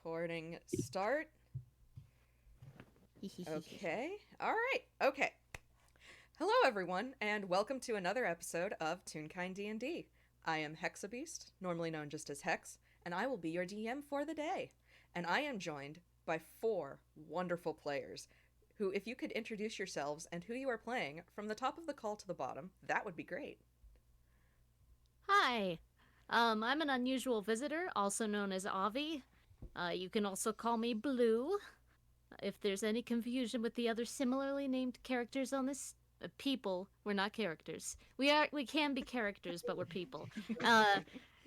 Recording start. Okay. All right. Okay. Hello, everyone, and welcome to another episode of Toonkind D&D. I am Hexabeast, normally known just as Hex, and I will be your DM for the day. And I am joined by four wonderful players who, if you could introduce yourselves and who you are playing from the top of the call to the bottom, that would be great. Hi, I'm an unusual visitor, also known as Avi. You can also call me Blue. If there's any confusion with the other similarly named characters on this, people, we're not characters. We can be characters, but we're people. Uh,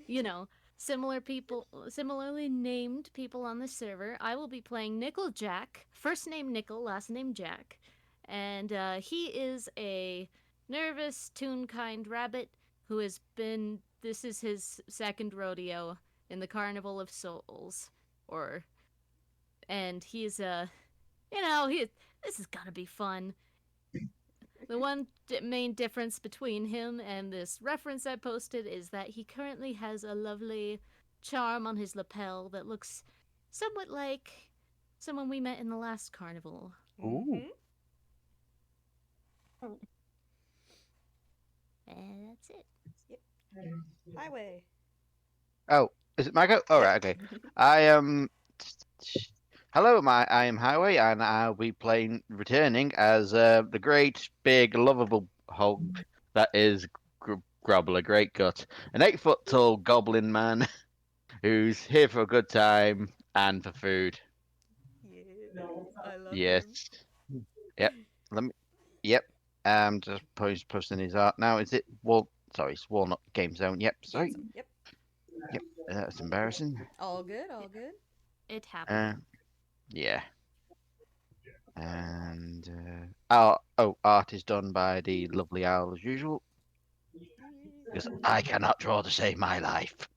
you know, similarly named people on this server. I will be playing Nickel Jack, first name Nickel, last name Jack, and he is a nervous, Toonkind rabbit who has been. This is his second rodeo in the Carnival of Souls, or and he's this is gonna be fun. The one main difference between him and this reference I posted is that he currently has a lovely charm on his lapel that looks somewhat like someone we met in the last carnival. Mm-hmm. And that's it. Yep. Highway. Oh, is it my go? All right, okay. I am. Hello, I am Highway, and I'll be playing returning as the great, big, lovable hog that is Grobbler, Greatgut, an 8 foot tall goblin man who's here for a good time and for food. Yes, I love Yes. him. Yep. Let me. Yep. Just posting his art now. Is it Sorry, it's Walnut Game Zone. Yep. Sorry. Yep. Yep. That's embarrassing. All good, all good. It happened. Yeah. And art is done by the lovely owl as usual. Because I cannot draw to save my life.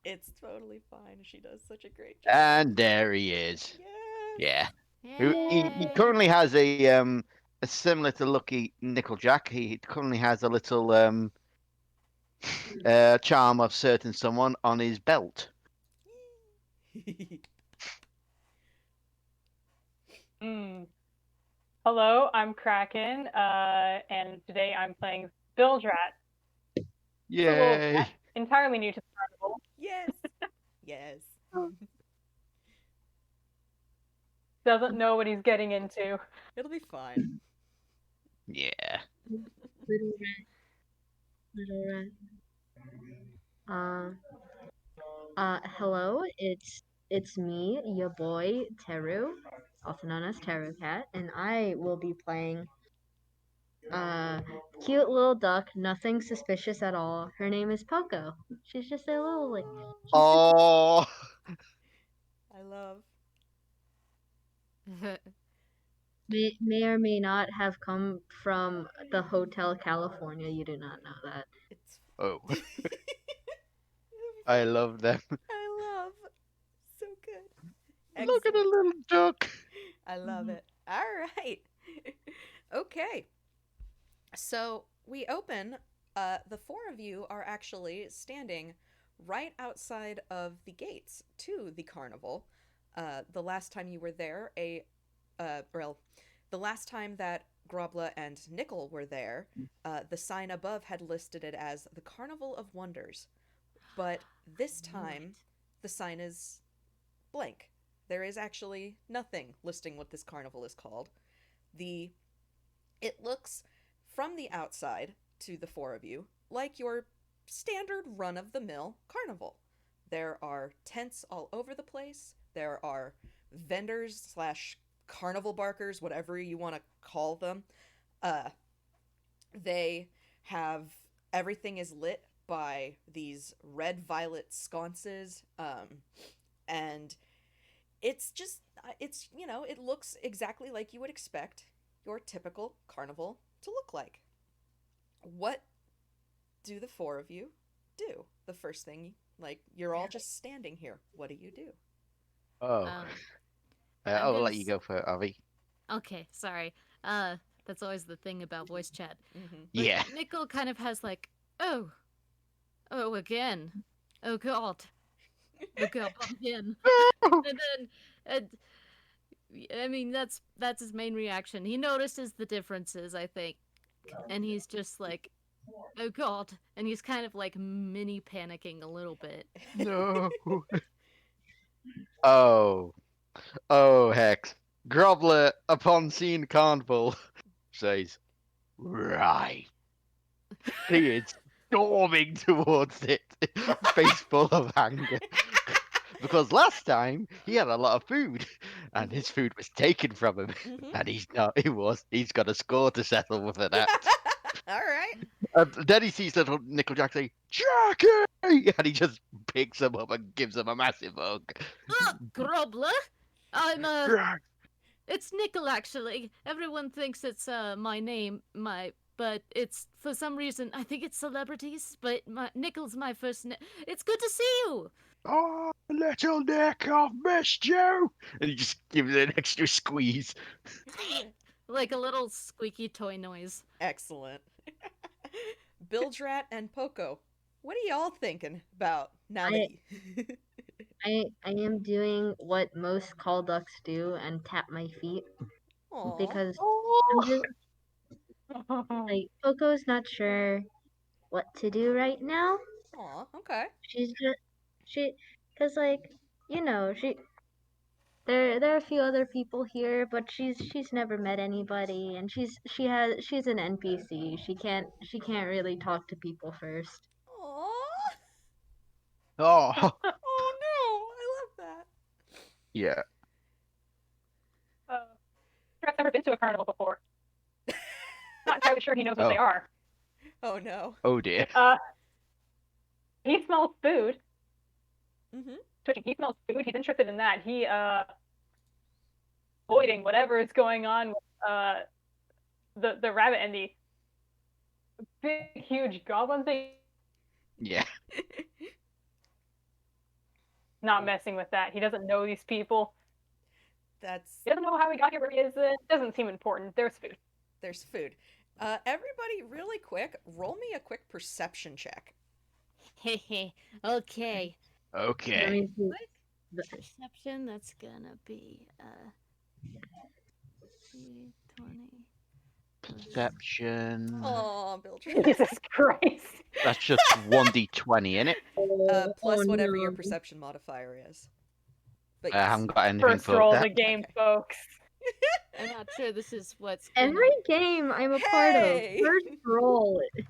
It's totally fine. She does such a great job. And there he is. Yes. Yeah. He currently has a similar to Lucky Nickel Jack. He currently has a little charm of certain someone on his belt. Hello, I'm Kraken, and today I'm playing Bilgerat. Yay! Entirely new to the carnival. Yes. Yes. Doesn't know what he's getting into. It'll be fine. Yeah. Little rat. Hello, it's me, your boy Teru, also known as Terucat, and I will be playing cute little duck, nothing suspicious at all. Her name is Poko. She's just a little like Oh. I love. may or may not have come from the Hotel California. You do not know that. It's. Oh. I love them. I love. So good. Look at the little duck. I love it. All right. Okay. So we open. The four of you are actually standing right outside of the gates to the carnival. The last time you were there, the last time that Grobbla and Nickel were there, the sign above had listed it as the Carnival of Wonders. But this time, the sign is blank. There is actually nothing listing what this carnival is called. It looks from the outside to the four of you like your standard run-of-the-mill carnival. There are tents all over the place. There are vendors slash carnival barkers, whatever you want to call them. They have everything is lit by these red violet sconces, and it looks exactly like you would expect your typical carnival to look like. What do the four of you do? The first thing, you're all just standing here. What do you do? Oh. I'll let you go for Avi. Okay, sorry. That's always the thing about voice chat. Mm-hmm. Yeah. Nickel kind of has like, oh, again, oh god. Look up again. And then, I mean, that's his main reaction. He notices the differences, I think, and he's just like, "Oh God!" And he's kind of like mini panicking a little bit. No. Oh. Oh, Hex. Grobbler, upon seeing Carnival, says, right. He is storming towards it, face full of anger. Because last time he had a lot of food, and his food was taken from him, and he's got a score to settle with it at. All right. Then he sees little Nickel Jack say, Jackie! And he just picks him up and gives him a massive hug. Look, Grubbler! I'm Right. It's Nickel, actually. Everyone thinks it's my name, but it's, for some reason, I think it's celebrities, but Nickel's my first name. It's good to see you! Oh, little Nick, I've missed you! And he just gives it an extra squeeze. Like a little squeaky toy noise. Excellent. Bilgerat and Poko, what are y'all thinking about now that I am doing what most call ducks do and tap my feet Aw. because Oh. I'm just like Coco's not sure what to do right now. Aw, okay. Because like she there are a few other people here, but she's never met anybody, and she's an NPC. She can't really talk to people first. Aw. Oh. Oh no, I love that. Yeah. I've never been to a carnival before. Not entirely sure he knows what they are. Oh no. Oh dear. He smells food. Mm-hmm. Twitching. He smells food. He's interested in that. He avoiding whatever is going on with the rabbit and the big huge goblin thing. Yeah. Not messing with that. He doesn't know these people. That's He doesn't know how he got here, where he is. It doesn't seem important. There's food. there's food. Everybody, really quick, roll me a quick perception check. Okay. Let Okay. me see. Perception, that's gonna be, 20. Perception. Aw, Bilgerat. Jesus Christ. That's just 1d20, innit? Plus whatever your no. perception modifier is. But I yes. haven't got anything First for roll that. the game, Okay. folks. I'm not sure this is what's gonna... Every game I'm a part of, Hey! first roll is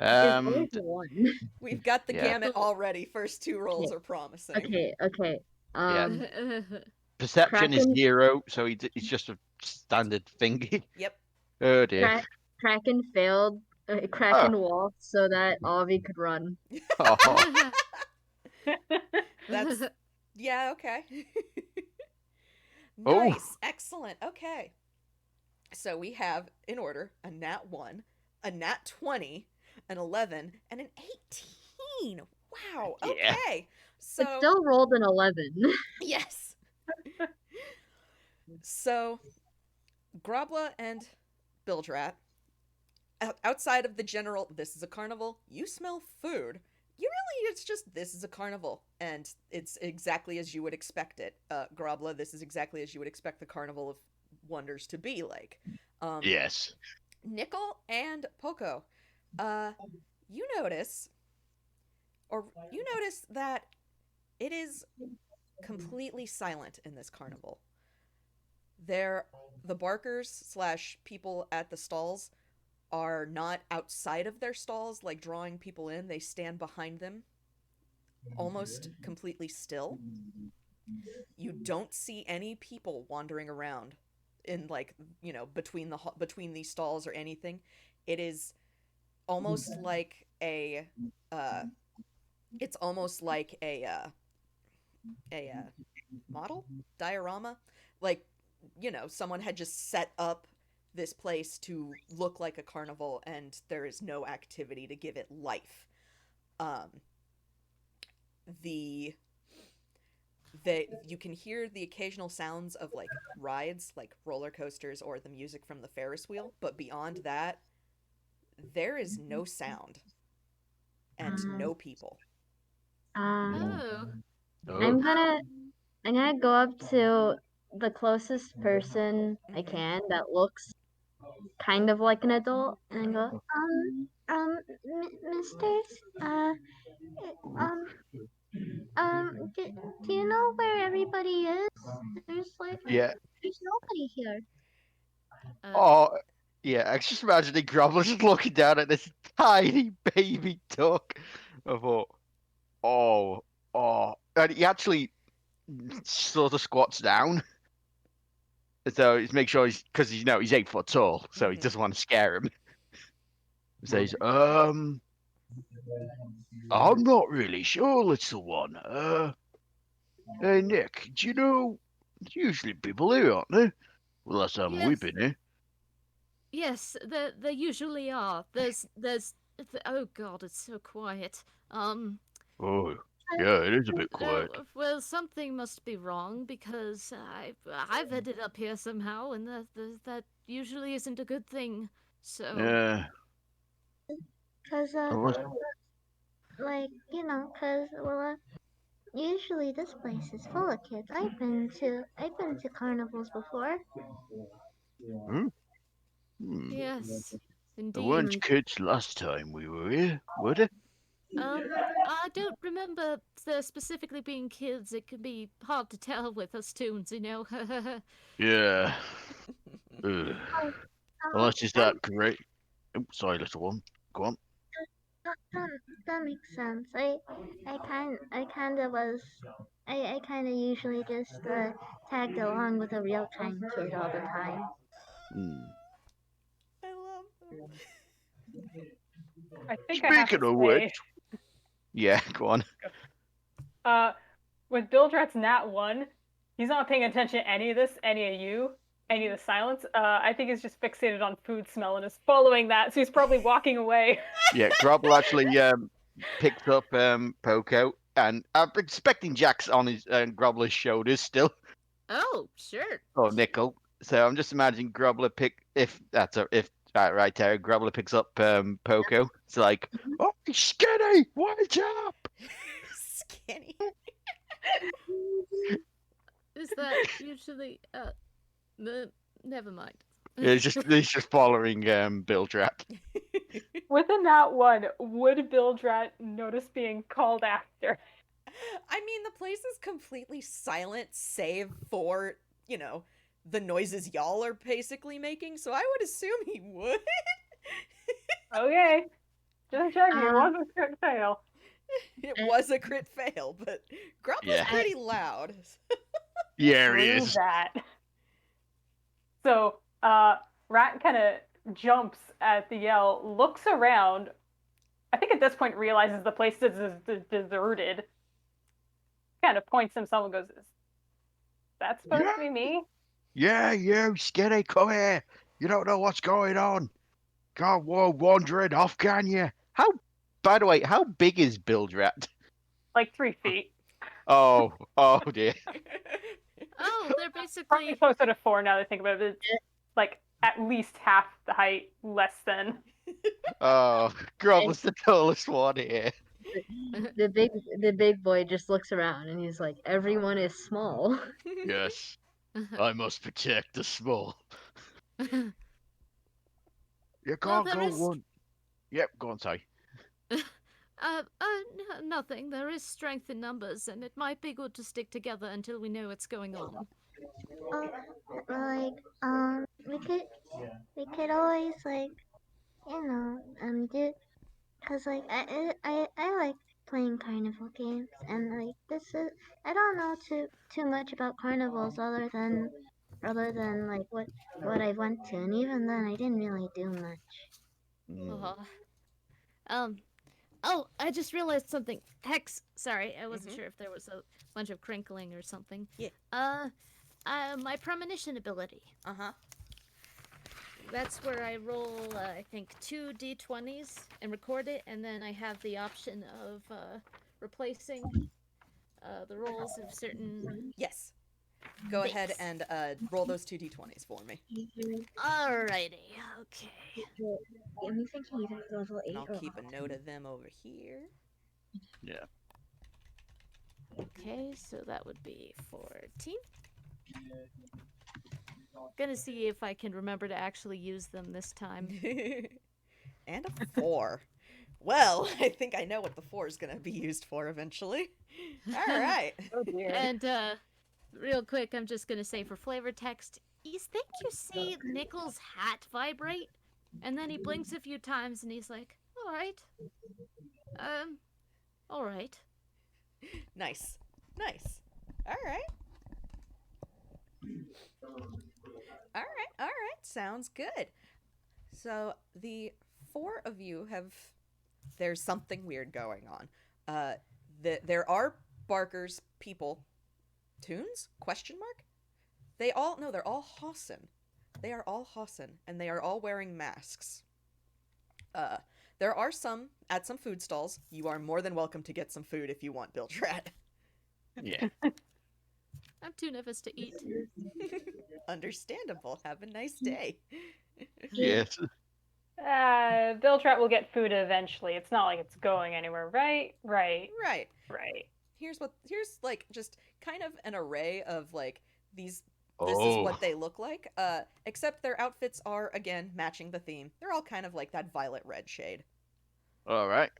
always one. We've got the Yeah. gamut already. First two rolls are promising. Okay. Yeah. Uh, Perception is Kraken- 0, so he's just a standard thingy. Yep. Oh dear. Kraken failed. Kraken walked so that Avi could run. Oh. That's yeah, okay. Oh. Nice. Excellent. Okay. So we have in order a nat 1, a nat 20, an 11, and an 18. Wow. Yeah. Okay. So It still rolled an 11. yes. So Grobbla and Bilgerat, outside of the general, this is a carnival, you smell food. It's just, this is a carnival, and it's exactly as you would expect it. Grobbla, this is exactly as you would expect the Carnival of Wonders to be like. Yes. Nickel and Poko, you notice that it is completely silent in this carnival. The barkers / people at the stalls are not outside of their stalls, like drawing people in. They stand behind them, almost completely still. You don't see any people wandering around in, like, between these stalls or anything. It is almost like a model diorama, like, someone had just set up this place to look like a carnival, and there is no activity to give it life. You can hear the occasional sounds of, like, rides, like roller coasters or the music from the Ferris wheel, but beyond that, there is no sound and no people. oh. Oh. I'm gonna go up to the closest person I Mhm. can that looks kind of like an adult, and go, misters, um, do you know where everybody is? There's like, Yeah. there's nobody here. Uh, Oh, yeah. I just imagining Grobbler just looking down at this tiny baby duck. I thought, oh, oh. And he actually sort of squats down. So he's make sure because he's 8 foot tall, so he Mhm. doesn't want to scare him. He says, I'm not really sure, little one. Hey Nick, do you know? There's usually people here, aren't there? Well, last time we've yes, been here. yes, there usually are. Oh God, it's so quiet. Oh, yeah, it is a bit quiet. Well, something must be wrong because I've ended up here somehow, and that usually isn't a good thing. So, Yeah. Cause, I was, like, usually this place is full of kids. I've been to carnivals before. hmm? Hmm. yes, There indeed. weren't kids last time we were here, were there? I don't remember there specifically being kids. It can be hard to tell with us toons, you know. Yeah. Ugh. Oh, Unless it's that, that great. Oh, sorry, little one. Go on. that, that, that makes sense. I kind of was, I kind of usually just tagged along with a real kind kid all the time. Hmm. I love them. I think I have to Speaking of which, say, yeah, go on. with Bilgerat's Nat 1, he's not paying attention to any of this, any of you, any of the silence. I think he's just fixated on food smell and is following that, so he's probably walking away. Yeah, Grobbler actually picked up Poko, and I'm expecting Jack's on his Grobbler's shoulders still, Oh, sure. or Nickel. So I'm just imagining Grobbler if that's a if right there, Grobbler picks up Poko. It's like, oh, skinny, wake up! Skinny. Is that usually never mind. He's just following Bilgerat. With a Nat 1, would Bilgerat notice being called after? I mean, the place is completely silent, save for, the noises y'all are basically making, so I would assume he would. Okay. Just checking, it Um, wasn't a crit fail. It was a crit fail, but Grubbler's Yeah. pretty loud. Yeah, he True is. that. So, Rat kind of jumps at the yell, looks around. I think at this point realizes the place is deserted. Kind of points to himself and goes, "Is that supposed to be me?" Yeah, you skinny, come here. You don't know what's going on. Can't go wandering off, can you? By the way, how big is Bilgerat? Like 3 feet. Oh dear. Oh, they're Probably basically closer to 4 now that I think about it. It's like at least half the height, less than. Oh, Grobbler's the tallest one here. the big boy just looks around and he's like, everyone is small. Yes, I must protect the small. You well, can't there go is one. Yep, go on, sorry. nothing. There is strength in numbers, and it might be good to stick together until we know what's going on. Like, we could always like, do, cause like I like playing carnival games, and like I don't know too much about carnivals other than like what I went to, and even then I didn't really do much. Mm. Um. Oh, I just realized something. Hex. Sorry, I wasn't Mhm. sure if there was a bunch of crinkling or something. Yeah. My premonition ability. Uh-huh. That's where I roll, I think, 2d20s and record it, and then I have the option of replacing the rolls of certain Yes. Go ahead things. and roll those 2d20s for me. Alrighty, okay. I'm thinking either level And 8 I'll or keep a level note of them over here. Yeah. Okay, so that would be 14. Gonna see if I can remember to actually use them this time. And a 4. Well, I think I know what the 4 is going to be used for eventually. All right. Oh dear. And real quick, I'm just gonna say for flavor text, you think you see Nickel's hat vibrate? And then he blinks a few times and he's like, alright. Alright. Nice. Nice. All right. All right. Sounds good. So the 4 of you have. There's something weird going on. There are Barker's people. Toons? Question mark? They're all Hossin. They are all Hossin, and they are all wearing masks. There are some at some food stalls. You are more than welcome to get some food if you want, Bilgerat. Yeah. I'm too nervous to eat. Understandable. Have a nice day. Yes. Bilgerat will get food eventually. It's not like it's going anywhere, right? Right. Right. Right. Here's like just kind of an array of like these. This is what they look like. Except their outfits are again matching the theme. They're all kind of like that violet red shade. All right.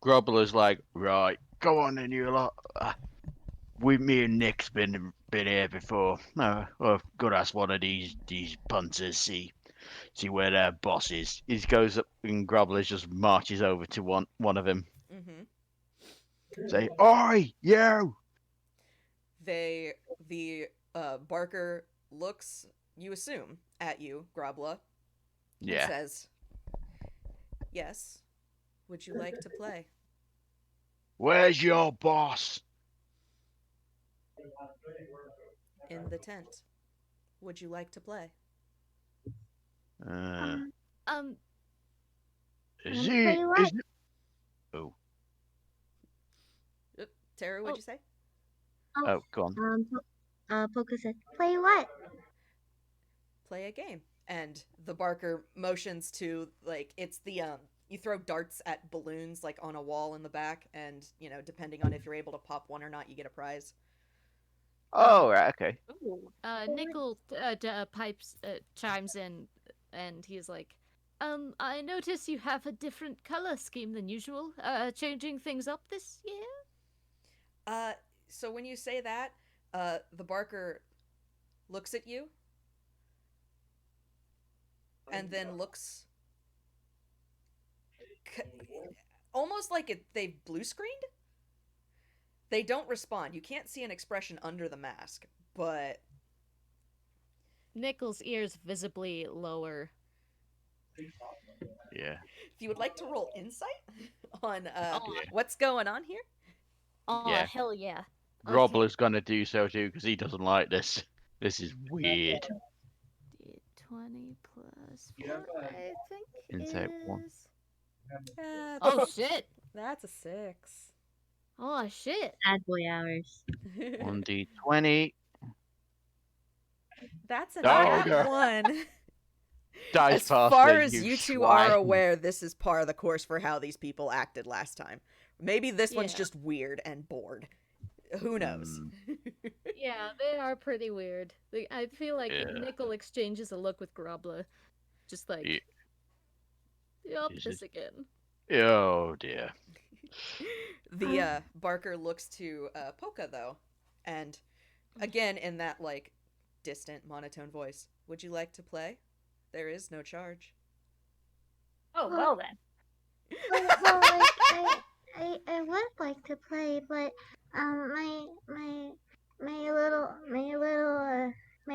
Grubbler's like, right, go on then, you lot. Me and Nick's been here before. Well, gotta ask one of these punters, see where their boss is. He goes up and Grubbler just marches over to one of them. Mm-hmm. Say, oi, you! The Barker looks, you assume, at you, Grobbler, and Yeah. says, "Yes, would you like to play?" Where's your boss? In the tent. Would you like to play? Is play he? what? Is it? Oh, Tara, what'd you say? oh, go on. Poko said, play what? Play a game. And the Barker motions to, like, it's the you throw darts at balloons like on a wall in the back, and depending on if you're able to pop one or not, you get a prize. Oh, right, okay. Ooh. Nickel chimes in, and he's like, I notice you have a different color scheme than usual. Changing things up this year? So when you say that, the Barker looks at you and then looks almost like they've blue screened. They don't respond. You can't see an expression under the mask, but Nickel's ears visibly lower. Yeah. if you would like to roll insight on Yeah. what's going on here. Oh, Yeah. hell yeah. Grobbler's gonna do so too because he doesn't like this. This is weird. D20 plus 4, I think Insight is... 1. Oh, shit. That's a 6. Oh, shit. Bad boy hours. 1d20. That's a Oh, nat no. 1. Dice As faster, far as you two swine. are aware, this is par of the course for how these people acted last time. Maybe this one's Yeah. just weird and bored. Who knows? Yeah, they are pretty weird. I feel like Yeah. Nickel exchanges a look with Grobbler. Just like, Yeah. yup, Is this it- again. Oh dear. The Barker looks to Polka though, and again in that like distant monotone voice. Would you like to play? There is no charge. Oh, well then. I would like to play, but my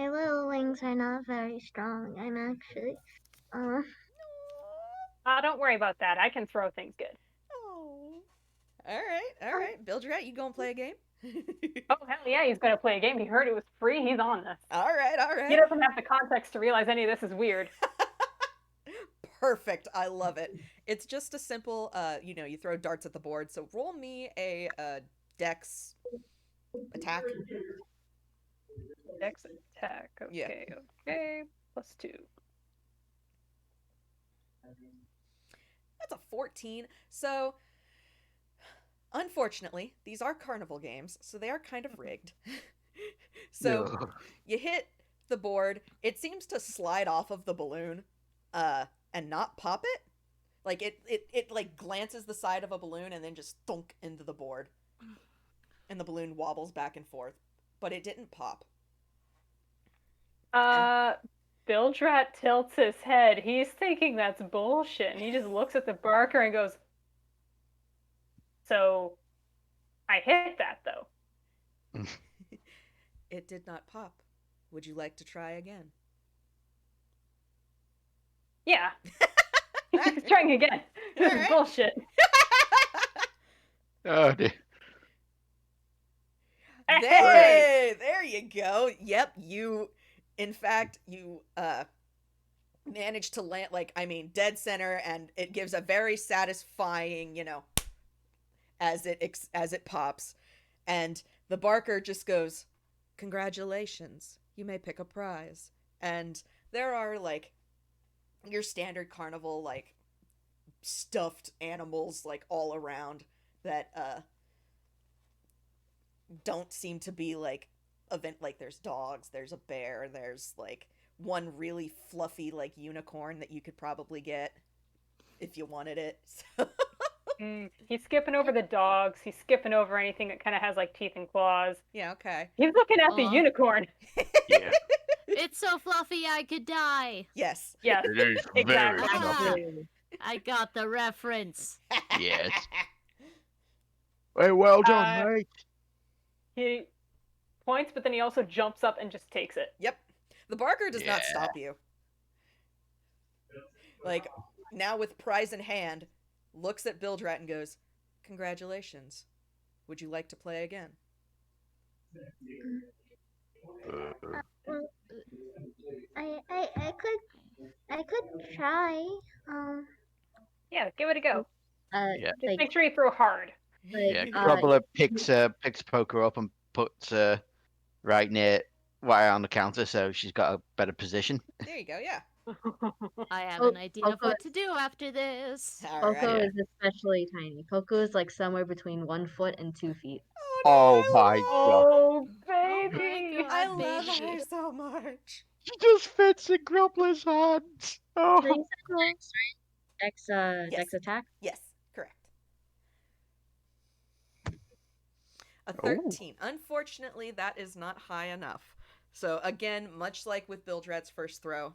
little wings are not very strong. I'm actually Don't worry about that. I can throw things good. Oh. All right. Bilgerat, you gonna play a game? Oh, hell yeah, he's going to play a game. He heard it was free. He's on this. All right. He doesn't have the context to realize any of this is weird. Perfect. I love it. It's just a simple, you throw darts at the board. So roll me a dex attack. Dex attack. Yeah. Okay. +2. That's a 14. So Unfortunately, these are carnival games, so they are kind of rigged. So Ugh. you hit the board, it seems to slide off of the balloon, and not pop it. Like it like glances the side of a balloon and then just thunk into the board. And the balloon wobbles back and forth. But it didn't pop. Bilgerat tilts his head. He's thinking that's bullshit, and he just looks at the Barker and goes, "So, I hit that though." It did not pop. Would you like to try again? Yeah. He's trying again. This is Alright. bullshit. Oh dear. There you go. Yep, in fact, you managed to land, dead center, and it gives a very satisfying, as it pops. And the Barker just goes, "Congratulations, you may pick a prize." And there are, your standard carnival, stuffed animals, all around that, don't seem to be, event, there's dogs, there's a bear, there's, one really fluffy, unicorn that you could probably get if you wanted it. He's skipping over the dogs. He's skipping over anything that kind of has, teeth and claws. Yeah, okay. He's looking at the unicorn. Yeah. It's so fluffy I could die. Yes. Yes, It is very exactly. fluffy. I got the reference. Yes. Hey, well done, mate. He points, but then he also jumps up and just takes it. Yep. The Barker does not Yeah. stop you. Now with prize in hand, looks at Bilgerat and goes, "Congratulations. Would you like to play again?" Well, I could try. Yeah, give it a go. Yeah. Just make sure you throw hard. Yeah, Grubbler picks Poker up and puts right near on the counter, so she's got a better position. There you go, yeah. I have Oh, an idea of Poko- what to do after this. All right. Poko is especially tiny. Poko is somewhere between 1 foot and 2 feet. Oh no, my god. Oh, baby! God. I love baby. her so much. She just fits in Grubbler's hands. Oh. So you said Dex, Yes. Dex attack? Yes, correct. A 13. Unfortunately, that is not high enough. So again, much like with Bilgerat's first throw,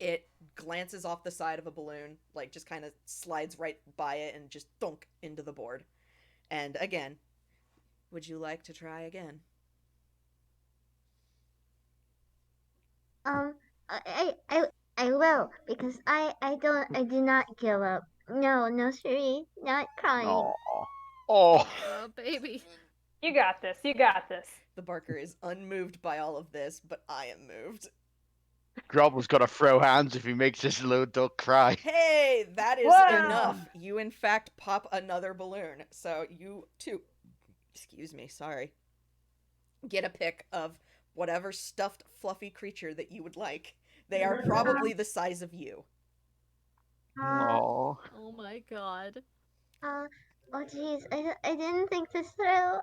it glances off the side of a balloon, just kind of slides right by it and just thunk into the board. And again, would you like to try again? I will, because I do not give up. No, sorry, not crying. Oh. Oh, baby. You got this. You got this. The Barker is unmoved by all of this, but I am moved. Grobbler's got to throw hands if he makes this little duck cry. Hey, that is Wow. enough. You, in fact, pop another balloon. So you, too, excuse me, sorry, get a pick of whatever stuffed, fluffy creature that you would like. They are probably the size of you. Oh. Oh my god. Oh jeez, I didn't think this through.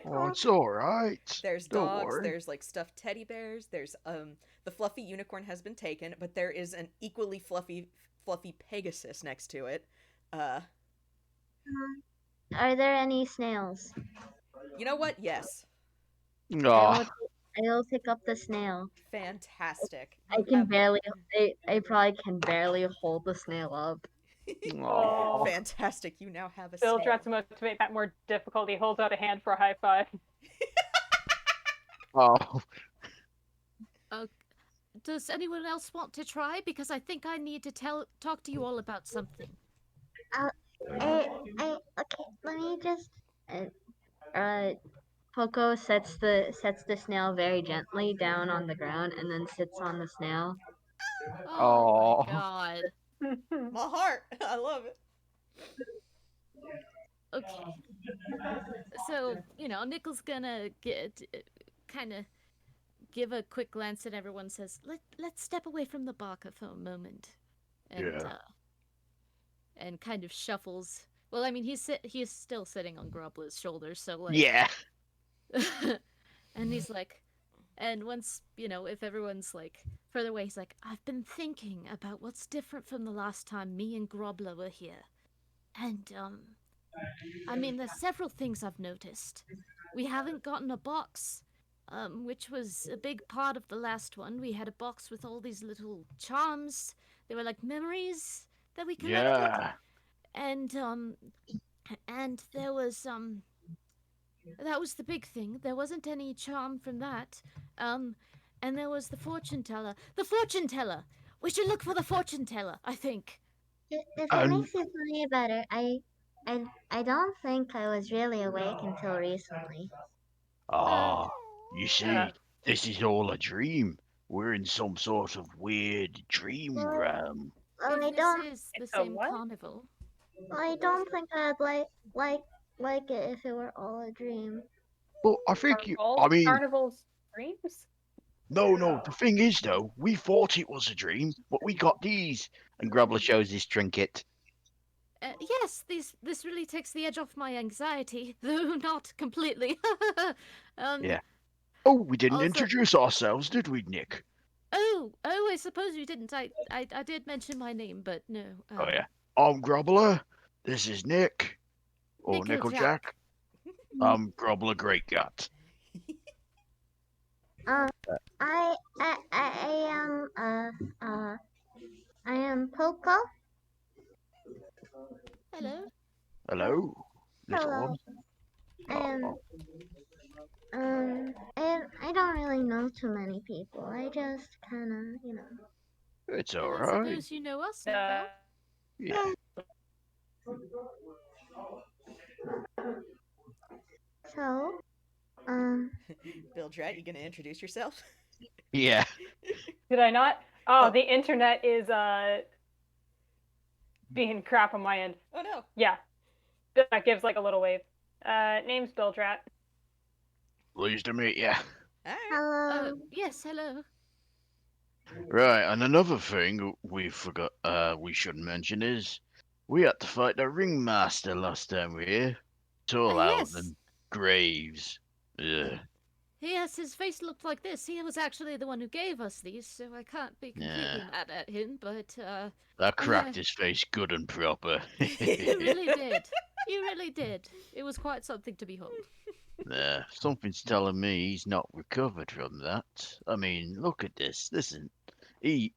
Oh, it's alright. There's Don't dogs, worry. there's, stuffed teddy bears, there's, the fluffy unicorn has been taken, but there is an equally fluffy Pegasus next to it. Are there any snails? You know what? Yes. Oh. I'll pick up the snail. Fantastic. I probably can barely hold the snail up. Oh. Fantastic. You now have a snail. Bilgerat, to motivate that more difficult, he holds out a hand for a high five. Oh. Does anyone else want to try? Because I think I need to talk to you all about something. Okay, let me just. Poco sets the snail very gently down on the ground and then sits on the snail. Oh Oh. my god. My heart. I love it. Okay. So, Nickel's gonna kind of give a quick glance and everyone says, let's step away from the Baka for a moment. And, and kind of shuffles. Well, I mean, he is still sitting on Grobbler's shoulders, so like. Yeah. And he's like, and once, if everyone's like further away, he's like, I've been thinking about what's different from the last time me and Grobbler were here. And, I mean, there's several things I've noticed. We haven't gotten a box, which was a big part of the last one. We had a box with all these little charms. They were like memories that we collected. Yeah. And there was, that was the big thing. There wasn't any charm from that. And there was the fortune teller. The fortune teller! We should look for the fortune teller, I think. If it makes you feel better, I don't think I was really awake until recently. Ah, you see, Yeah. this is all a dream. We're in some sort of weird dream realm. Well, If this is the It's a same what? carnival. I don't think I'd like it if it were all a dream. But I Are think you. all I mean, carnivals dreams? no. The thing is, though, we thought it was a dream, but we got these. And Grubbler shows his trinket. Yes, this really takes the edge off my anxiety, though not completely. Yeah. Oh, we didn't Also- introduce ourselves, did we, Nick? Oh, I suppose you didn't. I did mention my name, but no. Oh yeah. I'm Grobbler. This is Nick. Or Nickel Nickel Jack. Jack. I'm Grobbler Greatgut. I am Poko. Hello. Hello, little Hello. one. I don't really know too many people. I just kind of, It's I alright. suppose you know us now. Yeah. So, Bilgerat, you gonna introduce yourself? Yeah. Did I not? Oh, Oh. the internet is being crap on my end. Oh no. Yeah. That gives like a little wave. Name's Bilgerat. Pleased to meet you. Alright. hello. Yes, hello. Right, and another thing we forgot we should mention is we had to fight the Ringmaster last time we were here. It's all out Yes. in graves. Yeah. Yes, his face looked like this. He was actually the one who gave us these, so I can't be completely Yeah. mad at him, but, That cracked his face good and proper. you really did. You really did. It was quite something to behold. Something's telling me he's not recovered from that. I mean, look at this. Listen, he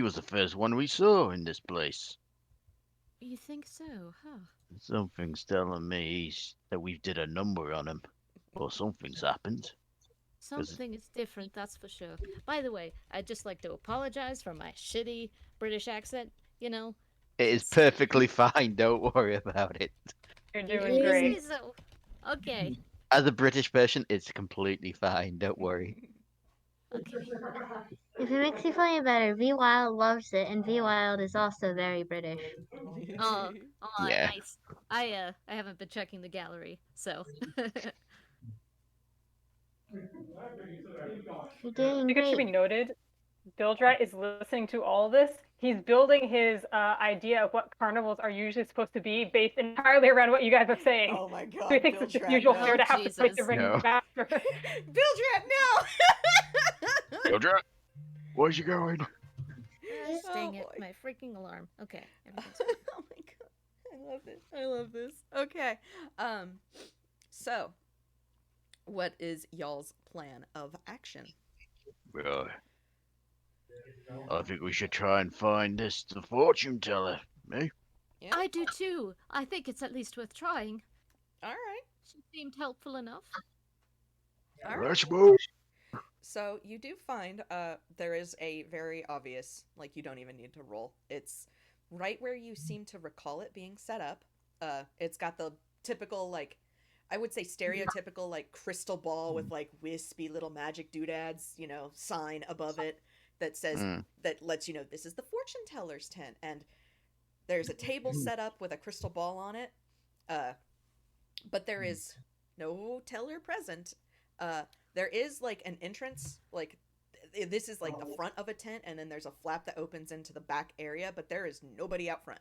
was the first one we saw in this place. You think so, huh? Something's telling me that we did a number on him, or something's happened. Something is different, that's for sure. By the way, I'd just like to apologize for my shitty British accent, It is perfectly fine. Don't worry about it. You're You doing great. say so. Okay. As a British person, it's completely fine. Don't worry. Okay. If it makes you feel better, V Wild loves it, and V Wild is also very British. Oh, Yeah. nice. I haven't been checking the gallery, so. You're doing It should be great. noted, Bilgerat is listening to all this. He's building his idea of what carnivals are usually supposed to be based entirely around what you guys are saying. Oh my god. So he thinks it's just Bilgerat, usual no. fair to have to fight the Jesus. No. Ringmaster. Bilgerat, no! Mildred, where's you going? Dang it, boy. my freaking alarm. Okay. everything's Oh my god. I love this. I love this. Okay. So what is y'all's plan of action? Right. I think we should try and find the fortune teller. Me? Yeah. I do too. I think it's at least worth trying. Alright. She seemed helpful enough. Alright. Let's move. So you do find there is a very obvious, like, you don't even need to roll. It's right where you seem to recall it being set up. It's got the typical, like, I would say stereotypical, like, crystal ball with, like, wispy little magic doodads, sign above it that says, that lets you know this is the fortune teller's tent. And there's a table set up with a crystal ball on it. But there is no teller present. There is, like, an entrance, like, this is, like, the front of a tent, and then there's a flap that opens into the back area, but there is nobody out front.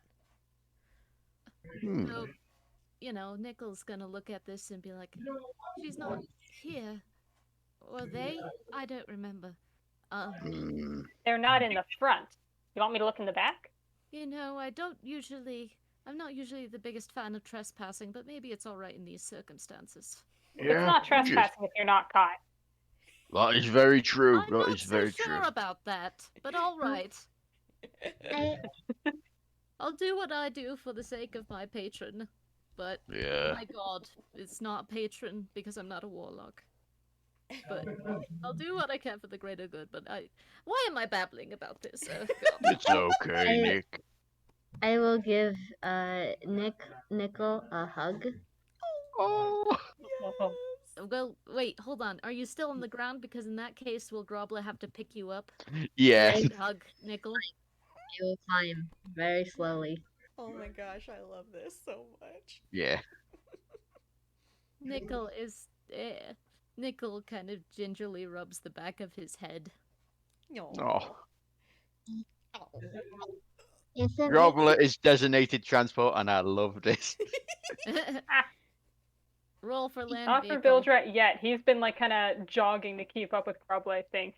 So, Nickel's gonna look at this and be like, she's not here. Or they? I don't remember. They're not in the front. You want me to look in the back? I'm not usually the biggest fan of trespassing, but maybe it's alright in these circumstances. It's not trespassing if you're not caught. That is very true. I'm That not is so very sure true. about that, but alright. I, I'll do what I do for the sake of my patron. But, Yeah. my god, it's not patron because I'm not a warlock. But I'll do what I can for the greater good, but why am I babbling about this? Oh, God. It's okay, Nick. I will give Nickel a hug. Oh. Well, wait, hold on. Are you still on the ground? Because in that case, will Grobbler have to pick you up? Yeah. And hug Nickel? I will climb very slowly. Oh my gosh, I love this so much. Yeah. Nickel is... Nickel kind of gingerly rubs the back of his head. Oh. isn't Grobbler is designated transport, and I love this. Roll for land Not for vehicle. Bilgerat yet. He's been like kind of jogging to keep up with Grobbler, I think.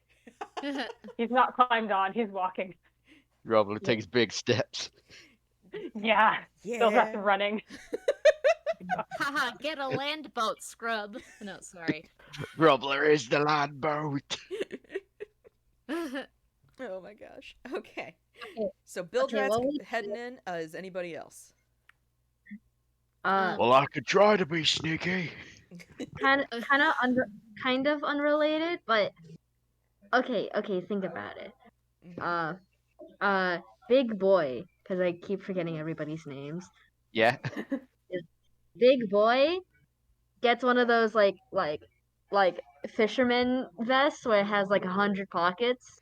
He's not climbed on. He's walking. Grobbler takes big steps. Yeah. Bilgerat's running. Haha, get a land boat, scrub. No, sorry. Grobbler is the land boat. Oh my gosh. Okay. Okay. So Bilgerat's what we- heading in. Is anybody else? Well, I could try to be sneaky. Kind of unrelated, but okay, think about it. Big boy, because I keep forgetting everybody's names. Yeah. Big boy gets one of those like fisherman vests where it has like 100 pockets.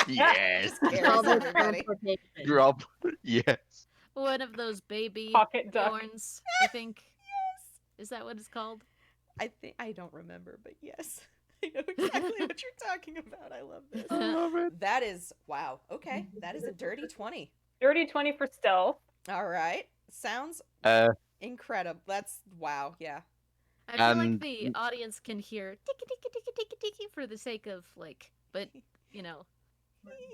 Yes. Just carries All the everybody. transportation. Grob. Yes. One of those baby Pocket duck. horns, I think. Is that what it's called? I don't remember, but yes. I know exactly what you're talking about. I love this. I love it. That is wow. Okay. That is a dirty 20. Dirty 20 for stealth. All right. Sounds incredible. That's wow, yeah. I feel like And- the audience can hear tiki tiki tiki tiki tiki for the sake of like, but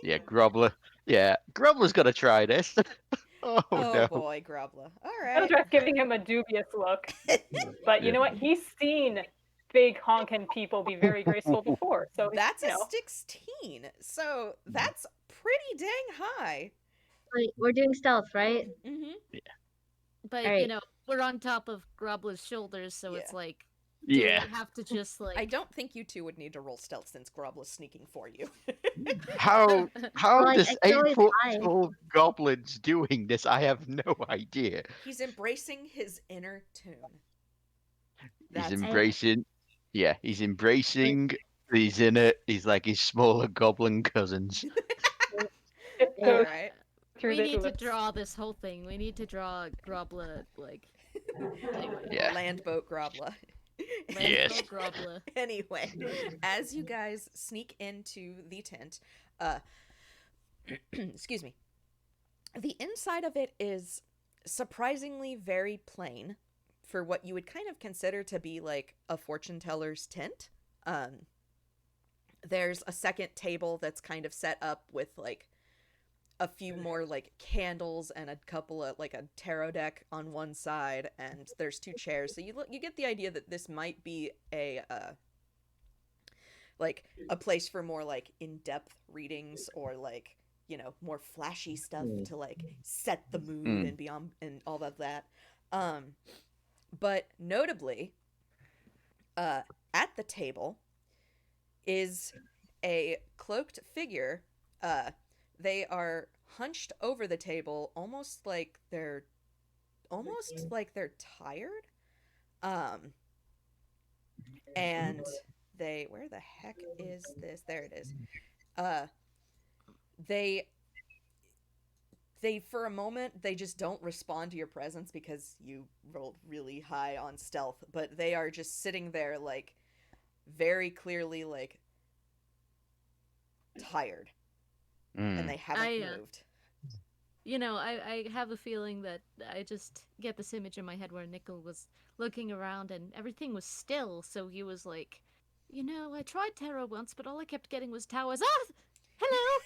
Yeah, Grobbler. Yeah, Grobbler's gonna try this. Oh, Oh no. boy, Grobbler. All right. Bilgerat's giving him a dubious look. But you know what? He's seen big honking people be very graceful before. So That's you a know. 16. So that's pretty dang high. Wait, we're doing stealth, right? Mm-hmm. but Alright. we're on top of Grobbler's shoulders, so it's Yeah. like, Yeah. we have to just like. I don't think you two would need to roll stealth since Grobbler's sneaking for you. How Like, does I can always 8-foot hide. tall goblins doing this? I have no idea. He's embracing his inner tune. He's That's embracing. Yeah, he's embracing. He's in it. He's like his smaller goblin cousins. It all goes right. through We the need to tulips. draw this whole thing. We need to draw Grobbler like. Anyway, Yeah. Landboat Grobbler. Yes. Grobbler. Anyway, as you guys sneak into the tent, excuse me, the inside of it is surprisingly very plain for what you would kind of consider to be like a fortune teller's tent. There's a second table that's kind of set up with like a few more like candles and a couple of like a tarot deck on one side, and there's two chairs. So you get the idea that this might be a like a place for more like in-depth readings or like, more flashy stuff to like set the mood and beyond and all of that. But notably, at the table is a cloaked figure. They are hunched over the table, almost like they're tired. And where the heck is this? There it is. They for a moment they just don't respond to your presence because you rolled really high on stealth, but they are just sitting there like very clearly like tired. And they haven't moved. I have a feeling that I just get this image in my head where Nickel was looking around and everything was still, so he was like, I tried tarot once, but all I kept getting was towers. Ah! Hello!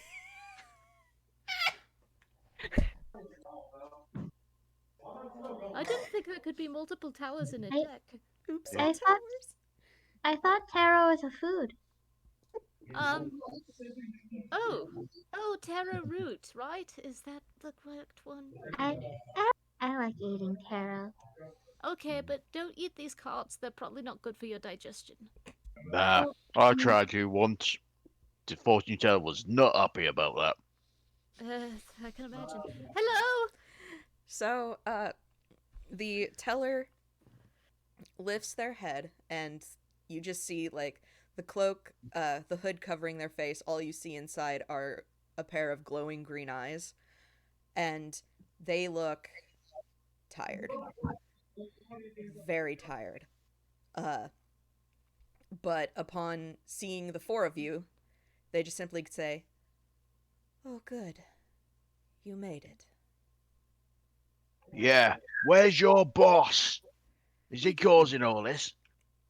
I didn't think there could be multiple towers in a I- deck. Oops, I thought I thought taro was a food. Oh, taro root, right? Is that the correct one? I I like eating taro. Okay, but don't eat these cards. They're probably not good for your digestion. Nah, I tried to once. The fortune teller was not happy about that. I can imagine. Hello! So, the teller lifts their head, and you just see, like, the cloak, the hood covering their face. All you see inside are a pair of glowing green eyes, and they look tired. Very tired. But upon seeing the four of you, they just simply say, "Oh, good. You made it." Yeah, where's your boss? Is he causing all this?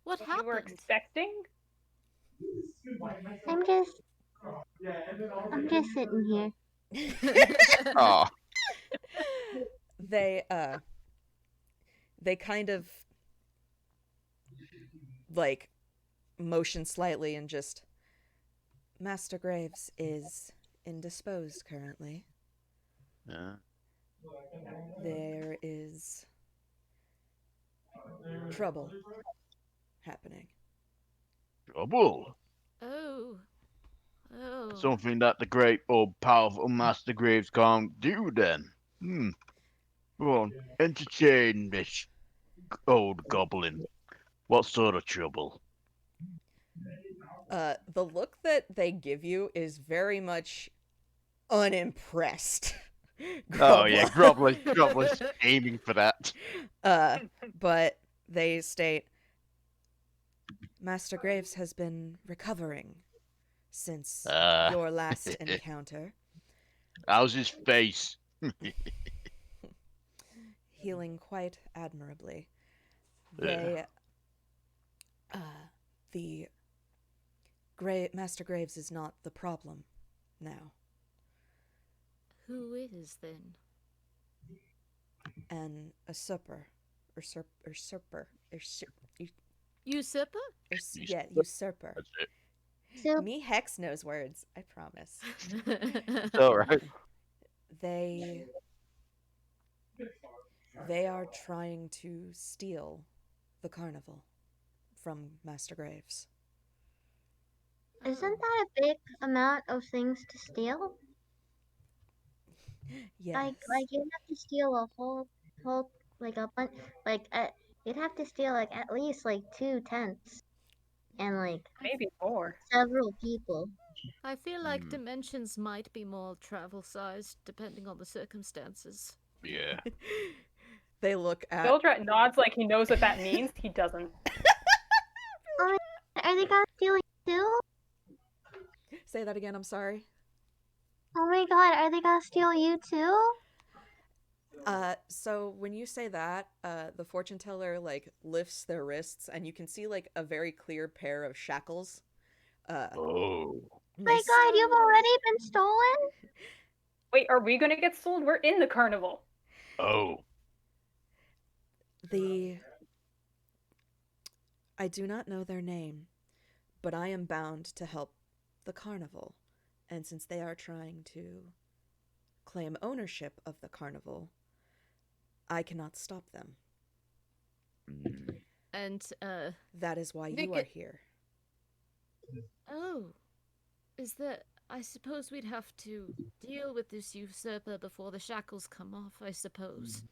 What You were happened? expecting? I'm just sitting here. Oh, they kind of like motion slightly and just, "Master Graves is indisposed currently. yeah. There is trouble happening." Trouble. Oh. Oh. Something that the great old powerful Master Graves can't do then. Go on, entertain this old goblin. What sort of trouble? The look that they give you is very much unimpressed. Oh yeah, Grobbler. Grobbler's aiming for that. But they state, "Master Graves has been recovering since your last encounter, How's his face? healing quite admirably. Yeah. The Master Graves is not the problem now, Who is then? and a usurper, usurper, Usurper? yeah, usurper. That's it. So Me Hex knows words, I promise. All right. They are trying to steal the carnival from Master Graves. isn't that a big amount of things to steal? Yes. Like you have to steal a whole like a bunch you'd have to steal like at least like 2 tents and like Maybe more. several people. I feel like dimensions might be more travel sized depending on the circumstances. Yeah. They look at Bilgerat nods like he knows what that means. He doesn't. Oh, are they gonna steal you too? Say that again, I'm sorry. Oh my god, are they gonna steal you too? So when you say that, the fortune teller like lifts their wrists, and you can see like a very clear pair of shackles. Oh. Oh my god, you've already been stolen? Wait, are we gonna get sold? We're in the carnival. Oh. I do not know their name, but I am bound to help the carnival, and since they are trying to claim ownership of the carnival, I cannot stop them. And, That is why you are here. oh. Is that. I suppose we'd have to deal with this usurper before the shackles come off, I suppose.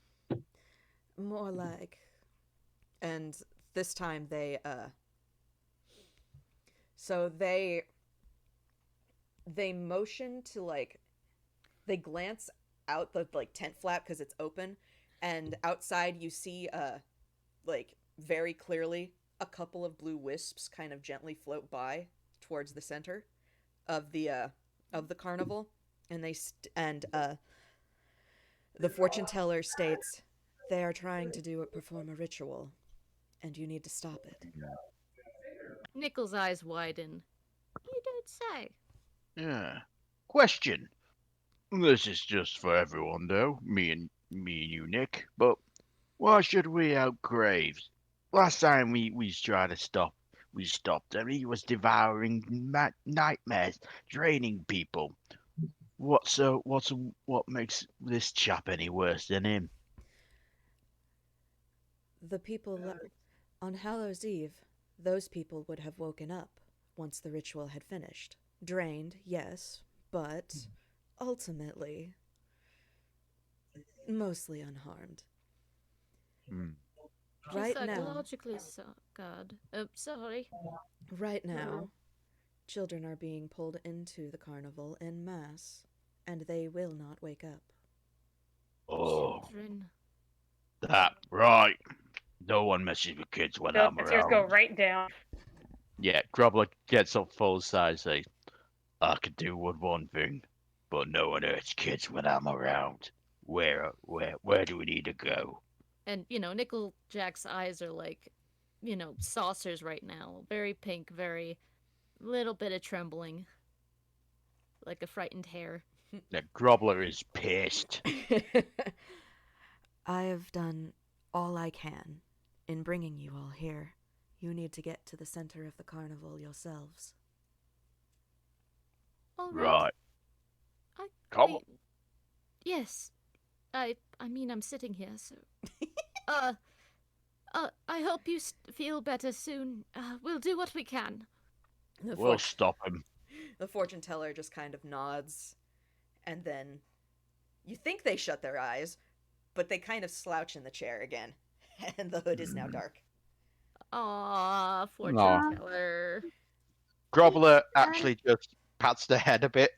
More like. And this time they, so they motion to, like, they glance out the, like, tent flap because it's open, and outside you see, like, very clearly a couple of blue wisps kind of gently float by towards the center of the carnival, and The fortune teller states they are trying to perform a ritual, and you need to stop it. Nickel's eyes widen. You don't say. Yeah. Question. This is just for everyone, though. Me and you, Nick. But why should we help Graves? Last time we tried to stop, we stopped him. He was devouring nightmares, draining people. What makes this chap any worse than him? The people on Hallows Eve, those people would have woken up once the ritual had finished. Drained, yes, but ultimately mostly unharmed. Hmm. Right now, Psychologically, so God. Sorry. right now, children are being pulled into the carnival en masse, and they will not wake up. Oh, Children. that right. No one messes with kids when The I'm tears go around. right down. Yeah, Grubbler gets up full size, says, I could do with one thing, but no one hurts kids when I'm around. Where do we need to go? And, Nickel Jack's eyes are like, saucers right now. Very pink, very little bit of trembling. Like a frightened hare. The Grobbler is pissed. I have done all I can in bringing you all here. You need to get to the center of the carnival yourselves. All Right. Come on. wait, yes. I mean, I'm sitting here, so. I hope you feel better soon. We'll do what we can. We'll stop him. The fortune teller just kind of nods, and then you think they shut their eyes, but they kind of slouch in the chair again, and the hood is now dark. Aw, fortune Aw. teller. Grobbler actually just pats the head a bit.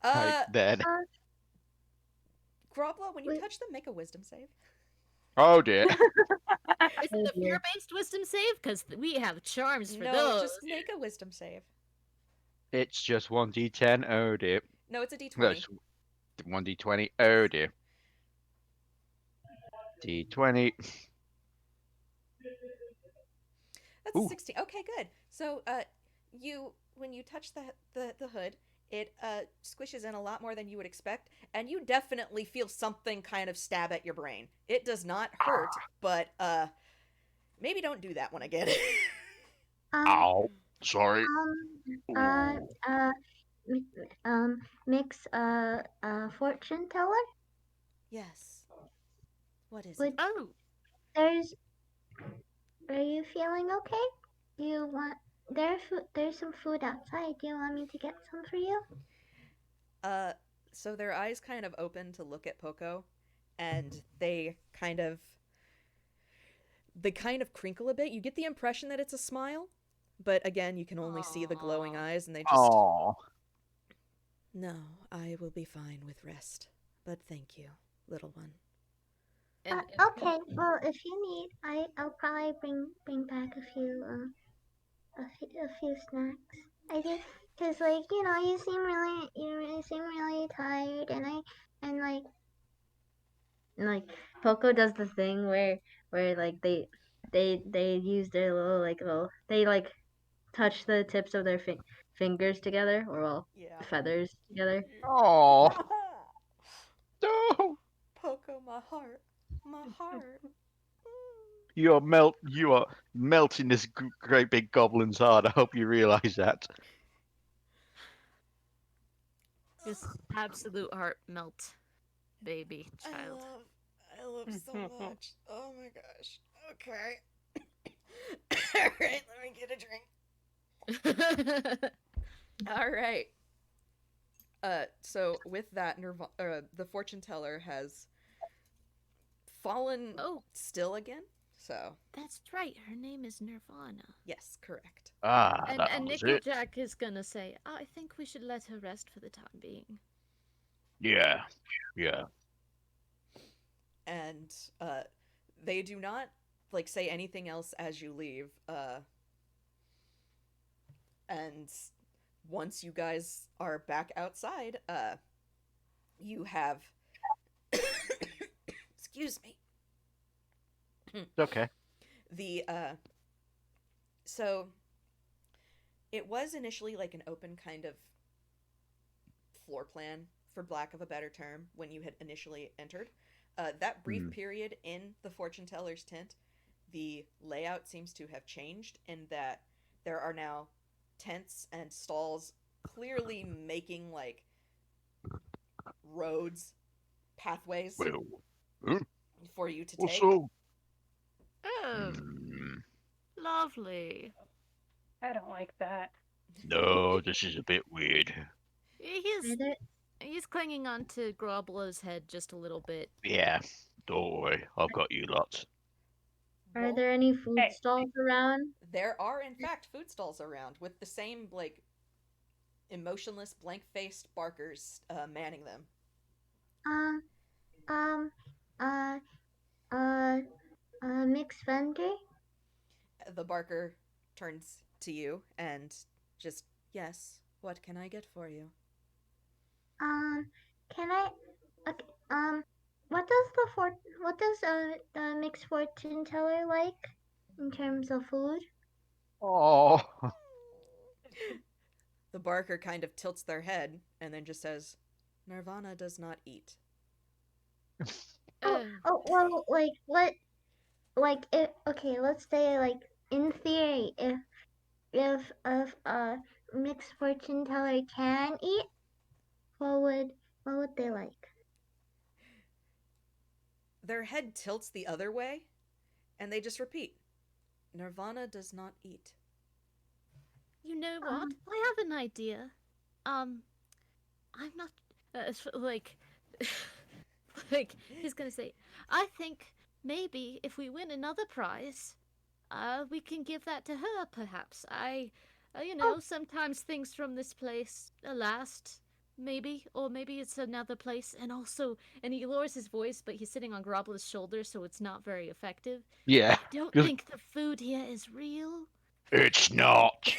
Uh, Then. Grobbler, when you Wait. touch them, make a wisdom save. Oh dear. Is it a fear-based wisdom save? Because we have charms for No, those. just make a wisdom save. It's just 1d10. Oh dear. No, it's a d20. No, it's 1d20. Oh dear. D20. That's Ooh. 16. Okay, good. So, when you touch the hood, it squishes in a lot more than you would expect, and you definitely feel something kind of stab at your brain. It does not hurt, but maybe don't do that one again. Ow. Sorry. Mix fortune teller. Yes. What is Would it? Oh, there's? Are you feeling okay? Do you want? There's some food outside. Do you want me to get some for you? So their eyes kind of open to look at Poko, and they kind of crinkle a bit. You get the impression that it's a smile, but again, you can only see the glowing Aw. eyes, and they just Aw. No, I will be fine with rest. But thank you, little one. and Okay. Well, if you need, I'll probably bring back a few snacks. I think, cause you seem really tired, and like Poco does the thing where like they use their little they like touch the tips of their fingers together, or Yeah. feathers together. Aw. No. Poko, my heart. My heart. You are melting this great big goblin's heart. I hope you realise that. just absolute heart melt, baby child. I love so much. Oh my gosh. Okay. Alright, let me get a drink. Alright. So with that, the fortune teller has fallen still again. So That's right. Her name is Nirvana. yes, correct. Ah, And that was Nickel it. Jack is gonna say, I think we should let her rest for the time being. Yeah. Yeah. And they do not say anything else as you leave. And once you guys are back outside, you have Excuse me. It's okay. The so it was initially like an open kind of floor plan, for lack of a better term, when you had initially entered. That brief period in the fortune teller's tent, the layout seems to have changed in that there are now tents and stalls clearly making like roads, pathways Well, huh? for you to What's take. up? Oh, Hmm, lovely. I don't like that. no, this is a bit weird. He's Are there, he's clinging onto Grobbler's head just a little bit. Yeah, don't worry, I've got you lots. are there any food Hey. stalls around? There are, in fact, food stalls around with the same, like, emotionless, blank faced barkers manning them. Um, um, uh, uh, mixed vendor. The barker turns to you and just, yes, what can I get for you? Can I? Okay, what does the mixed fortune teller like in terms of food? Oh, The barker kind of tilts their head and then just says, Nirvana does not eat. Well, like what? Like if okay, let's say like in theory, if a mixed fortune teller can eat, what would they like? Their head tilts the other way and they just repeat, Nirvana does not eat. You know what? I have an idea. I'm not like like he's gonna say. I think maybe if we win another prize, we can give that to her. Perhaps sometimes things from this place last. Maybe, or maybe it's another place, and he lowers his voice, but he's sitting on Grobbler's shoulder, so it's not very effective. yeah, I don't 'cause think the food here is real. it's not.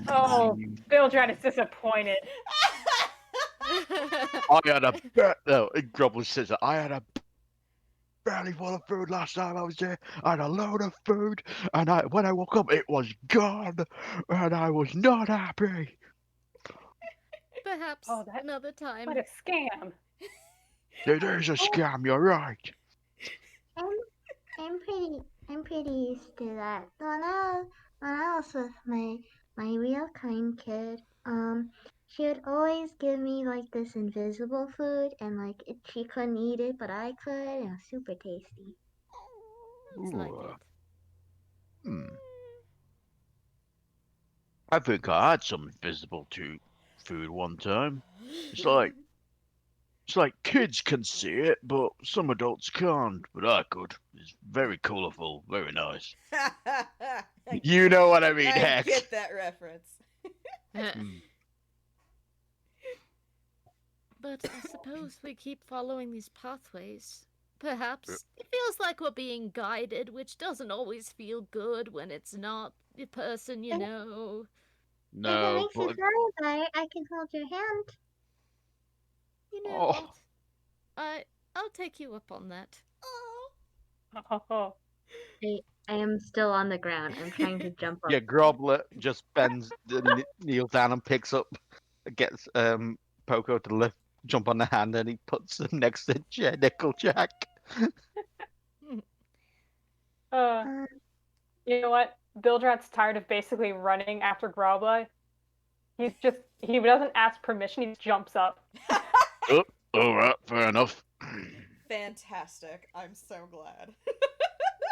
Oh, Bilgerat is disappointed. I had a Grobbler says that I had a belly full of food last time I was there. I had a load of food, and when I woke up, it was gone, and I was not happy. Perhaps Oh, that another time. what a scam. It is a scam. You're right. I'm I'm pretty used to that. When I was with my real kind kid, she would always give me like this invisible food, and like she couldn't eat it, but I could, and it was super tasty. It's like Ooh, it. hmm. I think I had some invisible food one time. It's like kids can see it, but some adults can't. But I could. It's very colourful, very nice. You know what I mean, I Hex? get that reference. Hmm. But I suppose we keep following these pathways. Perhaps it feels like we're being guided, which doesn't always feel good when it's not the person you know. If it No, makes you but feel better, I can hold your hand. You know oh, what? I'll take you up on that. Oh, I am still on the ground. I'm trying to jump up. yeah. Grobbler just bends, kneels down, and picks up, gets Poco to jump on the hand, and he puts him next to Nickel Jack. uh, Uh, you know what? Bilgerat's tired of basically running after Grobbler. He doesn't ask permission. He jumps up. Oh, all right, fair enough. Fantastic. I'm so glad.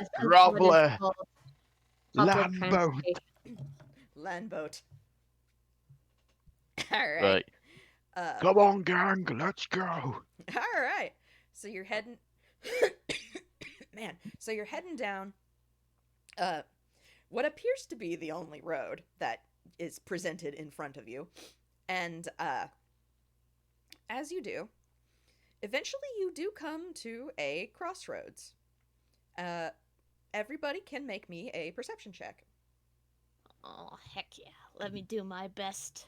This is what is Grobbler, called public land boat. transportation. Land boat. All right. Right, come on, gang, let's go. All right. So you're heading Man, so you're heading down what appears to be the only road that is presented in front of you. And as you do, eventually you do come to a crossroads. Everybody can make me a perception check. Oh, heck yeah. Let me do my best.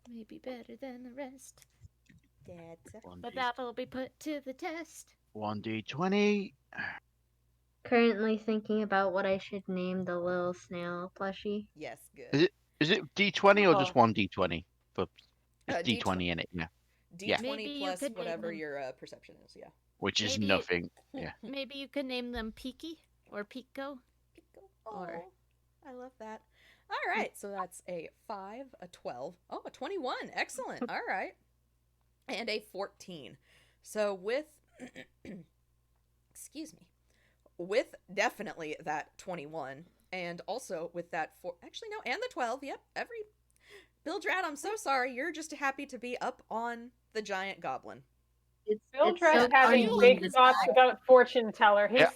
Maybe better than the rest. That's But that will be put to the test. 1d20. Currently thinking about what I should name the little snail plushie. yes, good. Is it d20 or just Oh. 1d20? For it's D20. d20 in it, yeah. D20 Maybe you plus could name whatever them- your perception is, yeah. Which is Maybe- nothing. Yeah. Maybe you could name them Peaky or Pico. Or- Oh, I love that. All right, so that's a 5, a 12, oh, a 21. Excellent. All right. And a 14. So with, excuse me, with definitely that 21, and also with that 4, actually, no, and the 12, yep, Bilgerat, I'm so sorry, you're just happy to be up on the giant goblin. It's Bilgerat's so having funny big when thoughts about fortune teller. Yeah.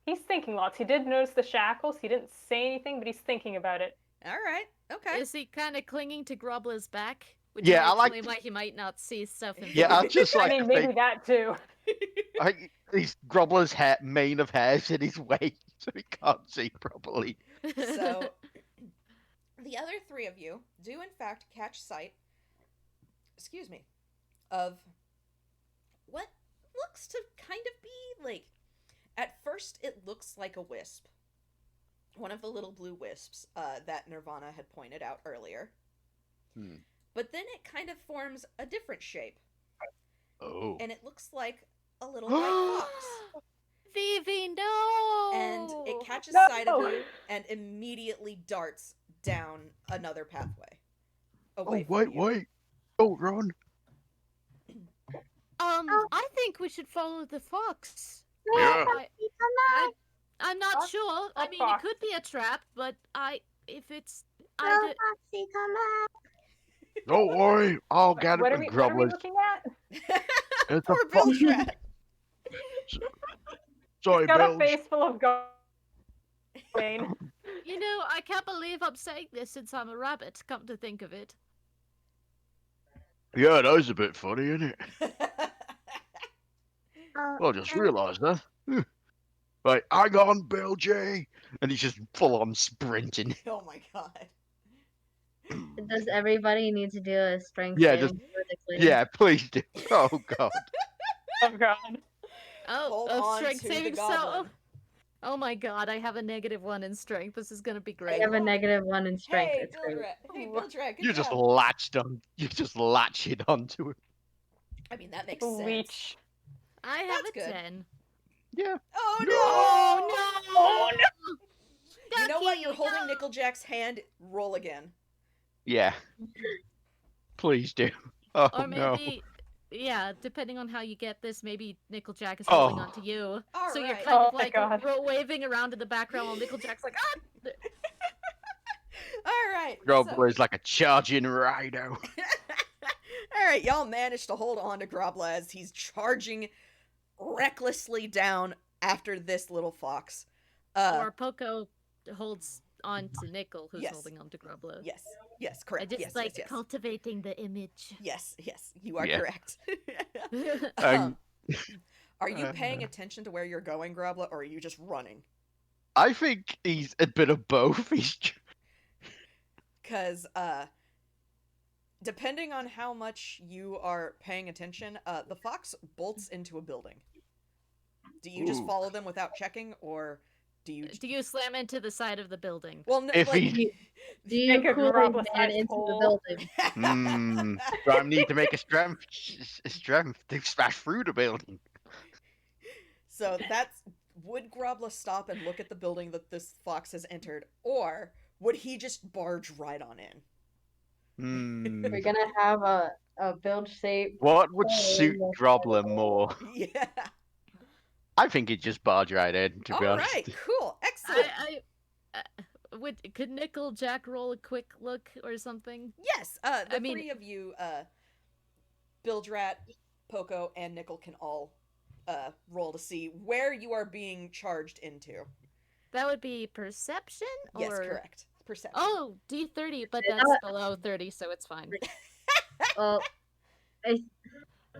He's thinking lots. He did notice the shackles. He didn't say anything, but he's thinking about it. All right, okay. Is he kind of clinging to Grobbler's back? Which Yeah, might I like explain why he might not see stuff in Yeah, I just I like mean, to maybe think that too. he's Grobbler's mane of hairs in his way, so he can't see properly. So, the other 3 of you do in fact catch sight, excuse me, of what looks to kind of be like, at first it looks like a wisp. One of the little blue wisps that Nirvana had pointed out earlier. Hmm. But then it kind of forms a different shape, Oh. and it looks like a little white fox. Vivi, no! And it catches No! sight of you and immediately darts down another pathway. Away from you. wait. Don't run. I think we should follow the fox. Yeah. I'm not Fox- sure. I what mean, fox? it could be a trap, but if it's, Go, I d- Foxy, come back. Don't worry, I'll get What it are with we Grobbler's. looking at? It's Poor a fox. Bilgerat. Sorry, Got a Bilge. face full of Bane. you know, I can't believe I'm saying this since I'm a rabbit. Come to think of it. Yeah, that was a bit funny, isn't it? Oh, Well, I just realised that. Right, hang on, Bilge. And he's just full on sprinting. Oh my god. Does everybody need to do a strength Yeah, saving just- for the clean? Yeah, please do. Oh, God. Oh god. Hold Oh, on strength to the saving goblin. Oh my god, I have a -1 in strength. This is gonna be I great. have a -1 in strength. Hey, It's great. Bilgerat. Hey, Bilgerat, good You just job. latched on. You just latched onto it. I mean, that makes sense. Leech. I have That's a good. 10. Yeah. Oh no! Oh no! Oh no! You know what? You're Ducky, holding no! Nickel Jack's hand. Roll again. Yeah. Please do. Oh, Or no. maybe, yeah, depending on how you get this, maybe Nickel Jack is holding Oh. onto you. All So you're right. kind Oh of my like God. waving around in the background while Nickel Jack's like, ah! All right. Grobbler is like a charging rhino. All right, y'all managed to hold on to Grobbler as he's charging recklessly down after this little fox. Or Poko holds on to Nickel, who's Yes. holding on to Grubbler. Yes, correct. I just yes, like yes, yes. cultivating the image. Yes, you are Yeah. correct. Um, Are you paying attention to where you're going, Grobbler, or are you just running? I think he's a bit of both. Because, depending on how much you are paying attention, the fox bolts into a building. Do you just Ooh. follow them without checking, or do you... Do you slam into the side of the building? Well, no, If like... he- Do you Make a Kool-Aid Grobbler Man sized into the hole. building? Do I need to make a strength to smash through the building? So that's... Would Grobbler stop and look at the building that this fox has entered, or would he just barge right on in? We're gonna have a build shape. What would Oh, suit yeah. Grobbler more? Yeah. I think he'd just barge right in, to be All honest. right, cool, excellent. Could Nickel Jack roll a quick look or something? Yes, the I mean- three of you, Bilgerat, Poko, and Nickel can all roll to see where you are being charged into. That would be perception, or Yes, correct. Perception. Oh, D30, but Yeah. that's below 30, so it's fine. Well, I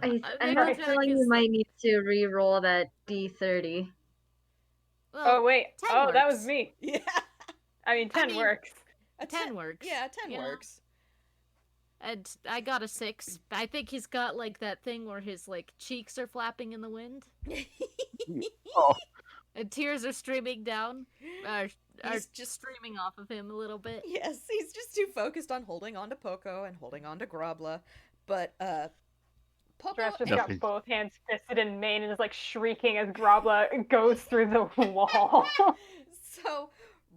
Nickel have a Jack feeling is you might need to re-roll that D30. Well, Oh wait. 10 Oh, that was works. me. Yeah. I mean, 10 mean, works. A 10 works. Yeah, 10 Yeah. works. And I got a 6. I think he's got like that thing where his like cheeks are flapping in the wind Oh, and tears are streaming down. Are He's just streaming off of him a little bit. Yes, he's just too focused on holding on to Poko and holding on to Grobbler. But Poko Dress just Nothing. got both hands fisted in mane and is like shrieking as Grobbler goes through the wall. So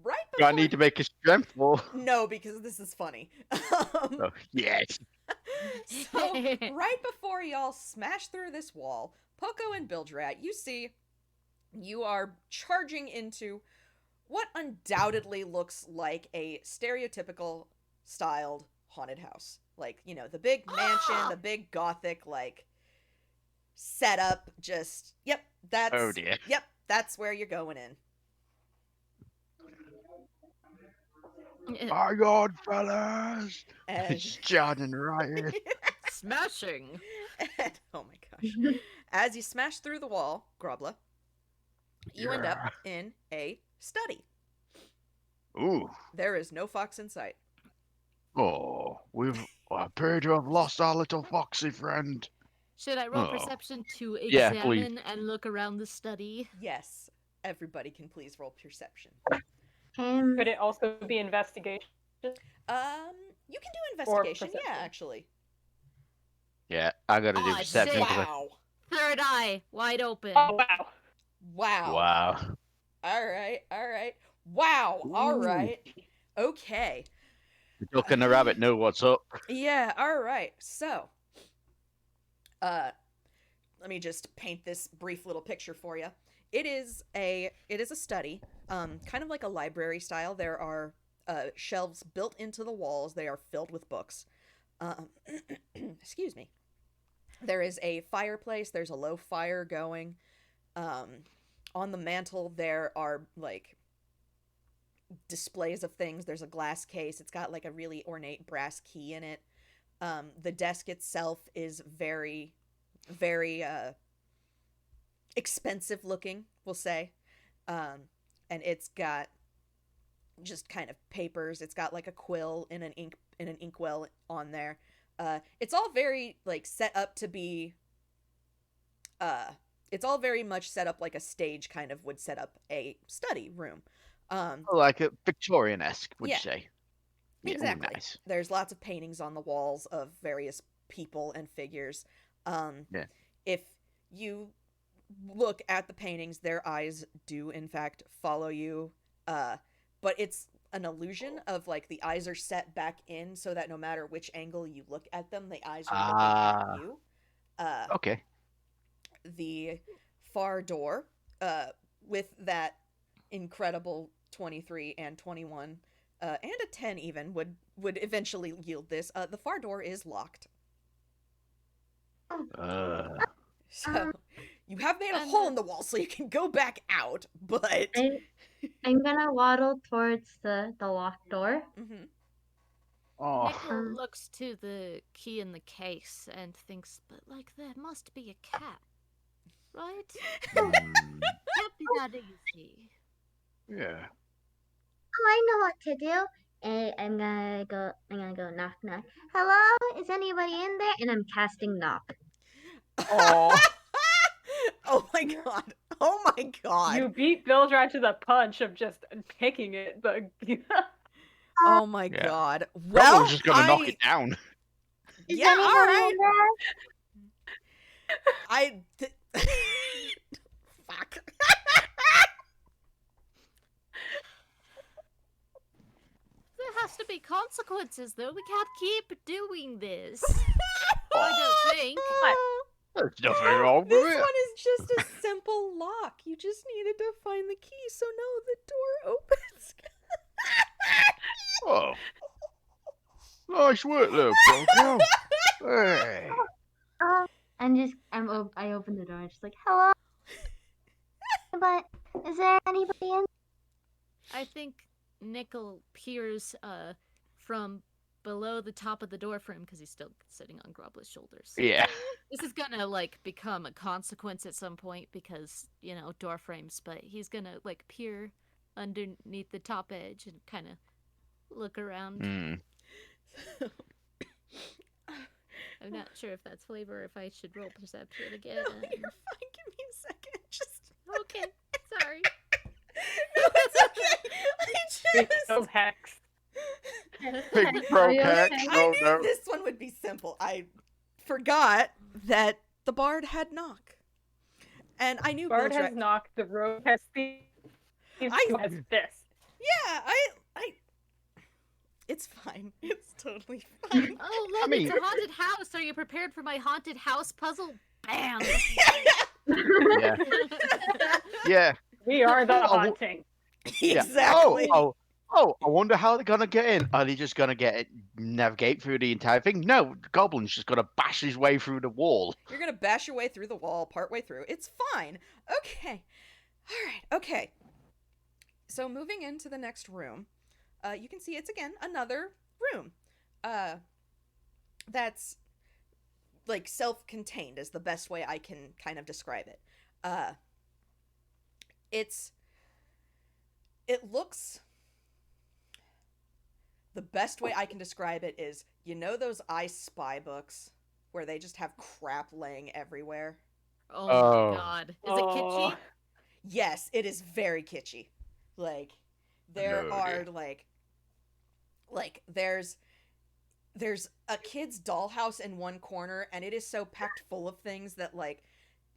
right do before I need to make a strength roll? No, because this is funny. Oh, yes. So right before y'all smash through this wall, Poko and Bilgerat, you see you are charging into what undoubtedly looks like a stereotypical styled haunted house. Like, you know, the big mansion, the big gothic, like, setup, just, yep, that's, Oh, dear. Yep, that's where you're going in. My God, fellas! And, It's John and Ryan. Smashing. and, oh my gosh. As you smash through the wall, Grobbler, you end up in a study. Ooh. There is no fox in sight. Oh, we've appear to have lost our little foxy friend. Should I roll Oh. perception to Yeah, examine and look around the study? Yes, everybody can please roll perception. Could it also be investigation? You can do investigation, yeah, perception. actually. Yeah, I gotta do Oh, perception. shit. 'cause I- Wow. Third eye, wide open. Oh wow. Wow. Wow. All right. Wow. All Ooh. right. Okay. The duck and the rabbit know what's up. Yeah, all right. So, let me just paint this brief little picture for you. It is a study, kind of like a library style. There are shelves built into the walls. They are filled with books. Excuse me. There is a fireplace. There's a low fire going. On the mantle, there are like displays of things. There's a glass case. It's got like a really ornate brass key in it. The desk itself is very, very expensive looking, we'll say. And it's got just kind of papers. It's got like a quill in an inkwell on there. It's all very like set up to be it's all very much set up like a stage kind of would set up a study room. Like a Victorian-esque, would Yeah. you say? Yeah, ooh, Exactly. nice. There's lots of paintings on the walls of various people and figures. Yeah. If you look at the paintings, their eyes do in fact follow you. But it's an illusion of like the eyes are set back in so that no matter which angle you look at them, the eyes are looking at you. Okay. The far door, with that incredible 23 and 21, and a 10 even would eventually yield this. The far door is locked. So you have made a And hole in the wall so you can go back out, but I'm gonna waddle towards the locked door. Mhm. Oh, Nickel looks to the key in the case and thinks, but like there must be a cat, right? mm, Can't be that easy. yeah. Oh, I know what to do. And I'm gonna go knock knock. Hello? Is anybody in there? And I'm casting knock. Oh, Oh my god. Oh my god. You beat Bilgerat to the punch of just picking it. The Oh my Yeah. god. well, Well, was just gonna knock it down. Is Yeah, anybody all right. in there? Fuck. There has to be consequences, though. We can't keep doing this. I don't think. There's nothing wrong This with one it. is just a simple lock. You just needed to find the key, so no, the door opens. Oh, nice work, little bro. Hey. I open the door. I'm just like, Hello? But is there anybody in? I think Nickel peers from below the top of the door frame because he's still sitting on Grobbler's shoulders. Yeah. This is gonna like become a consequence at some point because door frames, but he's gonna like peer underneath the top edge and kind of look around. Mm. I'm not sure if that's flavor or if I should roll perception again. No, you're fine. Give me a second. Just Okay, sorry. no, it's okay. I just Killed Hex. Big Are broke you hex. okay? I Oh knew no. this one would be simple. I forgot that the bard had knock, and I knew Bard has Bilgerat- knocked, the rogue has thieves, I- who has this. Yeah, I. It's fine. It's totally fine. Oh, look, mean- it's a haunted house. Are you prepared for my haunted house puzzle? Bam! Yeah. Yeah. We are the Oh, haunting. Yeah. Exactly. Oh, I wonder how they're gonna get in. Are they just gonna navigate through the entire thing? No, the goblin's just gonna bash his way through the wall. You're gonna bash your way through the wall partway through. It's fine. Okay. All right. Okay. So moving into the next room, you can see it's again another room. That's like self-contained is the best way I can kind of describe it. It looks. The best way I can describe it is, you know those I Spy books where they just have crap laying everywhere? Oh Oh. my god. Is it kitschy? Yes, it is very kitschy. Like there No, are dear. like there's a kid's dollhouse in one corner, and it is so packed full of things that like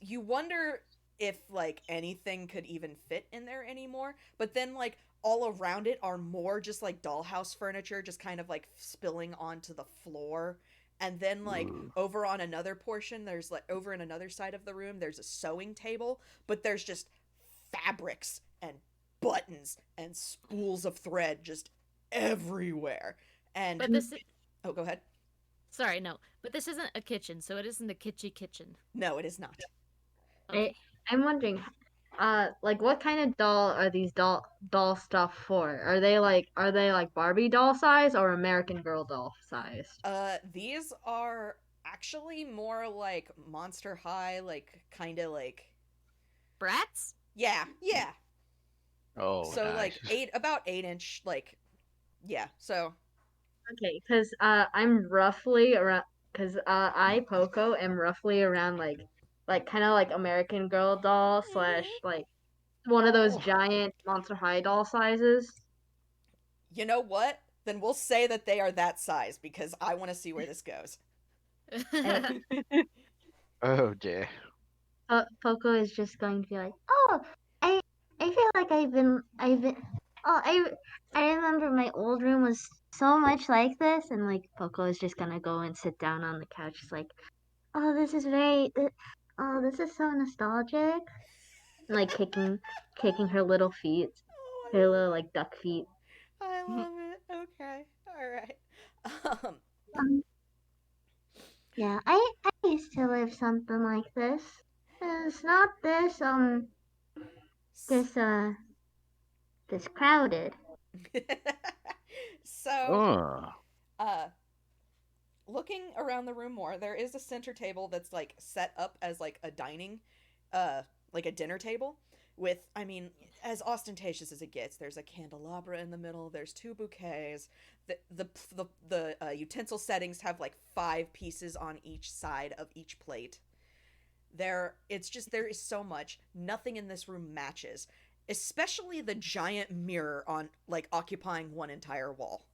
you wonder if like anything could even fit in there anymore. But then like all around it are more just like dollhouse furniture just kind of like spilling onto the floor. And then like over on another portion, there's like over in another side of the room, there's a sewing table, but there's just fabrics and buttons and spools of thread just everywhere. And But this oh, go ahead. Sorry, no. But this isn't a kitchen, so it isn't a kitschy kitchen. No, it is not. Okay. I'm wondering, like what kind of doll are these doll stuff for? Are they like Barbie doll size or American Girl doll size? These are actually more like Monster High, like kind of like Brats? yeah. Oh, So nice. like about 8-inch, like yeah. So Okay, because I'm roughly around, because I Poco am roughly around like kind of like American Girl doll slash like one of those Oh. giant Monster High doll sizes. you know what? Then we'll say that they are that size because I want to see where this goes. Oh dear. Poco is just going to be like, oh, I feel like I've been, oh, I remember my old room was so much like this, and like Poco is just gonna go and sit down on the couch. It's like, oh, this is oh, this is so nostalgic. And, like kicking her little feet, Oh, her little like duck feet. I love it. Okay. All right. Um, yeah, I used to live something like this. It's not this this crowded. So, Oh. looking around the room more, there is a center table that's like set up as like a dining, like a dinner table with, I mean, as ostentatious as it gets. There's a candelabra in the middle. There's 2 bouquets. The utensil settings have like 5 pieces on each side of each plate. There is so much. Nothing in this room matches, especially the giant mirror on like occupying one entire wall.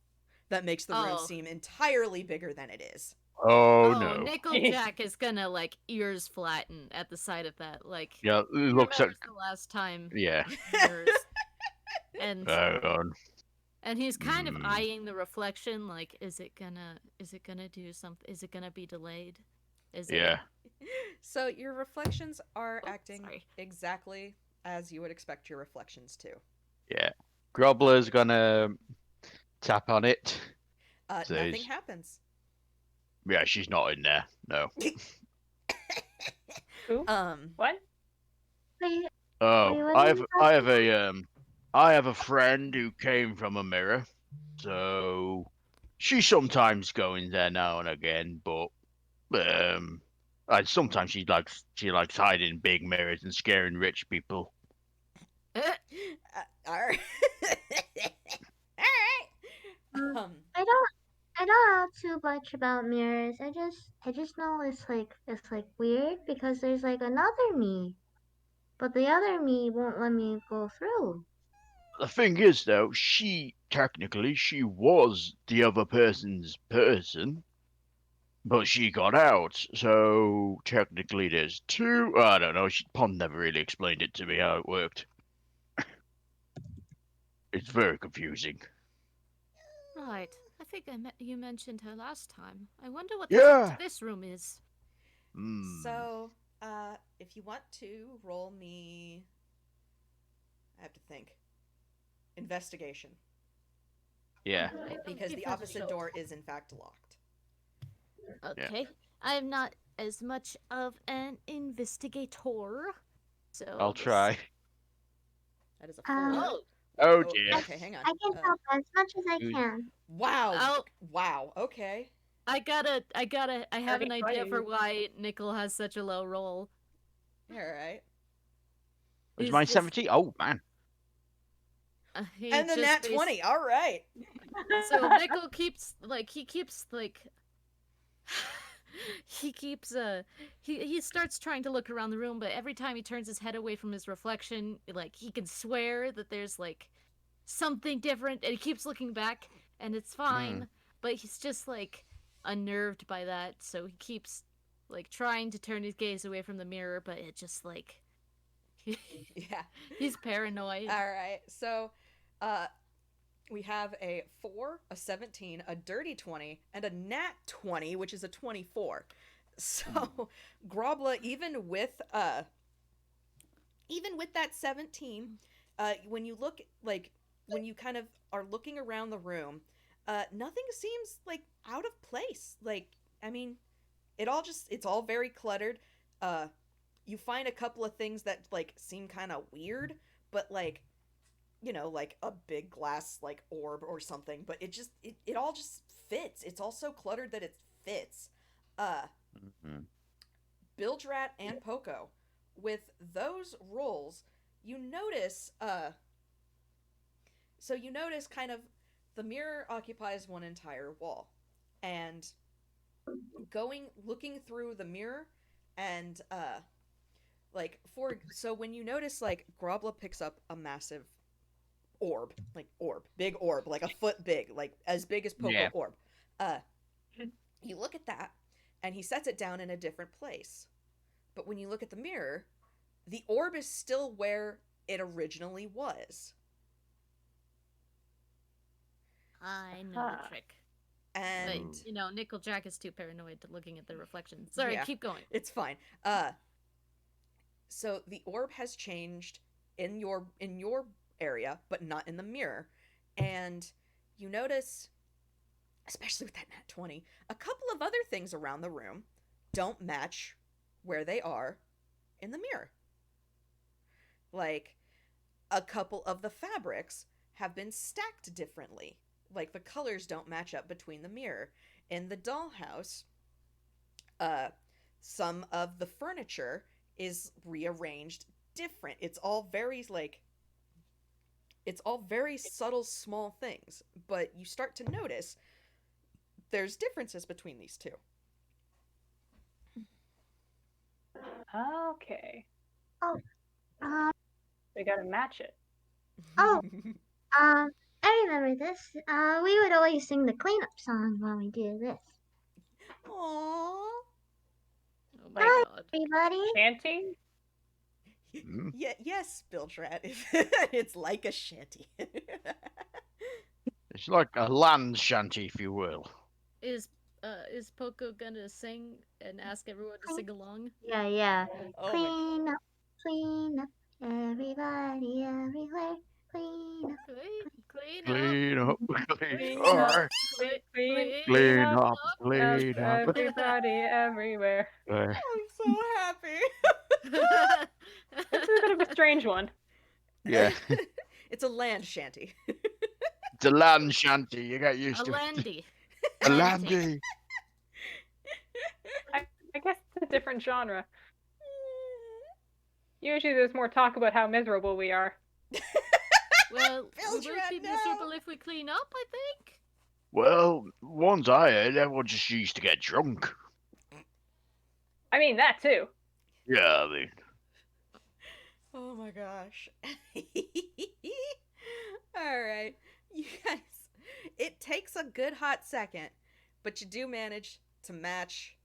That makes the room Oh. seem entirely bigger than it is. Oh, Oh, no. Nickel Jack is gonna like ears flatten at the sight of that. Like Yeah, it he looks like. remembers the last time Yeah. mirrors. and Hang on. and he's kind of Hmm. eyeing the reflection like is it gonna do something? Is it gonna be delayed? Is Yeah. So your reflections are Oh, acting sorry. exactly as you would expect your reflections to. Yeah. Grobbler's gonna tap on it. Nothing Says- happens. Yeah, she's not in there. No. Who? What? Wait, Oh, Wait, what I are have you I have a friend who came from a mirror, so she sometimes go in there now and again, but sometimes she likes hiding in big mirrors and scaring rich people. All right. All right. I I don't know too much about mirrors. I just know it's like weird because there's like another me, but the other me won't let me go through. The thing is, though, technically she was the other person's person, but she got out. So technically, there's two. I don't know. Pond never really explained it to me how it worked. It's very confusing. Right. I think you mentioned her last time. I wonder what Yeah. this room is. So, if you want to roll me, I have to think. Investigation. Yeah. Because the opposite door is in fact locked. Okay. I'm not as much of an investigator, so I'll try. That is a 4. Oh dear. Okay, hang on. I can help as much as I can. Wow. Oh. Wow. Okay. I have an idea for why Nickel has such a low roll. All right. Was mine 70? Oh man. And the nat 20. All right. So Nickel keeps he starts trying to look around the room, but every time he turns his head away from his reflection, like he can swear that there's like something different, and he keeps looking back, and it's fine, but he's just like unnerved by that, so he keeps like trying to turn his gaze away from the mirror, but it just like Yeah. he's paranoid. All right. So, we have a 4, a 17, a dirty 20, and a nat 20, which is a 24. So, Grobbla, even with that 17, when you look, like, when you kind of are looking around the room, nothing seems, like, out of place. Like, I mean, it's all very cluttered. You find a couple of things that, like, seem kind of weird, but, like, you know, like a big glass, like, orb or something, but it all just fits. It's all so cluttered that it fits. Bilgerat and Poko, with those rolls, you notice, so you notice kind of the mirror occupies one entire wall, and looking through the mirror, and, so when you notice, like, Grobbla picks up a massive big orb, like a foot big, like as big as Poko orb. You look at that, and he sets it down in a different place. But when you look at the mirror, the orb is still where it originally was. I know the trick. And but, Nickel Jack is too paranoid to looking at the reflection. Sorry, keep going. It's fine. So the orb has changed in your area, but not in the mirror. And you notice, especially with that nat 20, a couple of other things around the room don't match where they are in the mirror. Like, a couple of the fabrics have been stacked differently. Like, the colors don't match up between the mirror. In the dollhouse, some of the furniture is rearranged different. It's all very, subtle, small things. But you start to notice there's differences between these two. Okay. Oh, We gotta match it. Oh, I remember this. We would always sing the cleanup song while we do this. Aww. Oh my Hi, god. everybody. Chanting? Yeah, yes, Bilgerat. It's like a shanty. It's like a land shanty, if you will. Is Poko gonna sing and ask everyone to sing along? Yeah. Oh Clean up, everybody, everywhere. Clean up. Clean up, Clean clean up. everybody everywhere. I'm so happy. This is a bit of a strange one. Yeah, It's a land shanty. it's a land shanty. You get used to it. Landy. A landy. I guess it's a different genre. Usually there's more talk about how miserable we are. Well, we will Bilgerat, be no! miserable if we clean up, I think. Well, ones I heard, everyone just used to get drunk. I mean, that too. Yeah, I mean, Oh my gosh. All right. You guys, it takes a good hot second, but you do manage to match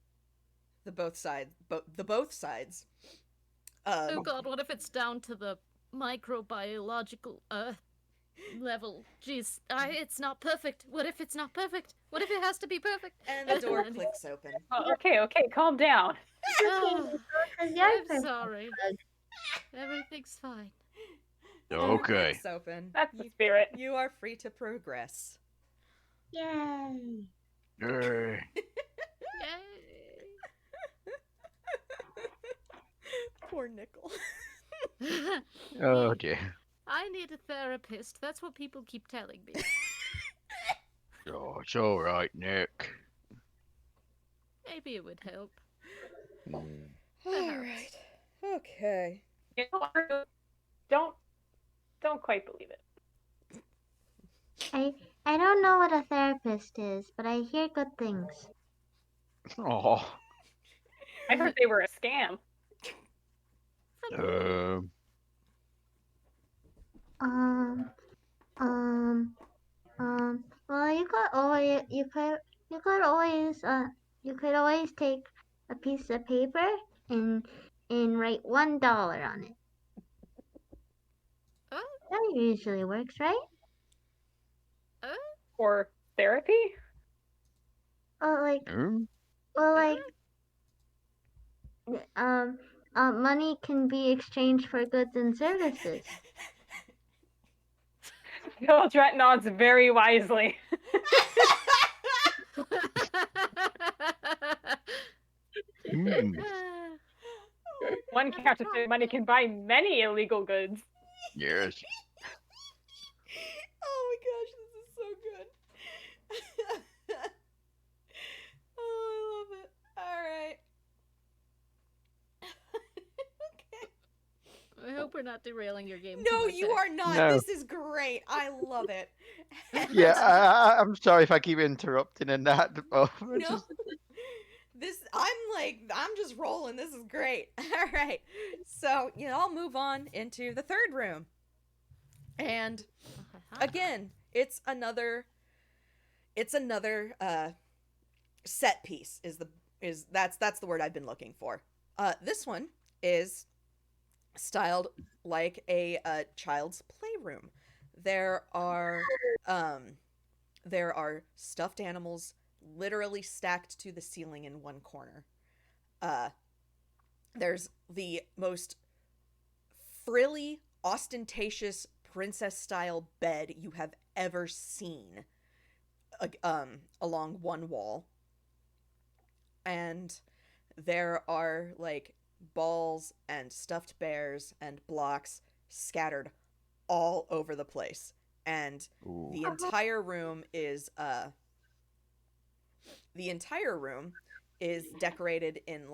the both sides. Both sides. Oh god, what if it's down to the microbiological level? Jeez, it's not perfect. What if it's not perfect? What if it has to be perfect? And the door clicks open. Oh, okay, calm down. Oh, Because you're I'm perfect. sorry. Everything's fine. The door Okay. clicks open. That's the spirit. You are free to progress. Yay. Yay. Yay. Poor Nickel. Oh dear. I need a therapist. That's what people keep telling me. Oh, it's all right, Nick. Maybe it would help. All right. Okay. You know, don't quite believe it. I don't know what a therapist is, but I hear good things. Oh. I heard they were a scam. Um, well, you could always take a piece of paper and write $1 on it. Oh. That usually works, right? For therapy? Well, money can be exchanged for goods and services. Bilgerat nods very wisely. One counterfeit money can buy many illegal goods. Yes. Oh my gosh, this is so good. Oh, I love it. All right. Okay. I hope we're not derailing your game. No, too much, you Hex. are not. No. This is great. I love it. Yeah, I'm sorry if I keep interrupting and that. Oh, No. I'm just rolling. This is great. All right. So, I'll move on into the third room. And again, it's another set piece that's the word I've been looking for. This one is styled like a child's playroom. There are stuffed animals literally stacked to the ceiling in one corner. There's the most frilly, ostentatious princess-style bed you have ever seen along one wall. And there are, balls and stuffed bears and blocks scattered all over the place. And Ooh. the entire room is decorated in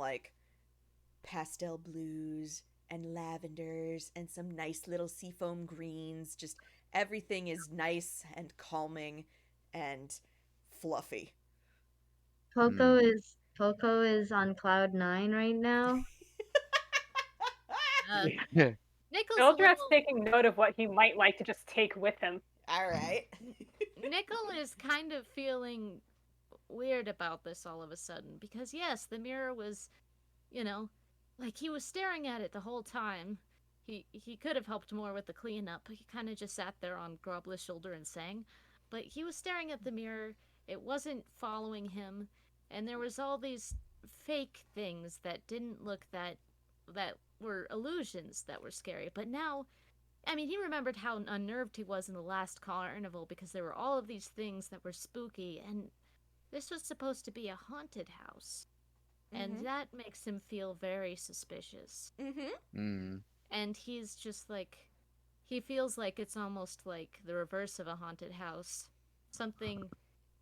pastel blues and lavenders and some nice little seafoam greens. Just everything is nice and calming and fluffy. Poko is on cloud 9 right now. Nickel's Bilgerat's taking note of what he might like to just take with him. All right. Nickel is kind of feeling weird about this all of a sudden because yes, the mirror was, he was staring at it the whole time. He could have helped more with the cleanup. He kind of just sat there on Grobbler's shoulder and sang, but he was staring at the mirror. It wasn't following him, and there was all these fake things that didn't look that were illusions that were scary. But now, he remembered how unnerved he was in the last carnival because there were all of these things that were spooky, and this was supposed to be a haunted house. And that makes him feel very suspicious. And he's just he feels like it's almost like the reverse of a haunted house. Something,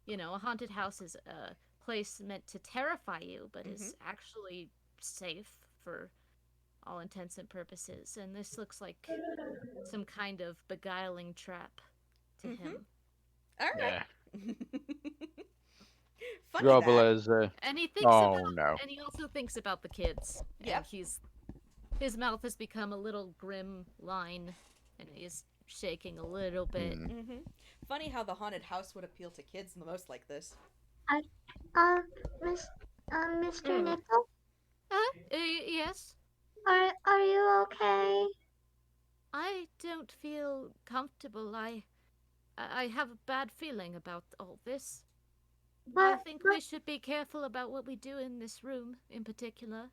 a haunted house is a place meant to terrify you, but is actually safe for all intents and purposes. And this looks like some kind of beguiling trap to him. All right. Funny Grobbler that. is. And he thinks Oh about, no. and he also thinks about the kids. Yep. And his mouth has become a little grim line, and he's shaking a little bit. Funny how the haunted house would appeal to kids the most like this. Miss, Mr. Mm. Nickel, Yes? are you okay? I don't feel comfortable. I have a bad feeling about all this. I think we should be careful about what we do in this room, in particular.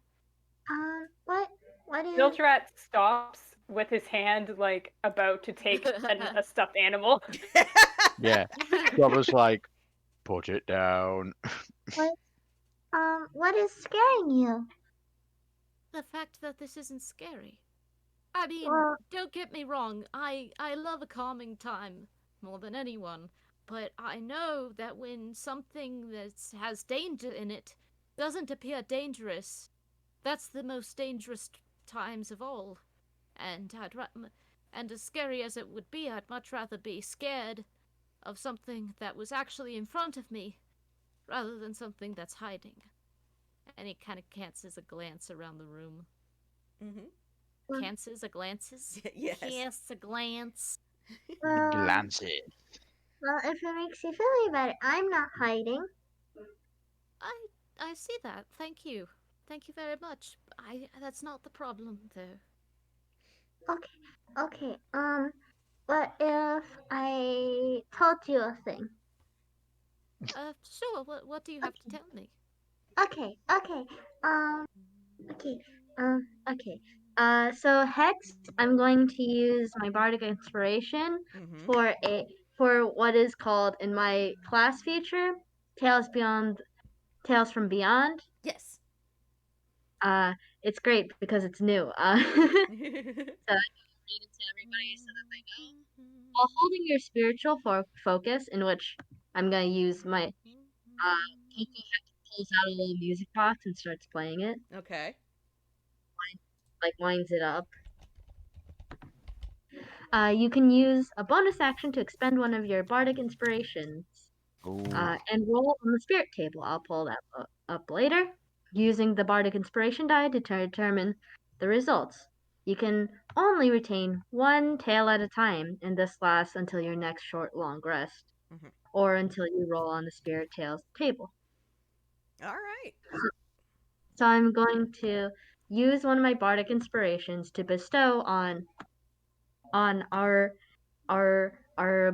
What is? Bilgerat stops with his hand like about to take a stuffed animal. Yeah. Grobbler's like, put it down. What is scaring you? The fact that this isn't scary. I mean, Well- don't get me wrong, I love a calming time more than anyone, but I know that when something that has danger in it doesn't appear dangerous, that's the most dangerous times of all. And and as scary as it would be, I'd much rather be scared of something that was actually in front of me rather than something that's hiding. And he kind of casts a glance around the room. Casts a glances? Yes. Casts a glance. Glances. Well, if it makes you feel any better, I'm not hiding. I see that. Thank you. Thank you very much. That's not the problem, though. Okay. What if I told you a thing? Sure. What do you have to tell me? Okay. So Hex, I'm going to use my Bardic Inspiration for what is called in my class feature, Tales from Beyond. Yes. It's great because it's new. So I can read it to everybody so that they know. While holding your spiritual focus, in which I'm gonna use my Poko pulls out a little music box and starts playing it. Okay. Like winds it up. You can use a bonus action to expend one of your Bardic Inspirations and roll on the Spirit table. I'll pull that up later. Using the Bardic Inspiration die to determine the results. You can only retain one tale at a time, and this lasts until your next short long rest, or until you roll on the Spirit Tales table. All right. So I'm going to use one of my Bardic Inspirations to bestow on our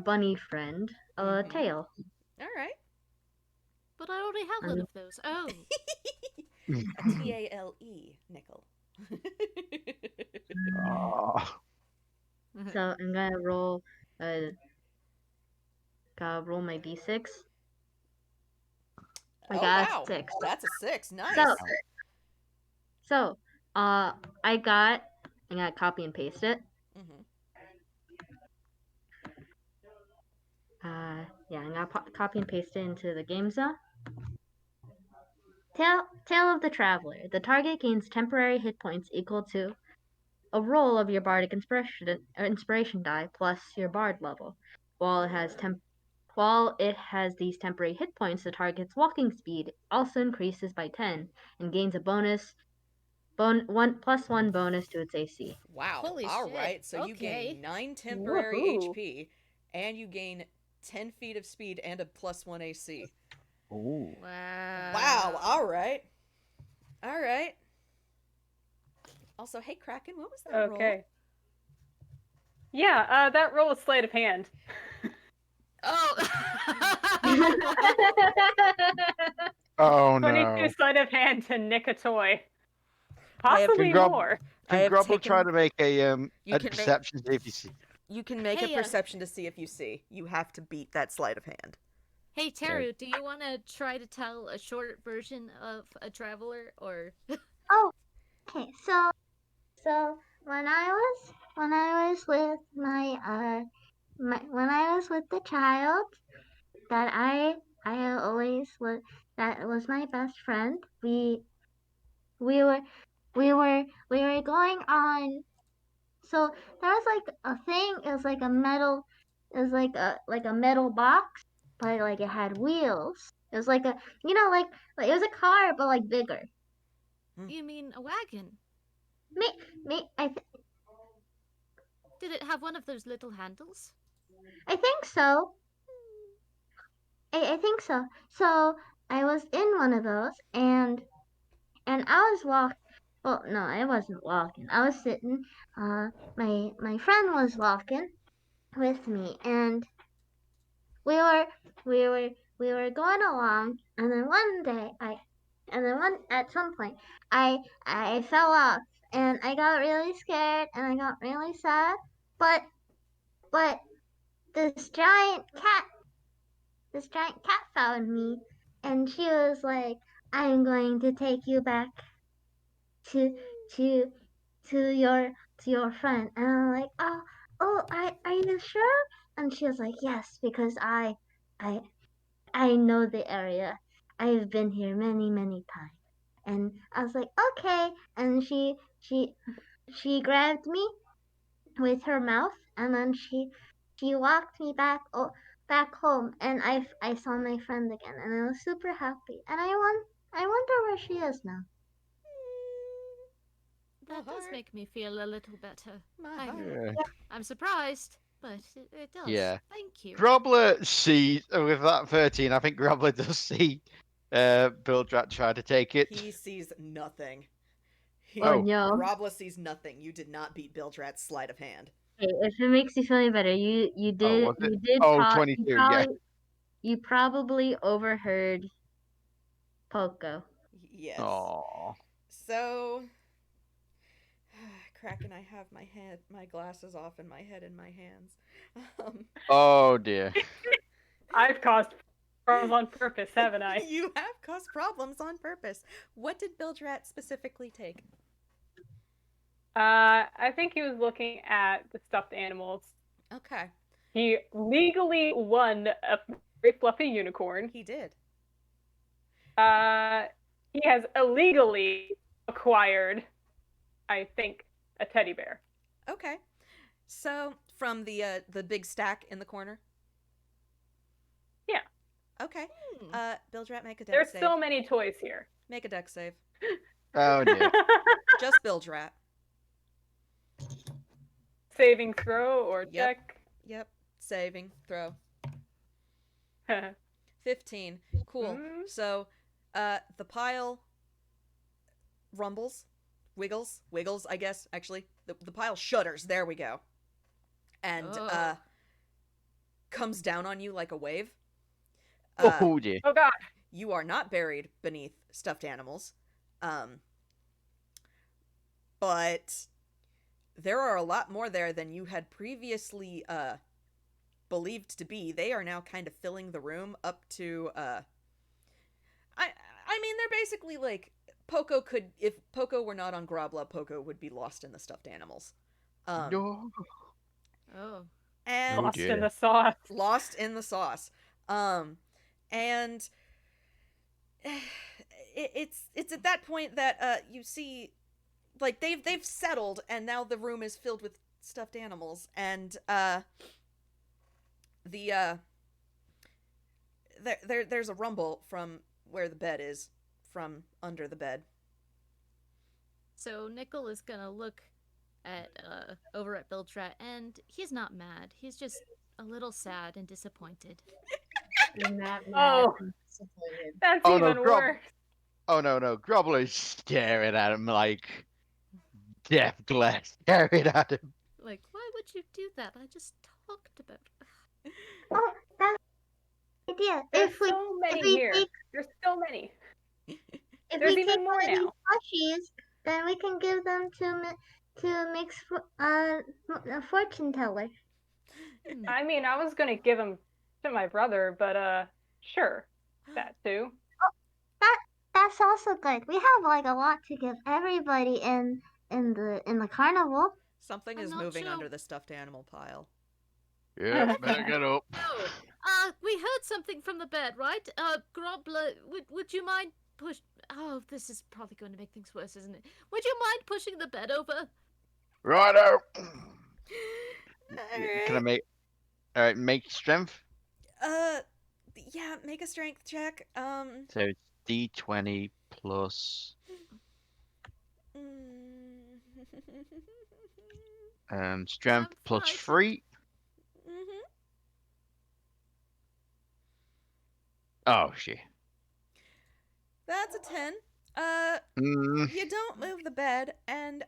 bunny friend a tale. All right. But I already have one of those. Oh. A TALE nickel. So I'm gonna roll my d6. I got wow. a 6. That's a 6. Nice. So I'm gonna copy and paste it. I'm gonna copy and paste it into the game zone. Tale of the Traveler. The target gains temporary hit points equal to a roll of your Bardic Inspiration die plus your Bard level. While it has these temporary hit points, the target's walking speed also increases by 10 and gains a bonus +1 bonus to its AC. Wow. Holy All shit. right. So you Okay. gain 9 temporary Woohoo. HP, and you gain 10 feet of speed and a +1 AC. Ooh. Wow. All right. All right. Also, hey Kraken, what was that roll? Okay. Yeah, that roll is Sleight of Hand. Oh. Oh 22 no. Sleight of Hand to nick a toy. I have- Possibly Can more. I Can have Grobbler try taken- to make a You can make- perception see if you see? You can make Hey, a perception to see if you see. You have to beat that sleight of hand. Hey, Teru, do you want to try to tell a short version of a traveler, or? Okay, so when I was with when I was with the child that I always was, that was my best friend, we were going on. So there was like a thing. It was like a metal. It was like a metal box, like it had wheels. It was like a, like it was a car, but like bigger. You mean a wagon? I Did it have one of those little handles? think so. I think so. So I was in one of those, and I was walking. Well, no, I wasn't walking. I was sitting. My friend was walking with me, and we were we were we were going along, and then one day at some point I fell off, and I got really scared, and I got really sad. But this giant cat found me, and she was like, "I'm going to take you back to to to your friend." And I'm like, are you sure? And she was like, yes, because I I know the area. I've been here many times. And I was like, okay. And she grabbed me with her mouth, and then she walked me back home, and I saw my friend again, and I was super happy. And I wonder where she is now. That does make me feel a little better. My heart. Yeah. I'm surprised, but it does. Yeah. Thank you. Grobbler sees with that 13. I think Grobbler does see Bilgerat try to take it. He sees nothing. Oh, Oh. no. Grobbler sees nothing. You did not beat Bilgerat's sleight of hand. Hey, if it makes you feel any better, you did was it? you did Oh, talk, 22, you yeah. probably, you probably overheard Poko. Yes. Aww. So, Kraken, I have my glasses off and my head in my hands. Oh dear. I've caused problems on purpose, haven't I? You have caused problems on purpose. What did Bilgerat specifically take? I think he was looking at the stuffed animals. Okay. He legally won a very fluffy unicorn. He did. He has illegally acquired, I think, a teddy bear. Okay. So, from the big stack in the corner? Yeah. Okay. Bilgerat, make a dex There's save. so many toys here. Make a dex save. Oh dear. Just Bilgerat. Saving throw or Yep. check. Yep. Saving. Throw. 15. Cool. Mm. So, the pile rumbles, wiggles, I guess, actually. The pile shudders. There we go. And, Oh. comes down on you like a wave. Oh dear. Oh god. You are not buried beneath stuffed animals. But there are a lot more there than you had previously, believed to be. They are now kind of filling the room up to, I mean, they're basically like, Poko could, if Poko were not on Grobbla, Poko would be lost in the stuffed animals. No. Oh. And Oh, Lost dear. in the sauce. lost in the sauce. And it's at that point that you see, like, they've settled, and now the room is filled with stuffed animals, and there's a rumble from where the bed is, from under the bed. So Nickel is gonna look at over at Bilgerat, and he's not mad. He's just a little sad and disappointed. You're not mad. Oh. I'm disappointed. That's Oh, no, even Grob- worse. Oh no, Grobbler's staring at him like death glare, staring at him. Like, why would you do that? I just talked about. Oh, that's an idea. There's If we so many we here. take- There's so many. if There's we even take more one of these now. plushies, then we can give them to mix a fortune teller. Hmm. I mean, I was gonna give them to my brother, but sure, that too. That's also good. We have like a lot to give everybody in the carnival. Something I'm is not moving sure. under the stuffed animal pile. Yeah, better get up. Oh, we heard something from the bed, right? Grobbler, would you mind push? Oh, this is probably going to make things worse, isn't it? Would you mind pushing the bed over? Righto. Can I Alright. make? All right, make strength. Yeah, make a strength check. So it's D20 plus strength I'm plus frightened. 3. Mhm. Oh shit. That's a 10. Mm, You don't move the bed, and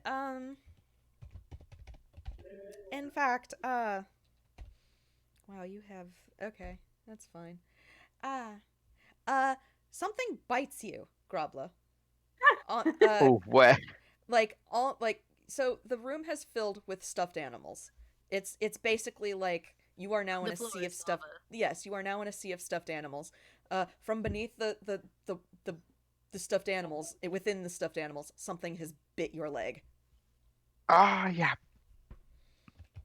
in fact, wow, you have, okay, that's fine. Something bites you, Grobbler. oh, where? So the room has filled with stuffed animals. It's basically like you are now in The a floor sea of is stuffed. lava. Yes, you are now in a sea of stuffed animals. From beneath the stuffed animals, within the stuffed animals, something has bit your leg. Ah, yeah.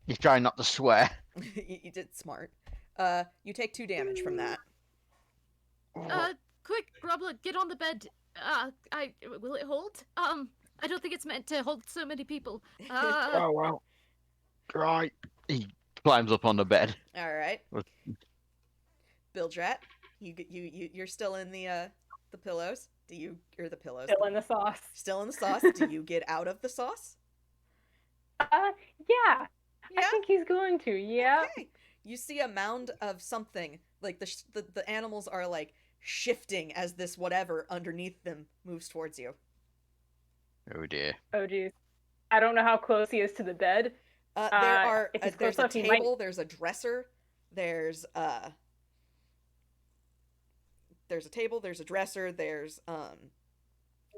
You're trying not to swear. You did smart. You take 2 damage from that. Quick, Grubbler, get on the bed. Will it hold? I don't think it's meant to hold so many people. Oh well. Right. He climbs up on the bed. All right. Bilgerat, you're still in the pillows. Do you, or the pillows? Still in the sauce. Still in the sauce. Do you get out of the sauce? Yeah. Yeah. I think he's going to. Yeah. Okay. You see a mound of something. Like the animals are like shifting as this whatever underneath them moves towards you. Oh dear. Oh geez. I don't know how close he is to the bed. If he's There's close a enough, he might. table. There's a dresser. There's a table. There's a dresser. There's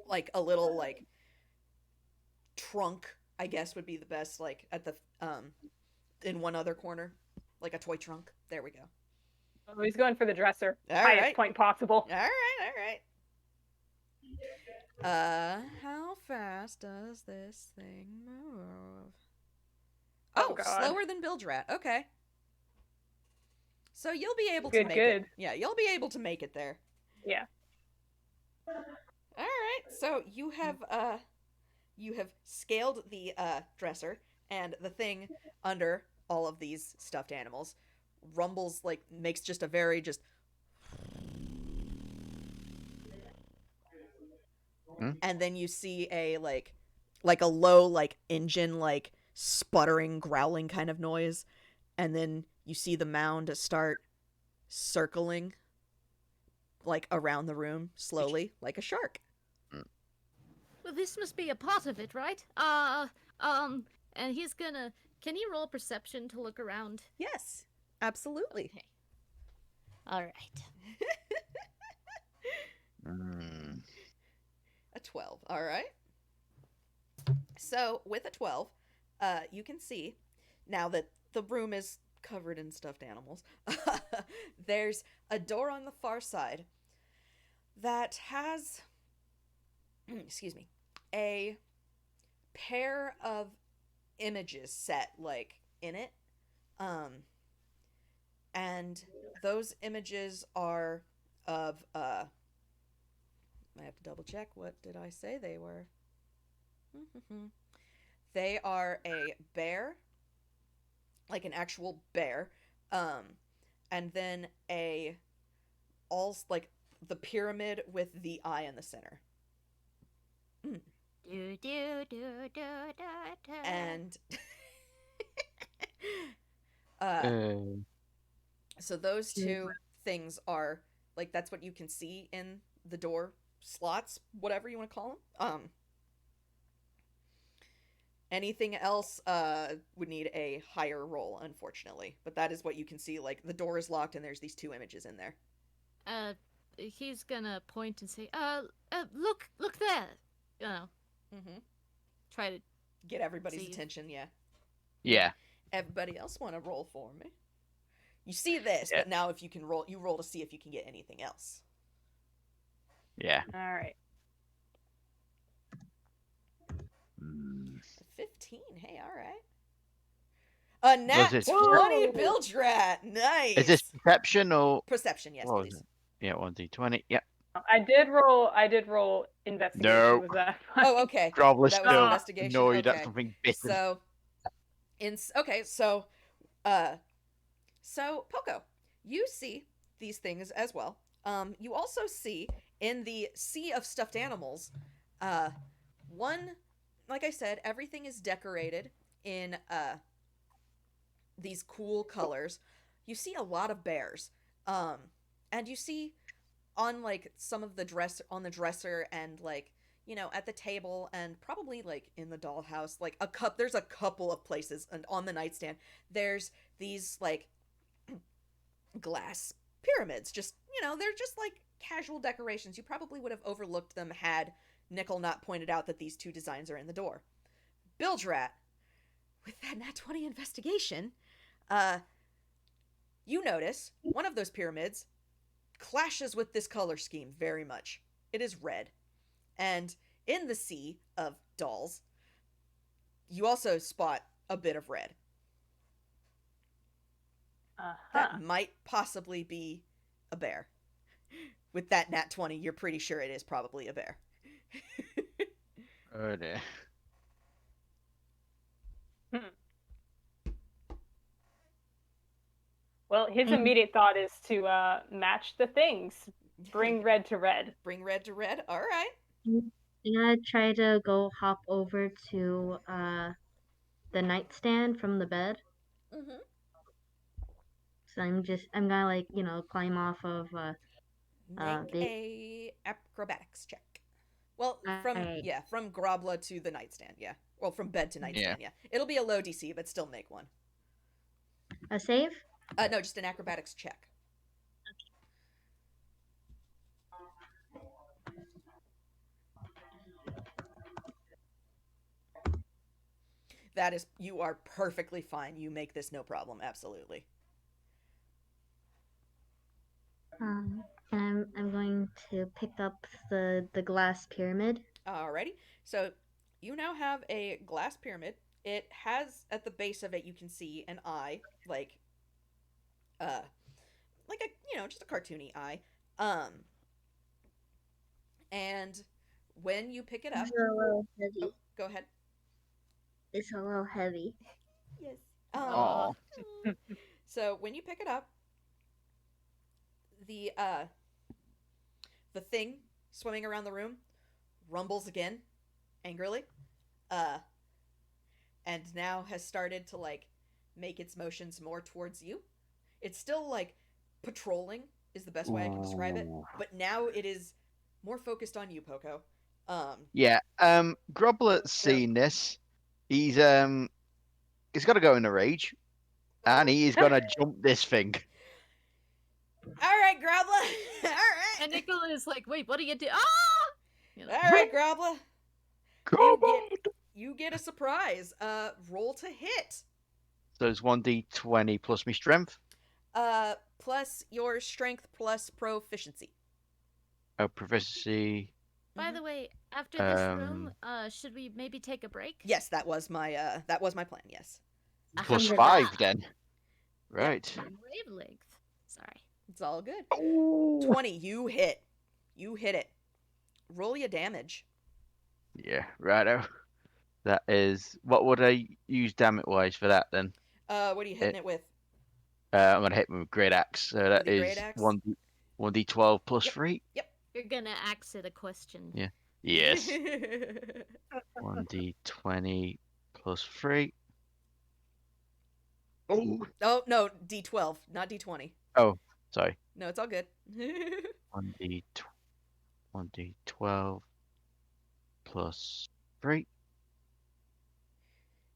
like a little like trunk, I guess would be the best, like at the in one other corner, like a toy trunk. There we go. Oh, he's going for the dresser. All Highest right. point possible. All right. How fast does this thing move? Oh, God. Slower than Bilgerat. Okay. So you'll be able to Good, make good. it. Yeah, you'll be able to make it there. Yeah. All right. So you have scaled the dresser, and the thing under all of these stuffed animals rumbles, like makes just a very just and then you see a like a low like engine like sputtering growling kind of noise, and then you see the mound start circling like around the room slowly like a shark. Well, this must be a part of it, right? And he's gonna. Can he roll perception to look around? Yes, absolutely. Okay. All right. A 12. All right. So with a 12, you can see now that the room is covered in stuffed animals. There's a door on the far side that has, excuse me, a pair of images set like in it. And those images are of I have to double check. What did I say they were? They are a bear, like an actual bear, and then like the pyramid with the eye in the center. And so those two things are like, that's what you can see in the door slots, whatever you want to call them. Anything else would need a higher roll, unfortunately, but that is what you can see. Like the door is locked and there's these 2 images in there. He's gonna point and say, look there. You know. Try to get everybody's see. attention. Yeah. Everybody else want to roll for me? You see this, but now if you can roll, you roll to see if you can get anything else. Yeah. All right. 15. Hey, all right. A nat 20, Bilgerat. Nice. Is this perception or perception? Yes, please. Yeah, 1d20. Yeah. I did roll investigation. No. Was that? Oh, okay. Grobbler That was still investigation. annoyed Okay. at something bitten. So Poko, you see these things as well. You also see in the sea of stuffed animals, one, like I said, everything is decorated in these cool colors. You see a lot of bears, and you see on like some of the dresser and like at the table and probably like in the dollhouse, like there's a couple of places, and on the nightstand there's these like glass pyramids. Just they're just like casual decorations. You probably would have overlooked them had Nickel not pointed out that these two designs are in the door. Bilgerat, with that nat 20 investigation, you notice one of those pyramids clashes with this color scheme very much. It is red. And in the sea of dolls, you also spot a bit of red. That might possibly be a bear. With that nat 20, you're pretty sure it is probably a bear. Oh dear. Well, his immediate thought is to match the things. Bring red to red. Bring red to red? All right. I'm gonna try to go hop over to the nightstand from the bed. Mm-hmm. So I'm gonna like climb off of Make a acrobatics check. Well, from Grobbler to the nightstand, yeah. Well, from bed to nightstand, yeah. It'll be a low DC, but still make one. a save. No, just an acrobatics check. You are perfectly fine. You make this no problem, absolutely. And I'm going to pick up the glass pyramid. Alrighty. So you now have a glass pyramid. It has at the base of it, you can see an eye, like a just a cartoony eye. And when you pick it up, It's a little heavy. oh, go ahead. It's a little heavy. Yes. Aw. So when you pick it up, the thing swimming around the room rumbles again, angrily, and now has started to like make its motions more towards you. It's still like patrolling is the best way I can describe it, but now it is more focused on you, Poko. Yeah. Grobbler's seen this. He's got to go in a rage, and he is gonna jump this thing. All right, Grobbler. All right. And Nickel is like, wait, what do you do? Ah! All right, Grobbler. You get a surprise. Roll to hit. So it's 1d20 plus my strength. Plus your strength plus proficiency. Oh, proficiency. By the way, after this room, should we maybe take a break? Yes, that was my plan. Yes. Plus 5 Alhamdulillah. then. Right. Wavelength. Sorry. It's all good. Oh. 20. You hit. You hit it. Roll your damage. Yeah, righto. That is. What would I use damage wise for that then? What are you hitting it with? I'm gonna hit him with great axe. So that With your is great axe? 1d12 plus Yep. 3. Yep. You're gonna ask it a question. Yeah. Yes. 1d20 plus 3. Oh. Oh no, D12, not D20. Oh, sorry. No, it's all good. 1d12 plus 3.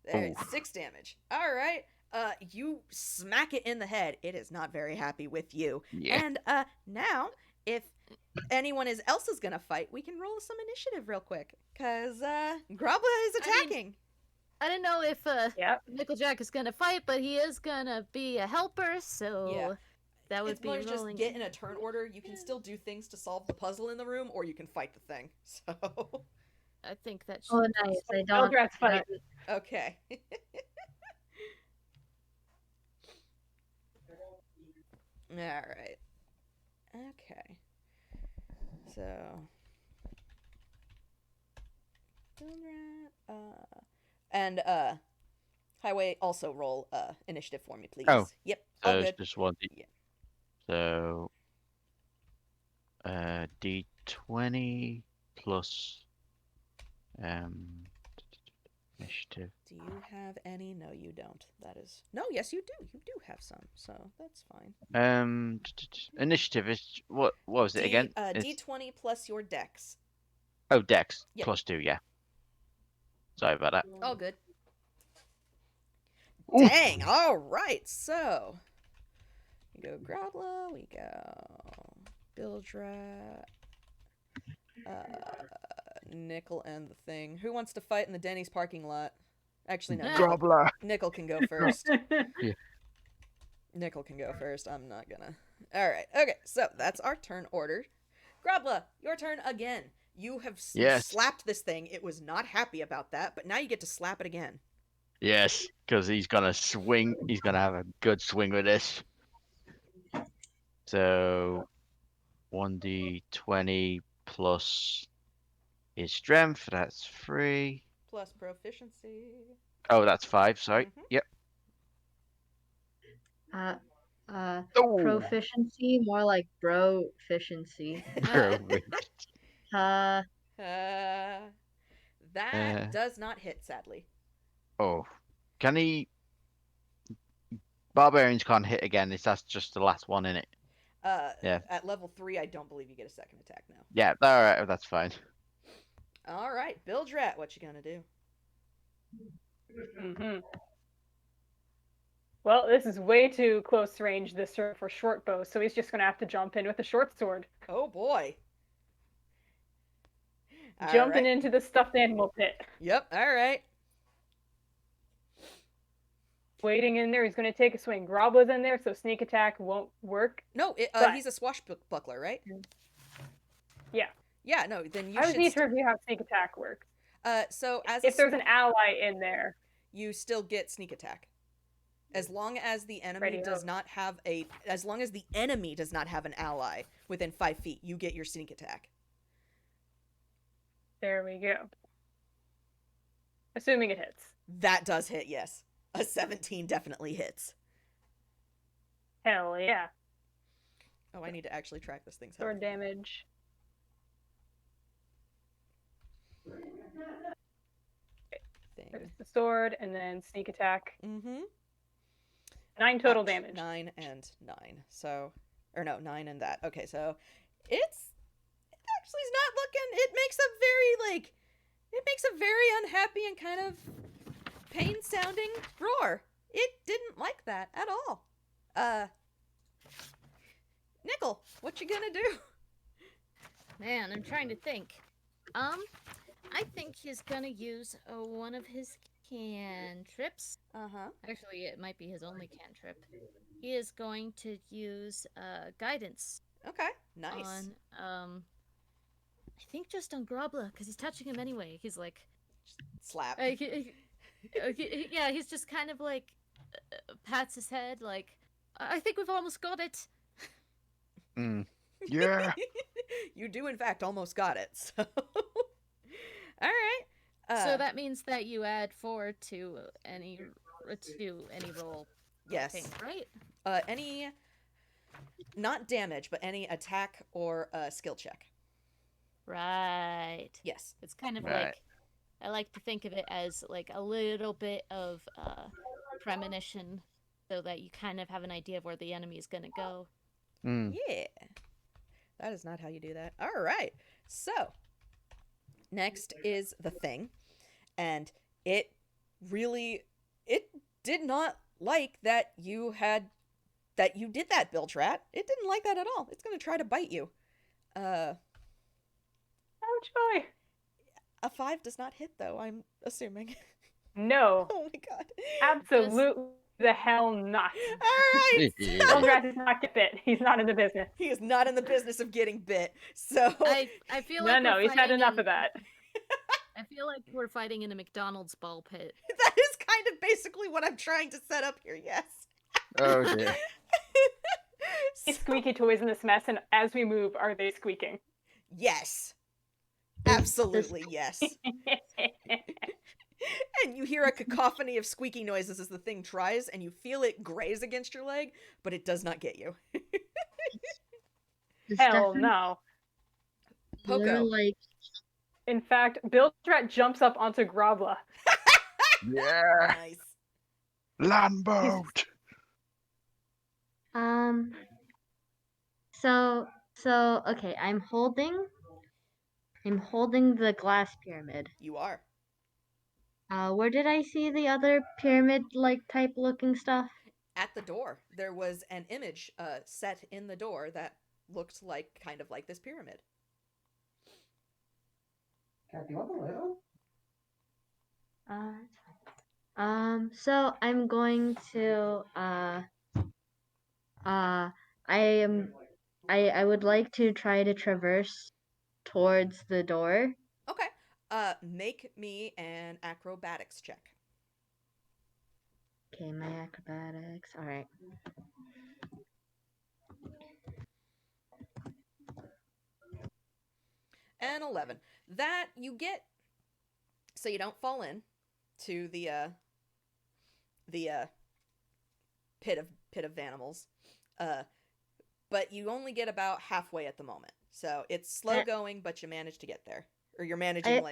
There, Oh. 6 damage. All right. You smack it in the head. It is not very happy with you. Yeah. And now, if anyone else is gonna fight, we can roll some initiative real quick, cause Grobbler is attacking. I don't know if Yep. Nickel Jack is gonna fight, but he is gonna be a helper, so Yeah. that would It's be more just rolling. get in a turn order. You can still do things to solve the puzzle in the room, or you can fight the thing. So, I think that should. Oh, nice. I don't. Bilgerat's fight. okay. All right. Okay. So, and Highway, also roll initiative for me, please. Oh. Yep. So All it's good. just 1d. Yeah. So D20 plus initiative. Do you have any? No, you don't. That is no. Yes, you do. You do have some, so that's fine. Initiative is what was it again? D20 plus your dex. Oh, Dex Yep. +2. Yeah. Sorry about that. All good. Ooh. Dang. All right. So we go Grobbler. We go Bilgerat. Nickel and the thing. Who wants to fight in the Denny's parking lot? Actually, no. Grobbler. Nickel can go first. Yeah. Nickel can go first. I'm not gonna. All right. Okay. So that's our turn order. Grobbler, your turn again. You have Yes. slapped this thing. It was not happy about that, but now you get to slap it again. Yes, because he's gonna swing. He's gonna have a good swing with this. So 1d20 plus his strength. That's 3. Plus proficiency. Oh, that's 5. Sorry. Mhm. Yep. Oh. Proficiency, more like bro-efficiency. That Uh. does not hit, sadly. Oh. Can he? Barbarians can't hit again. That's just the last one in it. Yeah. At level 3, I don't believe you get a second attack now. Yeah. All right. That's fine. All right, Bilgerat, what you gonna do? Mm-hmm. Well, this is way too close range this turn for short bow, so he's just gonna have to jump in with a short sword. Oh boy. All Jumping right. into the stuffed animal pit. Yep. All right. Waiting in there, he's gonna take a swing. Grobbler's in there, so sneak attack won't work. No, But- he's a swashbuckler, right? Yeah. Yeah. No, then you I should. would need to review how sneak attack works. So as If there's an ally in there, you still get sneak attack, as long as the enemy Radio. does not have as long as the enemy does not have an ally within 5 feet, you get your sneak attack. there we go. Assuming it hits. That does hit, yes. A 17 definitely hits. Hell yeah. Oh, I need to actually track this thing's Sword health. damage. Thing. There's the sword, and then sneak attack. Mm-hmm. 9 total damage. 9 and 9. So, or no, 9 and that. Okay, so it actually is not looking. It makes a very unhappy and kind of pain-sounding roar. It didn't like that at all. Nickel, what you gonna do? Man, I'm trying to think. I think he's gonna use one of his cantrips. Uh-huh. Actually, it might be his only cantrip. He is going to use guidance Okay, nice. on I think just on Grobbler, because he's touching him anyway. He's like, Slap. yeah, he's just kind of like pats his head, like, I think we've almost got it. Yeah. You do, in fact, almost got it. So, all right. So that means that you add 4 to any roll. yes. Thing, right? Any, not damage, but any attack or skill check. Right. Yes. It's kind of Right. like, I like to think of it as like a little bit of premonition, so that you kind of have an idea of where the enemy is going to go. Yeah. That is not how you do that. All right. So, next is the thing. And it did not like that you did that, Bilgerat. It didn't like that at all. It's going to try to bite you. Oh joy. A 5 does not hit, though, I'm assuming. No. Oh my god. Absolutely the hell not. All right. Bilgerat does not get bit. He's not in the business. He is not in the business of getting bit. So I feel like No, we're he's had fighting enough in- of that. I feel like we're fighting in a McDonald's ball pit. that is kind of basically what I'm trying to set up here. Yes. Oh dear. These squeaky toys in this mess, and as we move, are they squeaking? Yes. Absolutely yes. And you hear a cacophony of squeaky noises as the thing tries, and you feel it graze against your leg, but it does not get you. Does Hell Stefan- no. We're Poko. like, In fact, Bilgerat jumps up onto Grobbler. Yeah, Nice. land boat. So okay, I'm holding the glass pyramid. You are. Where did I see the other pyramid like type looking stuff? At the door, there was an image set in the door that looked like kind of like this pyramid. So I'm going to I would like to try to traverse towards the door. Okay. Make me an acrobatics check. Okay, my acrobatics. All right. And 11. That you get, so you don't fall in to the pit of animals. But you only get about halfway at the moment. So it's slow going, but you manage to get there. Or you're managing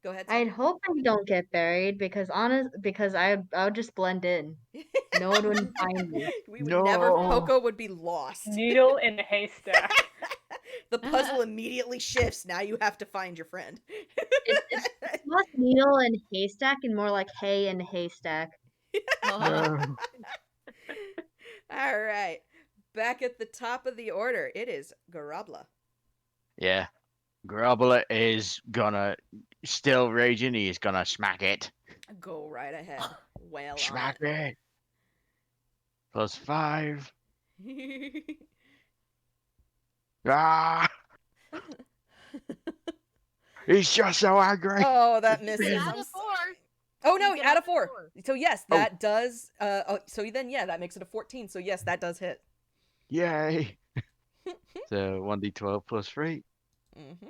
Go ahead. I'd hope I don't get buried because I'll just blend in. No one would find me. We would never. Poko would be lost. Needle in a haystack. The puzzle immediately shifts. Now you have to find your friend. It's less needle and haystack and more like hay and haystack. All right. Back at the top of the order, it is Grobbler. Yeah, Grubbler is gonna still raging. He's gonna smack it. Go right ahead. Well Smack on it. +5. it. Ah! He's just so angry. Oh, that misses. Out of 4. Oh no, You out of get 4. 4. So yes, that does. So then that makes it a 14. So yes, that does hit. Yay! So 1d12 +3. Mm-hmm.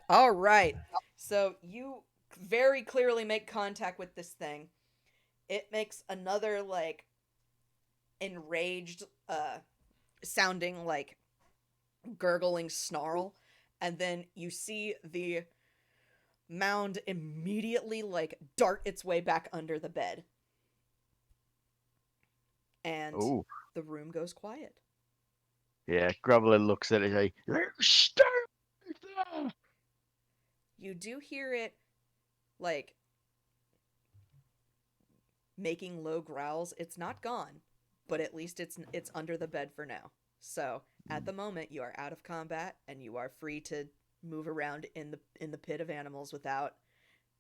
All right. So you very clearly make contact with this thing. It makes another like enraged sounding like gurgling snarl, and then you see the mound immediately like dart its way back under the bed. And Oh, the room goes quiet. yeah. Grubbler looks at it like, "Stop there!" You do hear it like making low growls. It's not gone, but at least it's under the bed for now. So at the moment, you are out of combat and you are free to move around in the pit of animals without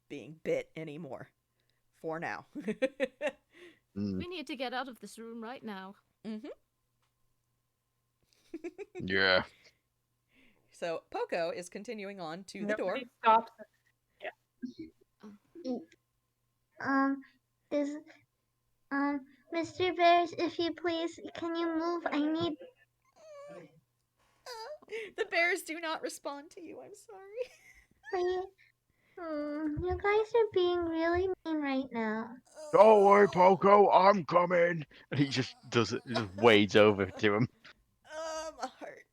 being bit anymore. For now. We need to get out of this room right now. Mm-hmm. Yeah. So Poko is continuing on to the door. Nobody stops. Does Mr. Bears, if you please, can you move? I need. The bears do not respond to you. I'm sorry. You guys are being really mean right now. Don't worry, Poko. I'm coming. And he just does it. Just wades over to him My heart.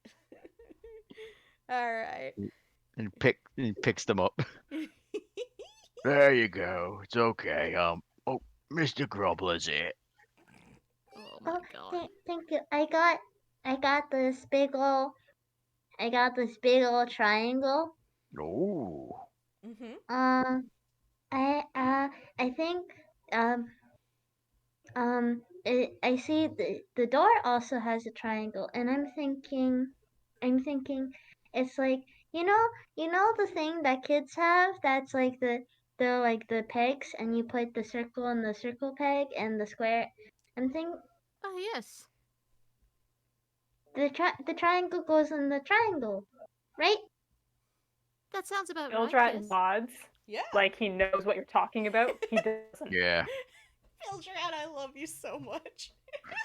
All right. and picks them up. There you go. It's okay. Oh, Mr. Grubbler's it. Oh my god. Thank you. I got this big ol' triangle. Oh. Mm-hmm. I think I see the door also has a triangle, and I'm thinking it's like you know the thing that kids have that's like the pegs, and you put the circle in the circle peg and the square. I'm thinking Oh yes. the triangle goes in the triangle, right? That sounds about right. Bilgerat Yes. nods Yeah. like he knows what you're talking about. He doesn't. Yeah. Bilgerat, I love you so much.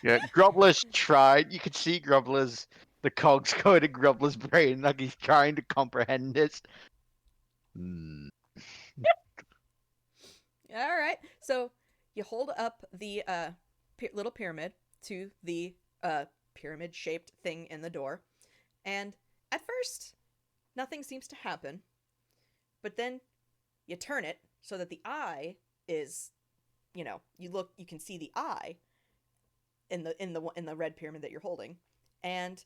Yeah. Grubbler's tried. You can see the cogs going in Grubbler's brain like he's trying to comprehend it. All right. So you hold up the little pyramid, to the pyramid-shaped thing in the door. And at first, nothing seems to happen. But then you turn it so that the eye is, you can see the eye in the red pyramid that you're holding. And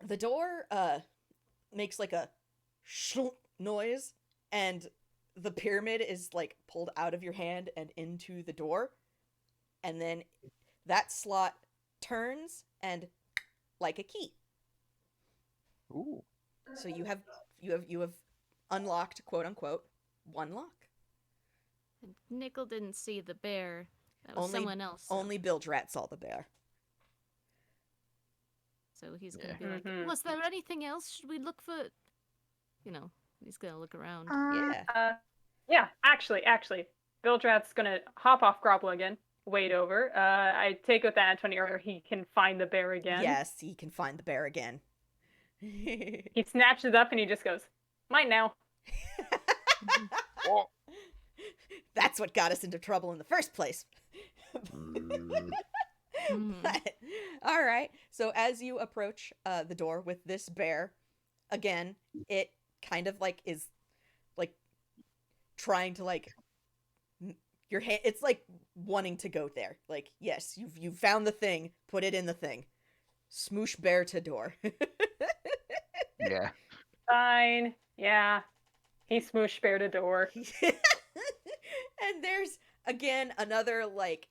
the door makes like a shlunk noise, and the pyramid is like pulled out of your hand and into the door, and then that slot turns and like a key. Ooh. So you have unlocked, quote unquote, one lock. Nickel didn't see the bear. That was someone else. Only Bilgerat saw the bear. So he's gonna be like, was there anything else? Should we look for? He's gonna look around. Yeah. Actually, Bilgerat's gonna hop off Grobbler again. Wait over. I take with that 20 earlier. He can find the bear again. Yes, he can find the bear again. He snatches it up and he just goes, "Mine now." Oh. That's what got us into trouble in the first place. But, all right. So as you approach the door with this bear, again, it kind of like is like trying to like your hand. It's like wanting to go there. Like, yes, you've found the thing. Put it in the thing. Smoosh bear to door. Yeah. Fine. Yeah. He smooshed bear to door. And there's again another like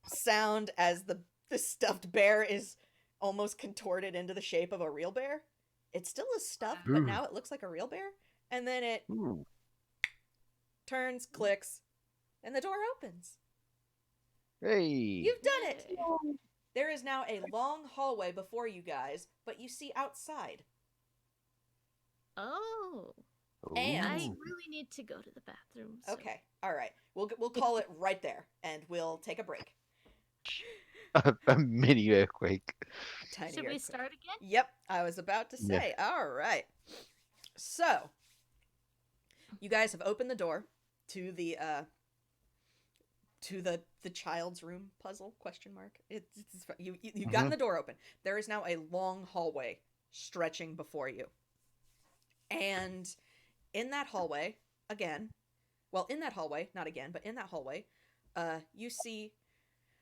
sound as the stuffed bear is almost contorted into the shape of a real bear. It's still a stuffed, but now it looks like a real bear. And then it turns, clicks, and the door opens. Hey. You've done it! There is now a long hallway before you guys, but you see outside. Oh. And I really need to go to the bathroom. So. okay, all right. We'll call it right there, and we'll take a break. A mini earthquake. Tiny Should we earthquake. start again? Yep, I was about to say. Yeah. All right. So, you guys have opened the door to the child's room puzzle ? You've gotten the door open. There is now a long hallway stretching before you, and in that hallway, you see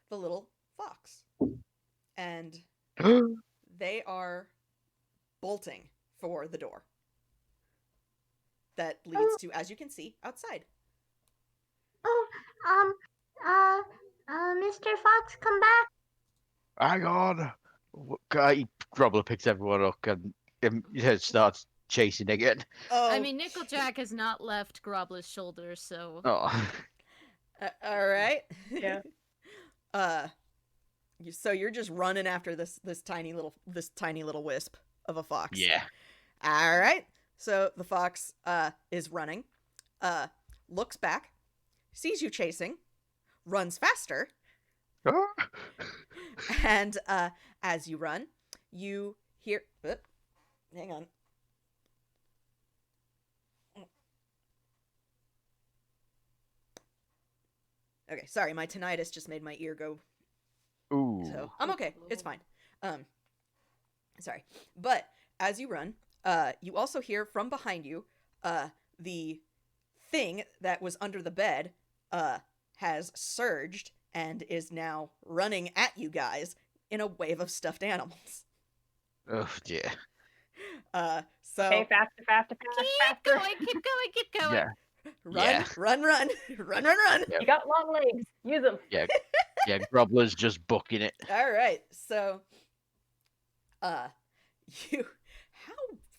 the little fox, and they are bolting for the door that leads to, as you can see, outside. Mr. Fox, come back. Hang on. Grubbler picks everyone up and starts chasing again. Oh, I mean, Nickel Jack has not left Grobbler's shoulder, so. Oh. All right. Yeah. So you're just running after this tiny little wisp of a fox. Yeah. All right. So the fox is running, looks back, sees you chasing, runs faster, and as you run, you hear. Hang on. Okay, sorry, my tinnitus just made my ear go. Ooh. So I'm okay. It's fine. Sorry. But as you run, you also hear from behind you, the thing that was under the bed, has surged and is now running at you guys in a wave of stuffed animals. Oh dear. So Okay, faster. Keep going. Yeah. run, run. Yep. You got long legs. Use them. Yeah. Yeah. Grubbler's just booking it. All right. So, how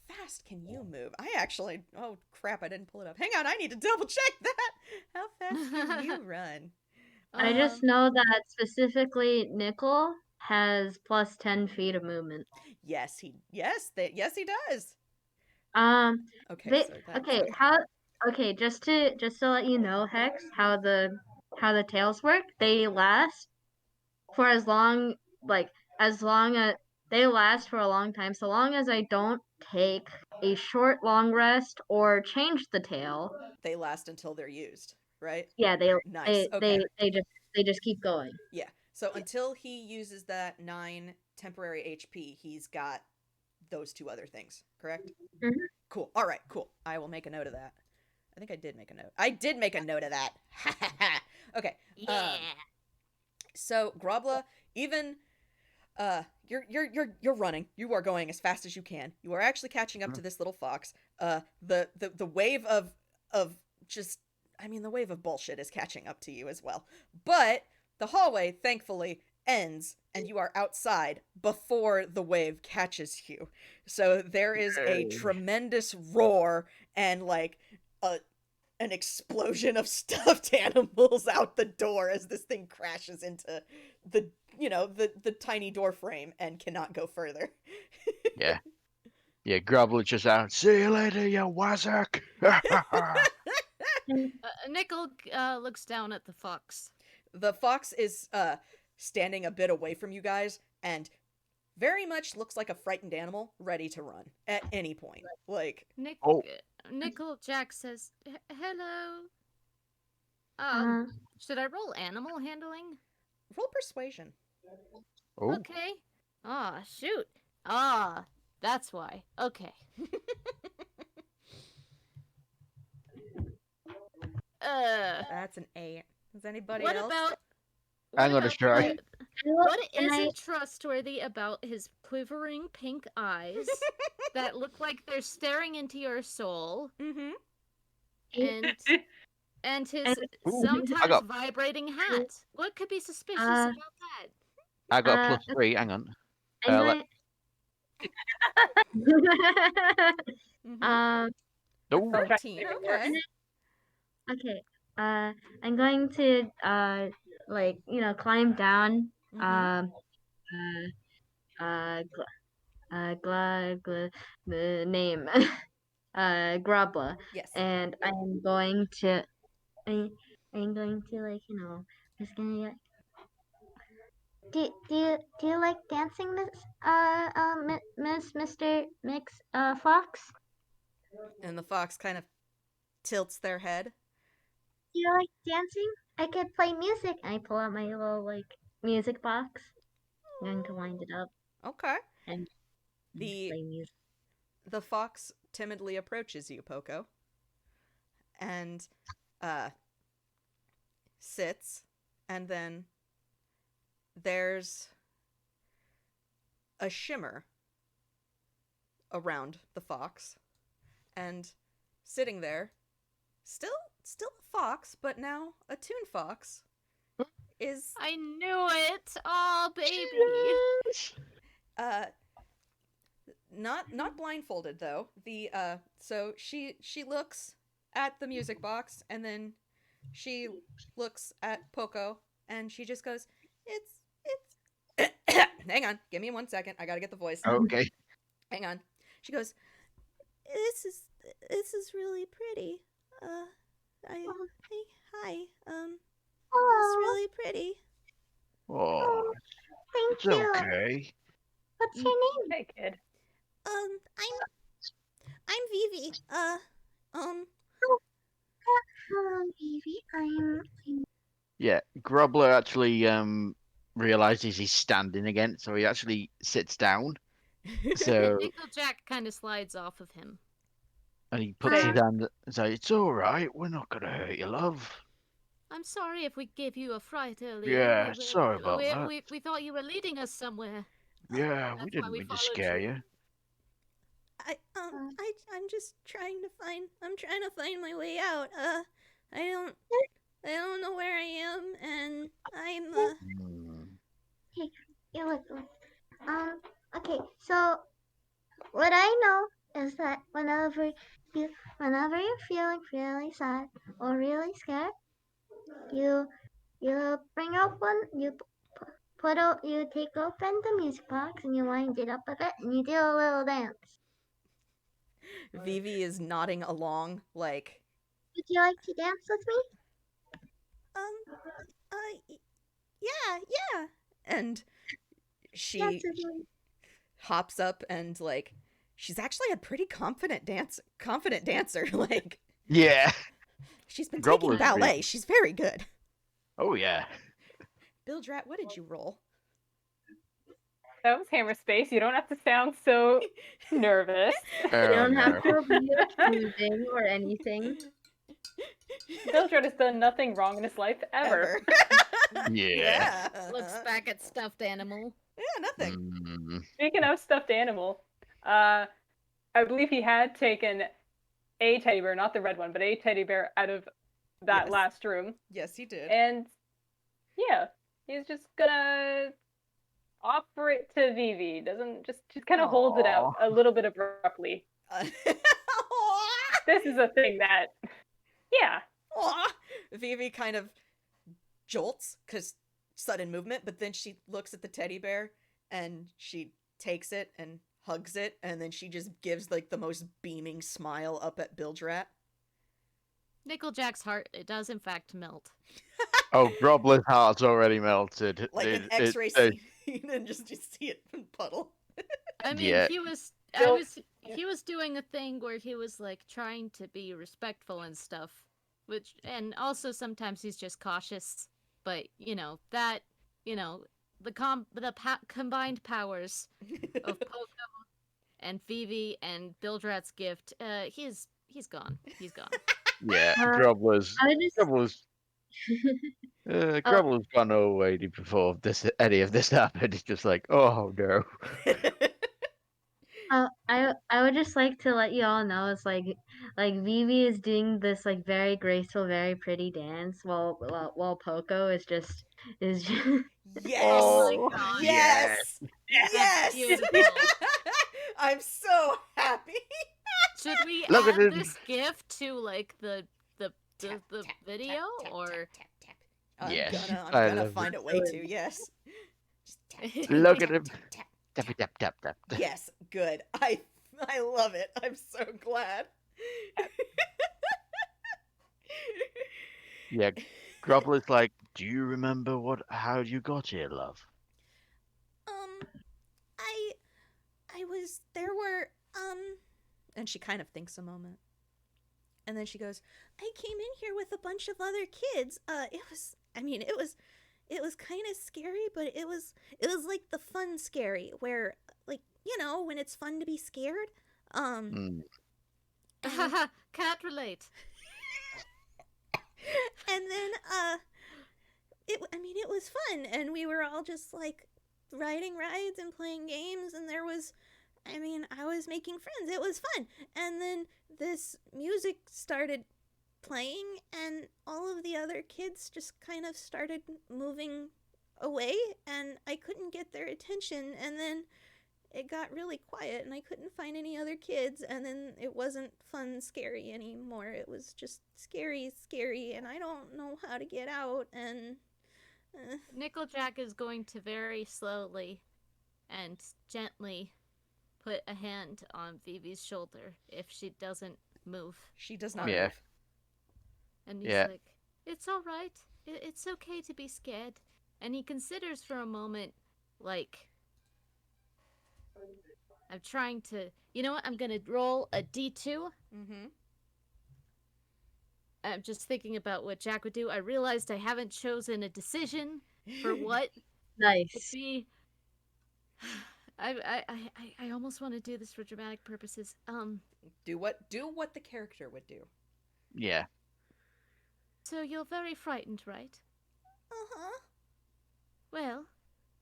fast can you move? Oh crap, I didn't pull it up. Hang on, I need to double check that. How fast can you run? I just know that specifically Nickel has plus 10 feet of movement. Yes, he does. Okay, So that's just to let you know, Hex, how the tails work. They last for as long as they last for a long time. So long as I don't take a short long rest or change the tail. They last until they're used, right? Yeah, Nice. Okay. they just keep going. Yeah. So until he uses that 9 temporary HP, he's got those 2 other things, correct? Mhm. Cool. All right, cool. I will make a note of that. I think I did make a note. I did make a note of that. Okay. Yeah. So Grobbla, even you're running. You are going as fast as you can. You are actually catching up to this little fox. The wave of just, I mean, the wave of bullshit is catching up to you as well. But the hallway, thankfully, ends and you are outside before the wave catches you. So there is a tremendous roar and like an explosion of stuffed animals out the door as this thing crashes into the the tiny door frame and cannot go further. Yeah. Yeah, Grobbler just out. See you later, you wazzock. Nickel looks down at the fox. The fox is standing a bit away from you guys and very much looks like a frightened animal ready to run at any point. Like, Nickel Jack says, "Hello. Should I roll animal handling?" roll persuasion. Oh, Okay. Shoot. That's why. Okay. That's an 8. Is anybody What else? about? I'm gonna try. What isn't trustworthy about his quivering pink eyes that look like they're staring into your soul, Mm-hmm. and his Ooh, sometimes vibrating hat? What could be suspicious about that? I got a +3. Hang on. Mm-hmm. No. 13. Okay. Okay. I'm going to climb down. Mhm. The name Grobbler, Yes. and I'm going to just gonna Do you like dancing, Mr. Mix Fox? And the fox kind of tilts their head. Do you like dancing? I could play music. I pull out my little music box. I'm going to wind it up Okay. and play music. The fox timidly approaches you, Poko, and sits, and then there's a shimmer around the fox, and sitting there, still a fox, but now a toon fox, is I knew it. Oh, baby. not blindfolded though. The so she looks at the music box and then she looks at Poko and she just goes, it's hang on, give me 1 second, I gotta get the voice. Okay. Hang on. She goes, this is really pretty. Hi. It's really pretty. Oh, Thank it's you. okay. What's your name? Hey, kid. I'm Vivi. Hello, Evie. I'm Yeah, Grobbler actually realizes he's standing again, so he actually sits down. So Nickel Jack kind of slides off of him. and he puts his hand and says, "It's all right. We're not gonna hurt you, love." I'm sorry if we gave you a fright earlier. Yeah, sorry about that. We thought you were leading us somewhere. Yeah, That's we why didn't we mean to followed scare you. I'm just trying to find my way out. I don't know where I am, and I'm Hey, you look. Okay. So what I know is that whenever you're feeling really sad or really scared, you bring up one. You take open the music box and you wind it up a bit and you do a little dance. Vivi is nodding along like, Would you like to dance with me? yeah. And she Dance with me. hops up and like she's actually a pretty confident dancer. Like, Yeah. she's been Grobbler's taking pretty- ballet. She's very good. Oh yeah. Bilgerat, what did you roll? That was Hammer Space. You don't have to sound so nervous. You don't have to be accusing or anything. Bilgerat has done nothing wrong in his life ever. Yeah. Looks back at stuffed animal. Yeah, nothing. Mm. Speaking of stuffed animal, I believe he had taken a teddy bear, not the red one, but a teddy bear out of that Yes. last room. Yes, he did. And yeah, he's just gonna offer it to Vivi. Doesn't just kind of holds it out a little bit abruptly. This is a thing that, yeah. Aw. Vivi kind of jolts because sudden movement, but then she looks at the teddy bear and she takes it and hugs it, and then she just gives like the most beaming smile up at Bilgerat. Nickel Jack's heart, it does in fact melt. Oh, Grobbler's heart's already melted. Like an It- X-ray it- scene, and just you see it puddle. I mean, Yeah. he was doing a thing where he was like trying to be respectful and stuff, and also sometimes he's just cautious. But the combined powers of Poko and Phoebe and Bilgerat's gift, he's gone. He's gone. Yeah, Uh, Grobbler's I just Grobbler's gone away before any of this happened. It's just like, oh no. I would just like to let you all know it's like Vivi is doing this like very graceful, very pretty dance while Poco is just Yes! Oh, God. Yes! Yes! Beautiful. I'm so happy. Should we Look at add him. this gift to like the Tap, tap, video tap, tap, or tap, tap, tap. I'm Yes, gonna, I I'm gonna love find it. a way to, yes. Just tap, tap, Look tap, at him. tap, tap, Tap tap tap tap. Yes, good. I love it. I'm so glad. Yeah, Grobbler's like, do you remember how you got here, love? There were, and she kind of thinks a moment. And then she goes, I came in here with a bunch of other kids. It was kind of scary, but it was like the fun scary where, like, when it's fun to be scared. Mm. can't relate. And then, it was fun, and we were all just, like, riding rides and playing games, and I was making friends. It was fun. And then this music started playing, and all of the other kids just kind of started moving away, and I couldn't get their attention, and then it got really quiet, and I couldn't find any other kids, and then it wasn't fun scary anymore. It was just scary, and I don't know how to get out, and... Nickel Jack is going to very slowly and gently put a hand on Vivi's shoulder if she doesn't move. She does not Yeah. move. And he's Yeah. like, it's all right. It's okay to be scared. And he considers for a moment, like, I'm trying to... You know what? I'm going to roll a D2. Mm-hmm. I'm just thinking about what Jack would do. I realized I haven't chosen a decision for what would nice. be... I almost want to do this for dramatic purposes. Do what the character would do. Yeah. So you're very frightened, right? Uh-huh. Well,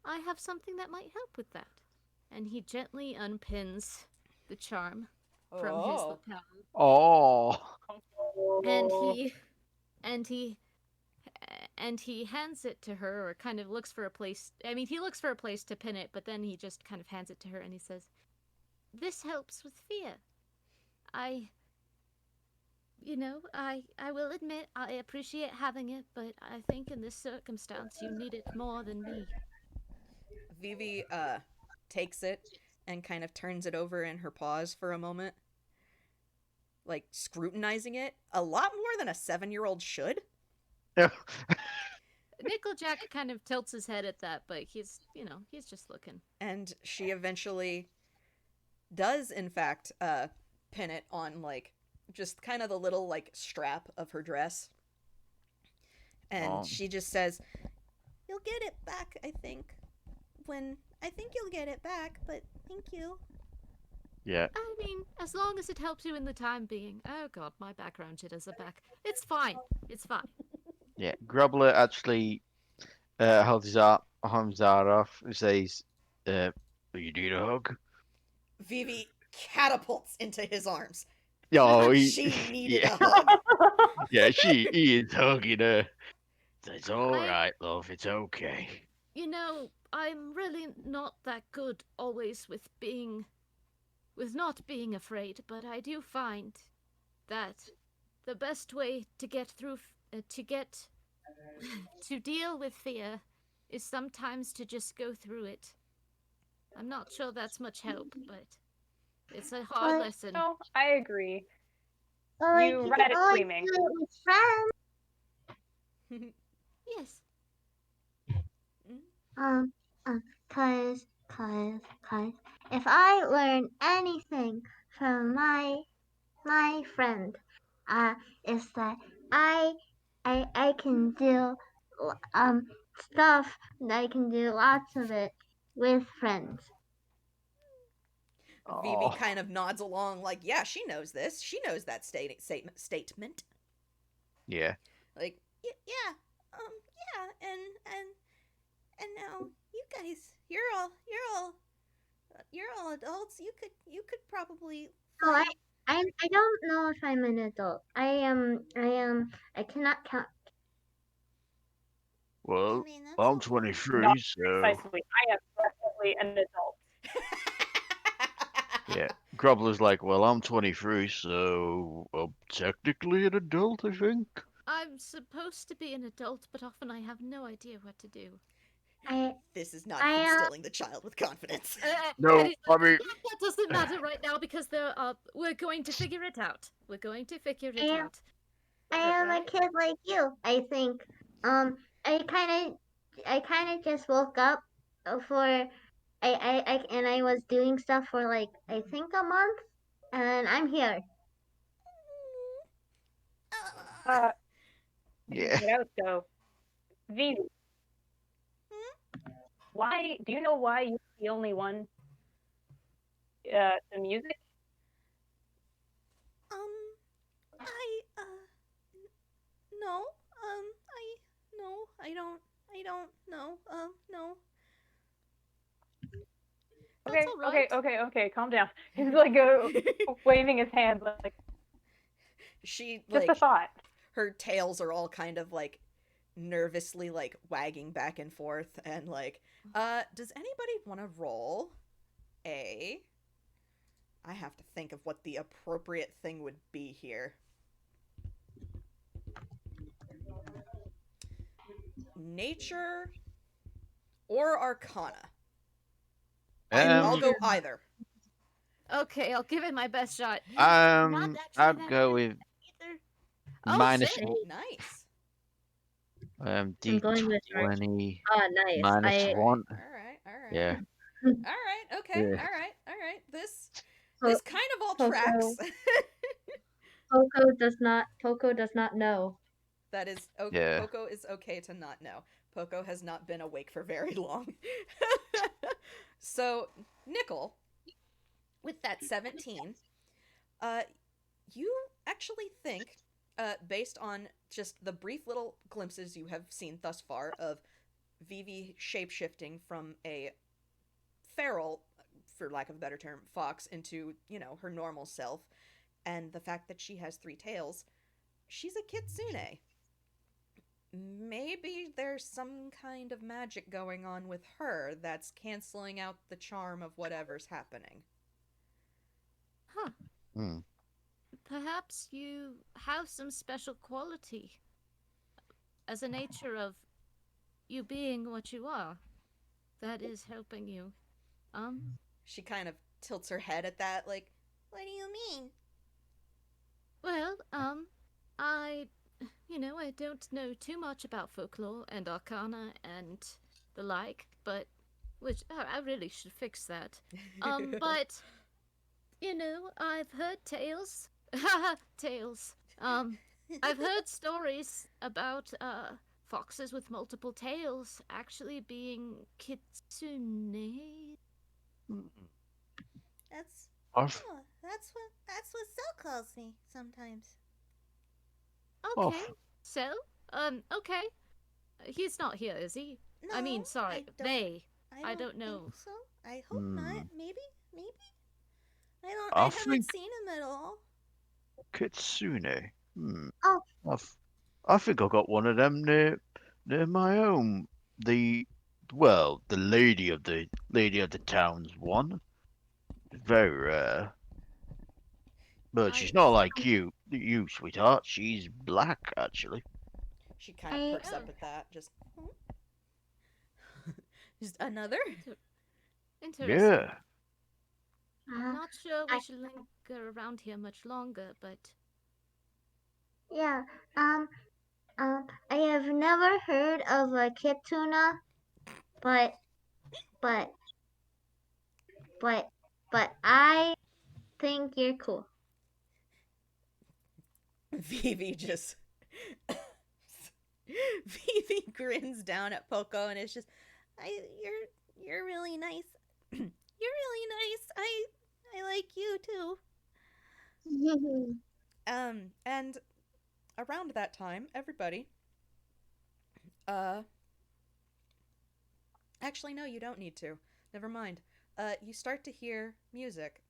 I have something that might help with that. And he gently unpins the charm from his lapel. Oh. And he hands it to her, or kind of looks for a place. I mean, he looks for a place to pin it, but then he just kind of hands it to her, and he says, "This helps with fear. I will admit I appreciate having it, but I think in this circumstance you need it more than me." Vivi takes it and kind of turns it over in her paws for a moment, like scrutinizing it a lot more than a 7-year-old should. Nickel Jack kind of tilts his head at that, but he's just looking. And she eventually does in fact pin it on like just kind of the little like strap of her dress. And she just says, "You'll get it back, I think. I think you'll get it back, but thank you." Yeah. I mean, as long as it helps you in the time being. Oh god, my background jitters are back. It's fine. It's fine. Yeah. Grubbler actually holds his arms out off and says, "You need a hug?" Vivi catapults into his arms. Oh, She needed yeah, a hug. yeah. He is hugging her. It's all I- right, love. It's okay. You know, I'm really not that good always with not being afraid, but I do find that the best way to get through, to deal with fear is sometimes to just go through it. I'm not sure that's much help, but it's a hard Well, lesson. No, I agree. Or like, You you read can it always screaming. do it with friends. Yes. Cause if I learn anything from my friend, is that I can do stuff that I can do lots of it with friends. Vivi Oh. kind of nods along, like, yeah, she knows this. She knows that statement. Yeah. Like, yeah, yeah, and now you guys, you're all adults. You could probably. Oh, I don't know if I'm an adult. I cannot count. Well, that's I'm okay. 23, Not so precisely. I am definitely an adult. yeah. Grubbler's like, well, I'm 23, so I'm technically an adult, I think. I'm supposed to be an adult, but often I have no idea what to do. This is not I, instilling the child with confidence. No, Anyways, I mean, that doesn't matter right now because we're going to figure it out. We're going to figure it am- out. I am a Right? kid like you, I think. I kind of just woke up for I was doing stuff for like I think a month, and I'm here. Uh, yeah. get out though. Vivi, why? Do you know why you're the only one? The music. I no, I don't know, no. Okay, That's all right. okay. Calm down. He's like waving his hands like She just like a thought. her tails are all kind of like nervously like wagging back and forth and like does anybody want to roll I have to think of what the appropriate thing would be here. Nature or Arcana? I'll go either. Okay, I'll give it my best shot. I'd that go good with either. Oh, minus shit. Nice. I'm going with Arch. D20 Nice. minus I 1. All right. Yeah. All right. Okay. Yeah. All right. This kind of all Poko. tracks. Poko does not know. That is okay. Yeah. Poko is okay to not know. Poko has not been awake for very long. So, Nickel, with that 17, you actually think, based on just the brief little glimpses you have seen thus far of Vivi shapeshifting from a feral, for lack of a better term, fox into, her normal self, and the fact that she has 3 tails, she's a kitsune. Maybe there's some kind of magic going on with her that's canceling out the charm of whatever's happening. Huh. Hmm. Perhaps you have some special quality as a nature of you being what you are that is helping you. She kind of tilts her head at that, like, what do you mean? Well, I don't know too much about folklore and arcana and the like, but which I really should fix that. But I've heard tales. Tales. I've heard stories about foxes with multiple tails actually being kitsune. That's I've, that's what Cell calls me sometimes. Okay. I've, So, okay. He's not here, is he? No, I mean, sorry, they. I don't know. think so. I hope not. Maybe. I I haven't think seen him at all. Kitsune. Hmm. Oh. I think I got one of them near my home. The lady of the town's one. Very rare. But she's not like you, sweetheart. She's black, actually. She kind of perks up at that. Just another. Interesting. Yeah. I'm not sure we should linger around here much longer, but Yeah. I have never heard of a Kituna, but I think you're cool. Vivi just Vivi grins down at Poko and it's just, you're really nice. You're really nice. I like you too. And around that time, everybody, actually no, you don't need to. Never mind. You start to hear music.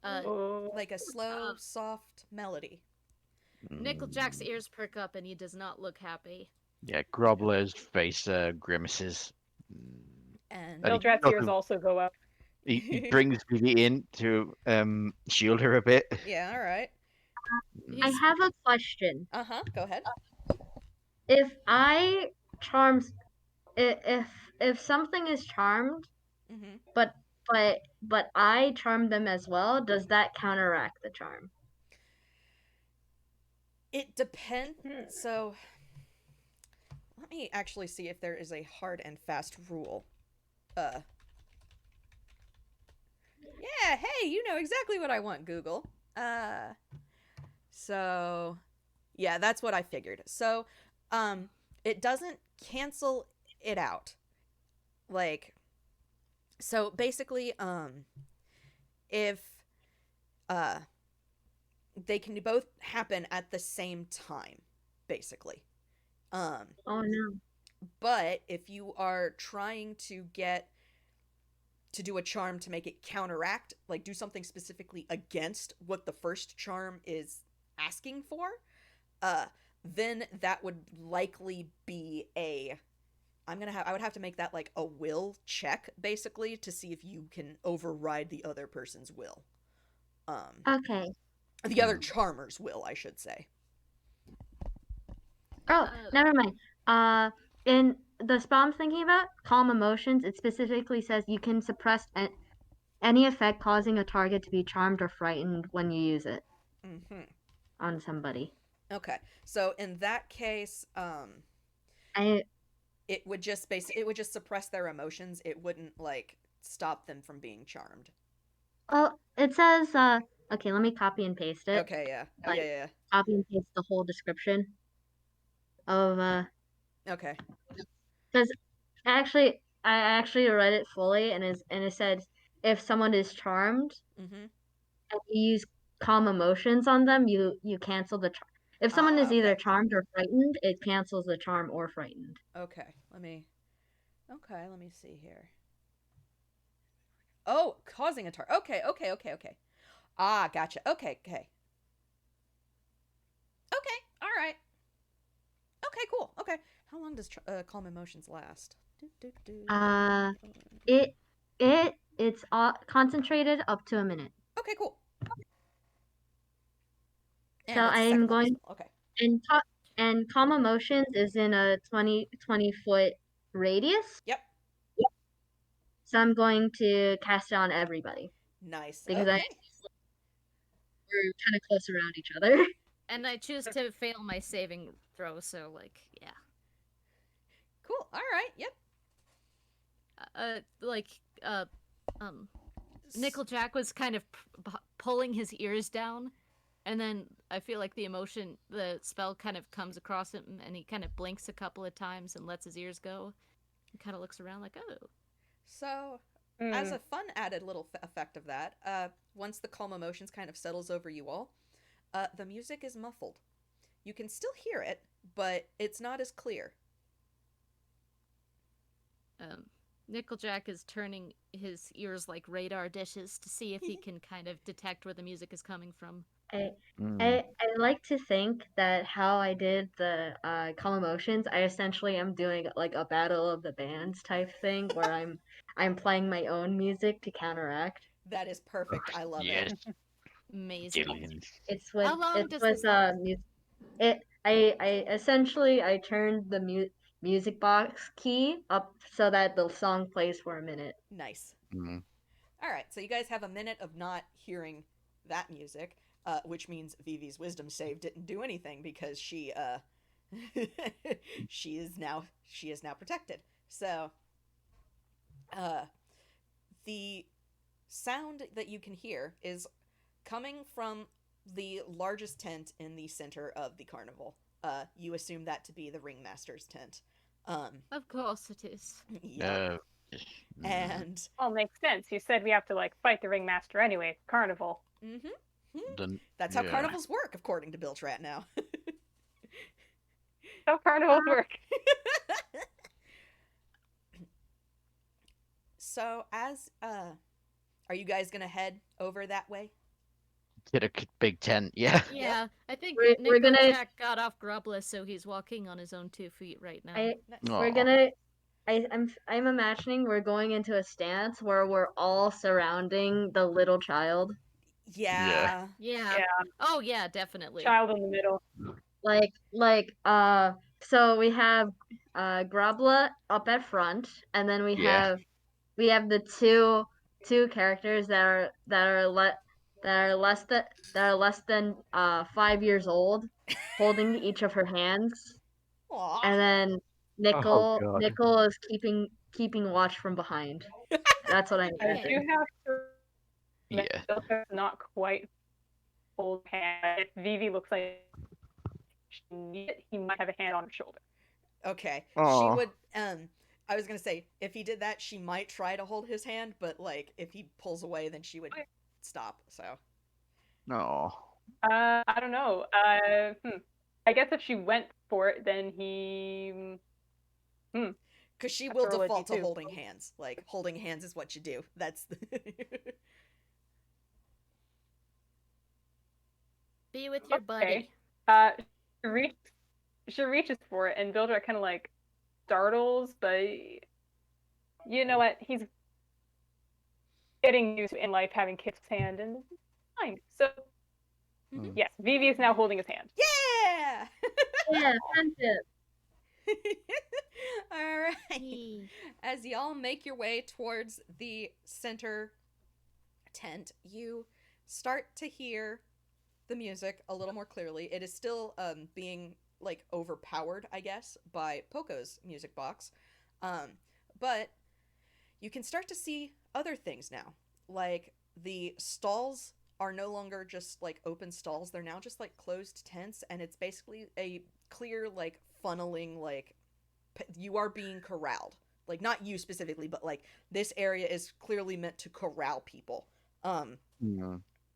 Like a slow, soft melody. Nickel Jack's ears perk up and he does not look happy. Yeah, Grobbler's face grimaces. And Bilgerat's ears also go up. He brings Vivi in to shield her a bit. yeah, all right. I have a question. Go ahead. If I charms, if something is charmed, Mm-hmm. but I charm them as well, does that counteract the charm? It depends. So, let me actually see if there is a hard and fast rule. Yeah, hey, you know exactly what I want, Google. So, yeah, that's what I figured. So, it doesn't cancel it out. Like, so basically, if, they can both happen at the same time, basically. Oh no. But if you are trying to do a charm to make it counteract, like do something specifically against what the first charm is asking for, then that would likely be I would have to make that like a will check, basically, to see if you can override the other person's will. Okay. The other charmer's will, I should say. Oh, never mind. In the spell I'm thinking about, calm emotions, it specifically says you can suppress any effect causing a target to be charmed or frightened when you use it on somebody. Okay, so in that case, it would just suppress their emotions. It wouldn't like stop them from being charmed. Oh, it says okay, let me copy and paste it. Okay, yeah. Like, yeah. Copy and paste the whole description of Okay. because I actually read it fully and it said if someone is charmed and you use calm emotions on them, you cancel the charm. If someone is either charmed or frightened, it cancels the charm or frightened. Okay, let me see here. Oh, causing a target. Okay. Ah, gotcha. Okay. Okay, all right. Okay, cool. Okay. How long does calm emotions last? It's concentrated up to a minute. Okay, cool. And so I'm going. Okay. And calm emotions is in a 20 foot radius. Yep. So I'm going to cast it on everybody. Nice. Because okay. We're kind of close around each other. And I choose to fail my saving throw, so like, yeah. Cool. All right. Yep. Nickel Jack was kind of pulling his ears down, and then I feel like the spell kind of comes across him, and he kind of blinks a couple of times and lets his ears go. He kind of looks around like, oh. So, as a fun added little effect of that, once the calm emotions kind of settles over you all, the music is muffled. You can still hear it, but it's not as clear. Nickel Jack is turning his ears like radar dishes to see if he can kind of detect where the music is coming from. I like to think that how I did the calm emotions, I essentially am doing like a battle of the bands type thing where I'm playing my own music to counteract. That is perfect. I love yes. it. Amazing. It's with How long it's does with this last? I essentially I turned the music box key up so that the song plays for a minute. Nice. Mm. All right, so you guys have a minute of not hearing that music, which means Vivi's wisdom save didn't do anything because she she is now protected. So the sound that you can hear is coming from the largest tent in the center of the carnival. You assume that to be the Ringmaster's tent. Of course it is. Yeah. And Well, makes sense. You said we have to like fight the Ringmaster anyway. It's carnival. that's how carnivals work, according to Bilgerat now. How carnivals work. So, as are you guys gonna head over that way? Get a big tent, yeah. Yeah, I think We're Nickel gonna- Jack got off Grubbler, so he's walking on his own 2 feet right now. We're Aw. gonna I'm imagining we're going into a stance where we're all surrounding the little child. Yeah. Yeah. Oh yeah, definitely. Child in the middle. So we have Grobbla up at front, and then we Yeah. have the two characters that are less than 5 years old, holding each of her hands, Aw. and then Oh, God. Nickel is keeping watch from behind. That's what I I imagine. do have to. Yeah. Bilgerat's not quite hold hand. If Vivi looks like she needs it, he might have a hand on her shoulder. Okay. Aw. She would I was gonna say, if he did that, she might try to hold his hand, but like if he pulls away, then she would stop. So No. I don't know. I guess if she went for it, then he. because she Have will to roll a default to D2. holding hands. Like holding hands is what you do. That's the Be with your buddy. Okay. She reaches for it, and Bilgerat kind of like startles, but you know what? He's getting used to in life having kissed his hand, and it's fine. So yes, Vivi is now holding his hand. Yeah. Yeah, friendship. All right. Yee. As y'all make your way towards the center tent, you start to hear the music a little more clearly. It is still being like overpowered, I guess, by Poko's music box. But you can start to see other things now. Like the stalls are no longer just like open stalls. They're now just like closed tents, and it's basically a clear like funneling like you are being corralled. Like not you specifically, but like this area is clearly meant to corral people.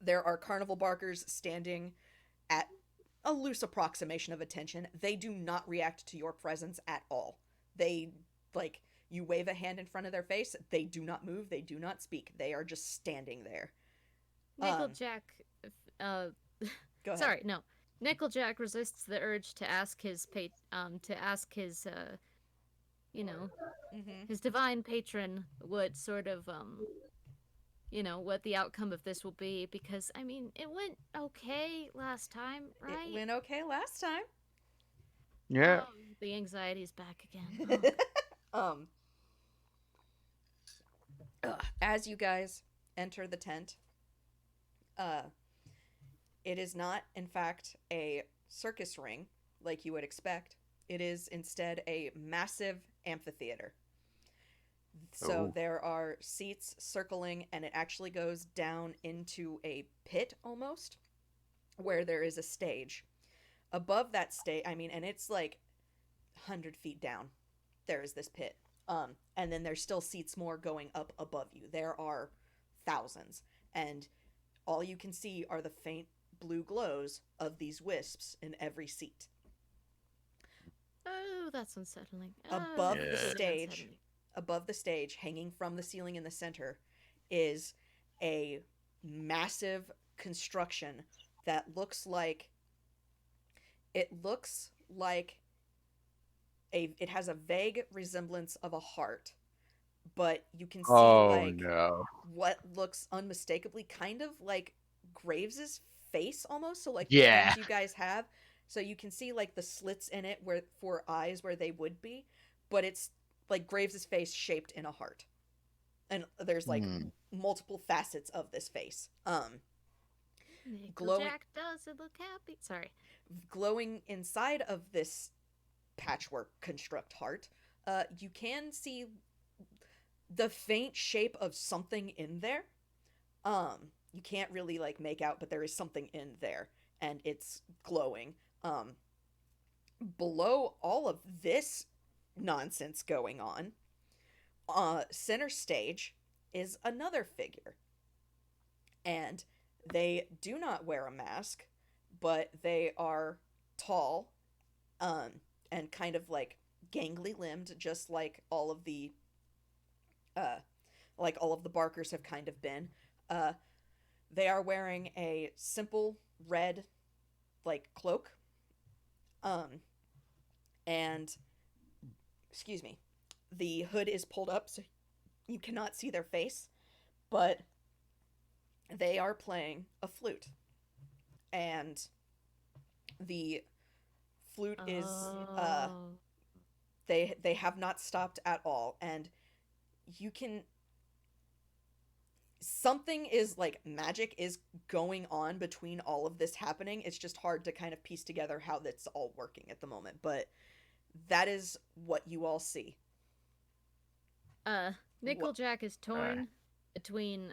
There are carnival barkers standing at a loose approximation of attention. They do not react to your presence at all. They like you wave a hand in front of their face, they do not move, they do not speak. They are just standing there. Nickel Jack Go ahead. sorry, no. Nickel Jack resists the urge to ask his his divine patron what sort of what the outcome of this will be, because I mean it went okay last time, right? It went okay last time. Yeah. Oh, the anxiety's back again. As you guys enter the tent, it is not, in fact, a circus ring like you would expect. It is instead a massive amphitheater. So Ooh. there are seats circling, and it actually goes down into a pit almost, where there is a stage. Above that stage, I mean, and it's like 100 feet down, there is this pit. And then there's still seats more going up above you. There are thousands, and all you can see are the faint blue glows of these wisps in every seat. Oh, that's unsettling. Above the this is stage. unsettling. Above the stage, hanging from the ceiling in the center, is a massive construction that looks like it has a vague resemblance of a heart, but you can see like no. what looks unmistakably kind of like Graves's face almost, so like the Yeah. things you guys have, so you can see like the slits in it where for eyes where they would be, but it's like Graves's face shaped in a heart, and there's like multiple facets of this face. Nickel glowing- Jack doesn't look happy. Sorry. Glowing inside of this patchwork construct heart, you can see the faint shape of something in there. You can't really like make out, but there is something in there, and it's glowing. Below all of this nonsense going on, center stage is another figure, and they do not wear a mask, but they are tall, and kind of like gangly limbed, just like all of the barkers have kind of been. They are wearing a simple red like cloak, and excuse me, the hood is pulled up so you cannot see their face, but they are playing a flute, and the flute is they have not stopped at all, and you can something is like magic is going on between all of this happening. It's just hard to kind of piece together how that's all working at the moment, but that is what you all see. Nickel Jack is torn between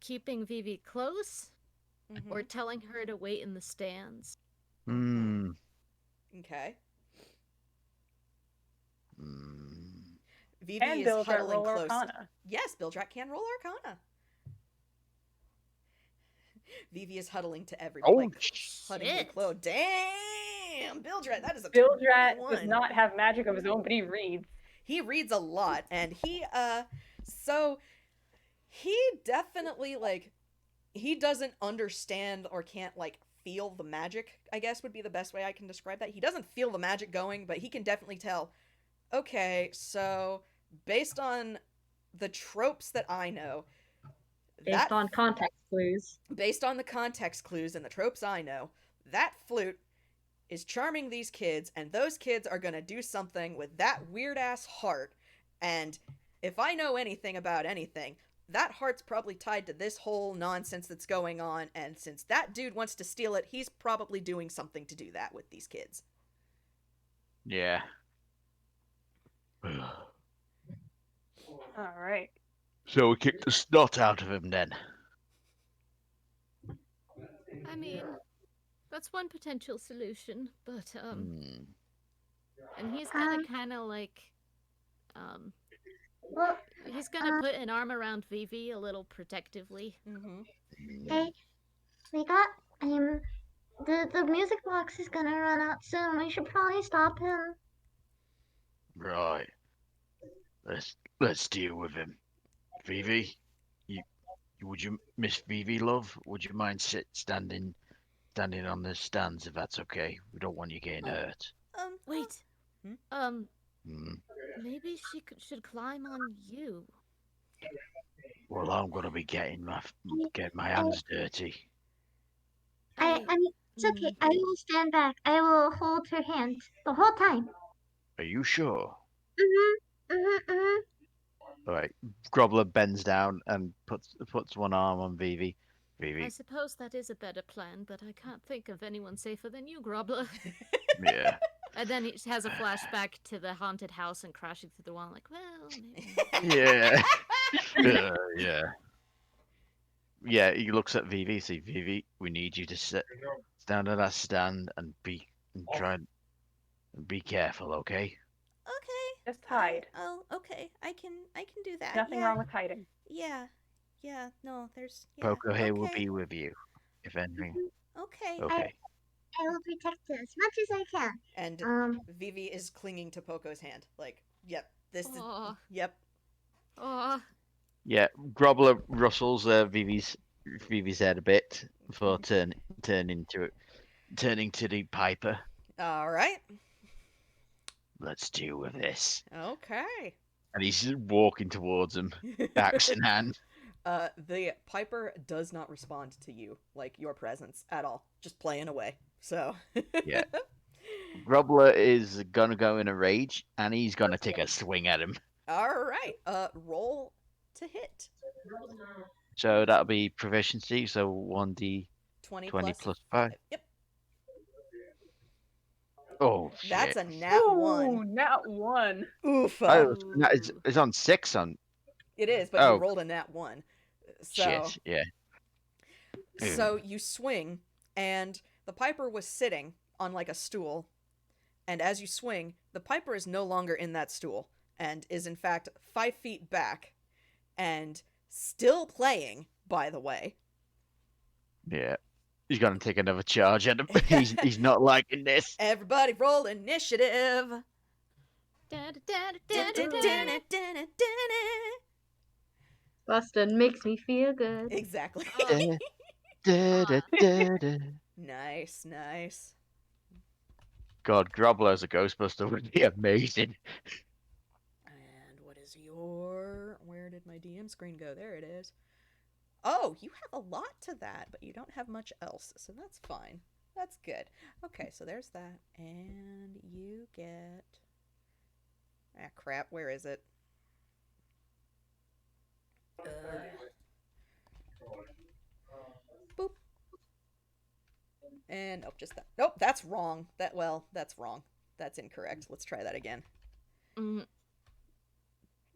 keeping Vivi close or telling her to wait in the stands. Okay. Vivi And is Bilgerat huddling roll close. Arcana. Yes, Bilgerat can roll Arcana. Vivi is huddling to everybody. Huddling shit. close. Damn, Bilgerat, that is a Bilgerat 21. does not have magic of his own, but he reads. He reads a lot, and he definitely like he doesn't understand or can't like feel the magic, I guess would be the best way I can describe that. He doesn't feel the magic going, but he can definitely tell, okay, so based on the tropes that I know, Based on context clues. based on the context clues and the tropes I know, that flute is charming these kids, and those kids are gonna do something with that weird-ass heart, and if I know anything about anything, that heart's probably tied to this whole nonsense that's going on, and since that dude wants to steal it, he's probably doing something to do that with these kids. Yeah. All right. So we kicked the snot out of him then. I mean, that's one potential solution, but and he's gonna kind of like Well, he's gonna put an arm around Vivi a little protectively. hey, we got the music box is gonna run out soon. We should probably stop him. Right. Let's deal with him. Vivi, would you, Miss Vivi, love? Would you mind standing on the stands if that's okay? We don't want you getting hurt. Wait. Hmm. Maybe she should climb on you. Well, I'm gonna be getting my hands dirty. I mean, it's okay. I will stand back. I will hold her hand the whole time. Are you sure? Mm-hmm. All right. Grobbler bends down and puts one arm on Vivi. Vivi. I suppose that is a better plan, but I can't think of anyone safer than you, Grobbler. Yeah. And then he has a flashback to the haunted house and crashing through the wall. Like, well, maybe. Yeah. Yeah. Yeah, he looks at Vivi. See, Vivi, we need you to stand at that stand and try and be careful, okay? Okay. Just hide. Okay. I can do that. Nothing yeah. wrong with hiding. Yeah. Yeah. No, there's. Yeah. Poco here will okay. be with you, if anything. Okay. Okay. I will protect you as much as I can. And Vivi is clinging to Poco's hand. Like, yep. This is. Aw. Yep. Oh, Yeah, Grobbler rustles Vivi's head a bit before turning to the Piper. All right. Let's deal with this. Okay. And he's walking towards him, axe in hand. The Piper does not respond to you, like your presence at all. Just playing away. So. Yeah. Grubbler is gonna go in a rage, and he's gonna take a swing at him. All right. Roll to hit. So that'll be proficiency. So 1d 20 plus 5. Yep. Oh shit! That's a nat one. Ooh, nat 1. Oof. Oh, it's on 6 on. It is, but Oh. you rolled a nat 1. So, Shit. Yeah. So you swing, and the Piper was sitting on like a stool. And as you swing, the Piper is no longer in that stool, and is in fact 5 feet back, and still playing, by the way. Yeah. He's gonna take another charge at him. He's not liking this. Everybody roll initiative. Boston makes me feel good. Exactly. Oh. Nice, nice. God, Grobbler as a Ghostbuster would be amazing. And what is your... Where did my DM screen go? There it is. Oh, you have a lot to that, but you don't have much else, so that's fine. That's good. Okay, so there's that. And you get... Ah, crap, where is it? Boop. And, nope, just that. Nope, that's wrong. That's wrong. That's incorrect. Let's try that again. Mm,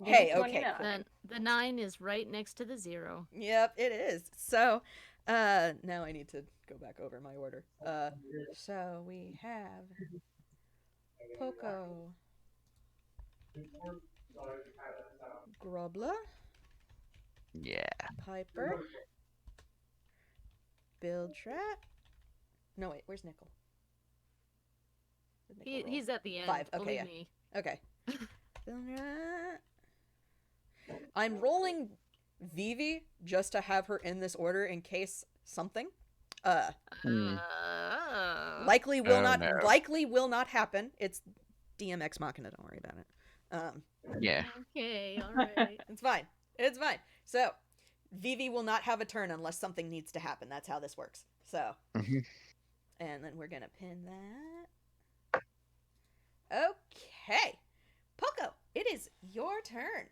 Hey, Which one okay. you know? then the 9 is right next to the 0. Yep, it is. So, now I need to go back over my order. So we have Poko, Grobbler, Yeah. Piper, Bilgerat. No, wait, where's Nickel? Did Nickel roll? He's at the end. 5, okay, believe yeah. me. Okay. Bilgerat. I'm rolling Vivi just to have her in this order in case something. Hmm. Likely will Oh, not no. likely will not happen. It's DMX Machina, don't worry about it. Yeah. Okay, alright. It's fine. It's fine. So Vivi will not have a turn unless something needs to happen. That's how this works. So Mhm. and then we're gonna pin that. Okay. Poko, it is your turn.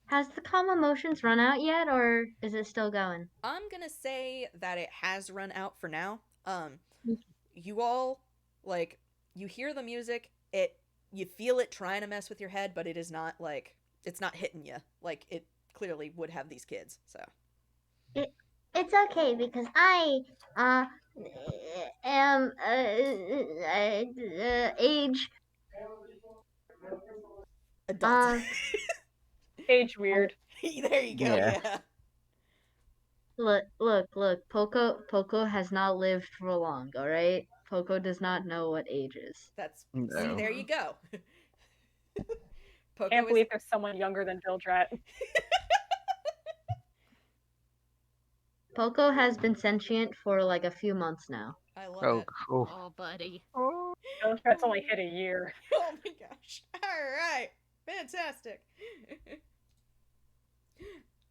Has the calm emotions run out yet, or is it still going? I'm gonna say that it has run out for now. You all like you hear the music. You feel it trying to mess with your head, but it is not like it's not hitting you like it clearly would have these kids. So It's okay because I am age. adult. Age weird. There you go. Yeah. Yeah. Look. Poco has not lived for long. All right. Poco does not know what age is. That's No. see. There you go. Poko Can't is- believe there's someone younger than Bilgerat. Poco has been sentient for like a few months now. I love Oh, it. cool. Oh, buddy. Bilgerat's only hit a year. Oh my gosh. All right. Fantastic.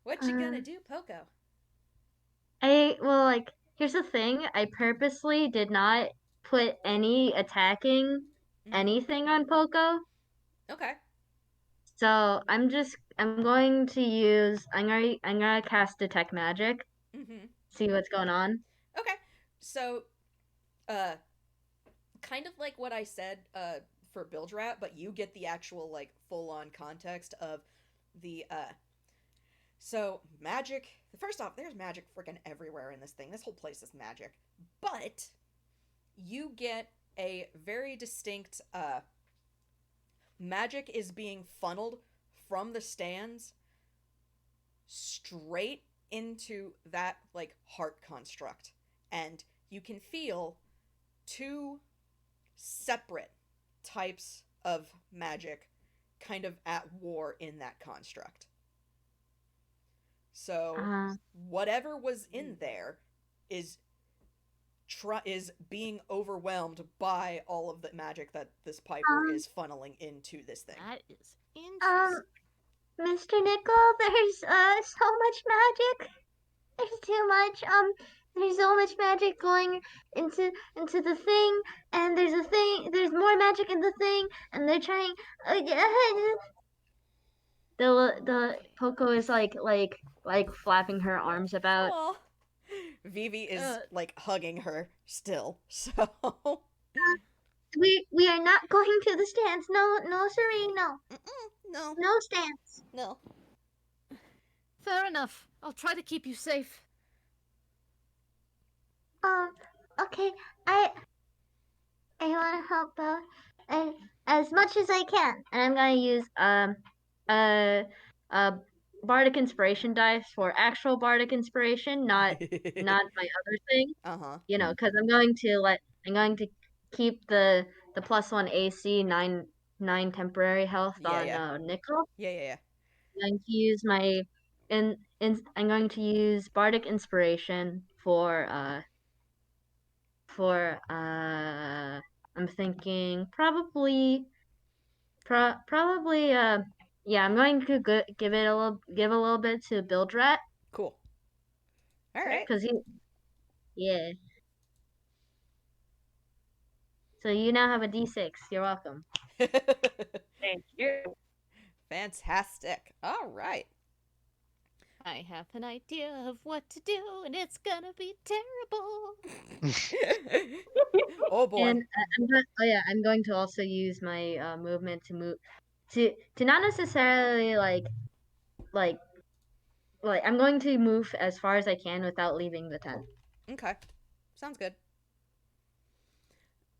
What you gonna do, Poko? Here's the thing. I purposely did not put any attacking anything on Poco. Okay. So I'm going to cast Detect Magic, Mm-hmm. see what's going on. Okay. So, kind of like what I said for Bilgerat, but you get the actual like full-on context of the so magic. First off, there's magic freaking everywhere in this thing. This whole place is magic. But you get a very distinct magic is being funneled from the stands straight into that like heart construct, and you can feel two separate types of magic kind of at war in that construct. So whatever was in there is being overwhelmed by all of the magic that this Piper is funneling into this thing. That is interesting. Mr. Nickel, there's so much magic. There's too much. There's so much magic going into the thing, and there's more magic in the thing, and they're trying. The Poko is like flapping her arms about. Aw. Vivi is like hugging her still. So we are not going to the stands. No, siree, no. No. No stands. No. Fair enough. I'll try to keep you safe. Okay. I want to help out as much as I can, and I'm gonna use Bardic Inspiration dice for actual Bardic Inspiration, not my other thing. You know, because I'm going to keep the +1 AC 9 temporary health on Nickel. Yeah. I'm going to use my I'm going to use Bardic Inspiration for I'm thinking probably yeah, I'm going to give a little bit to Bilgerat. Cool. All right. Because yeah. So you now have a D6. You're welcome. Thank you. Fantastic. All right. I have an idea of what to do, and it's gonna be terrible. Oh boy. And I'm going to also use my movement to move to not necessarily like I'm going to move as far as I can without leaving the tent. Okay. Sounds good.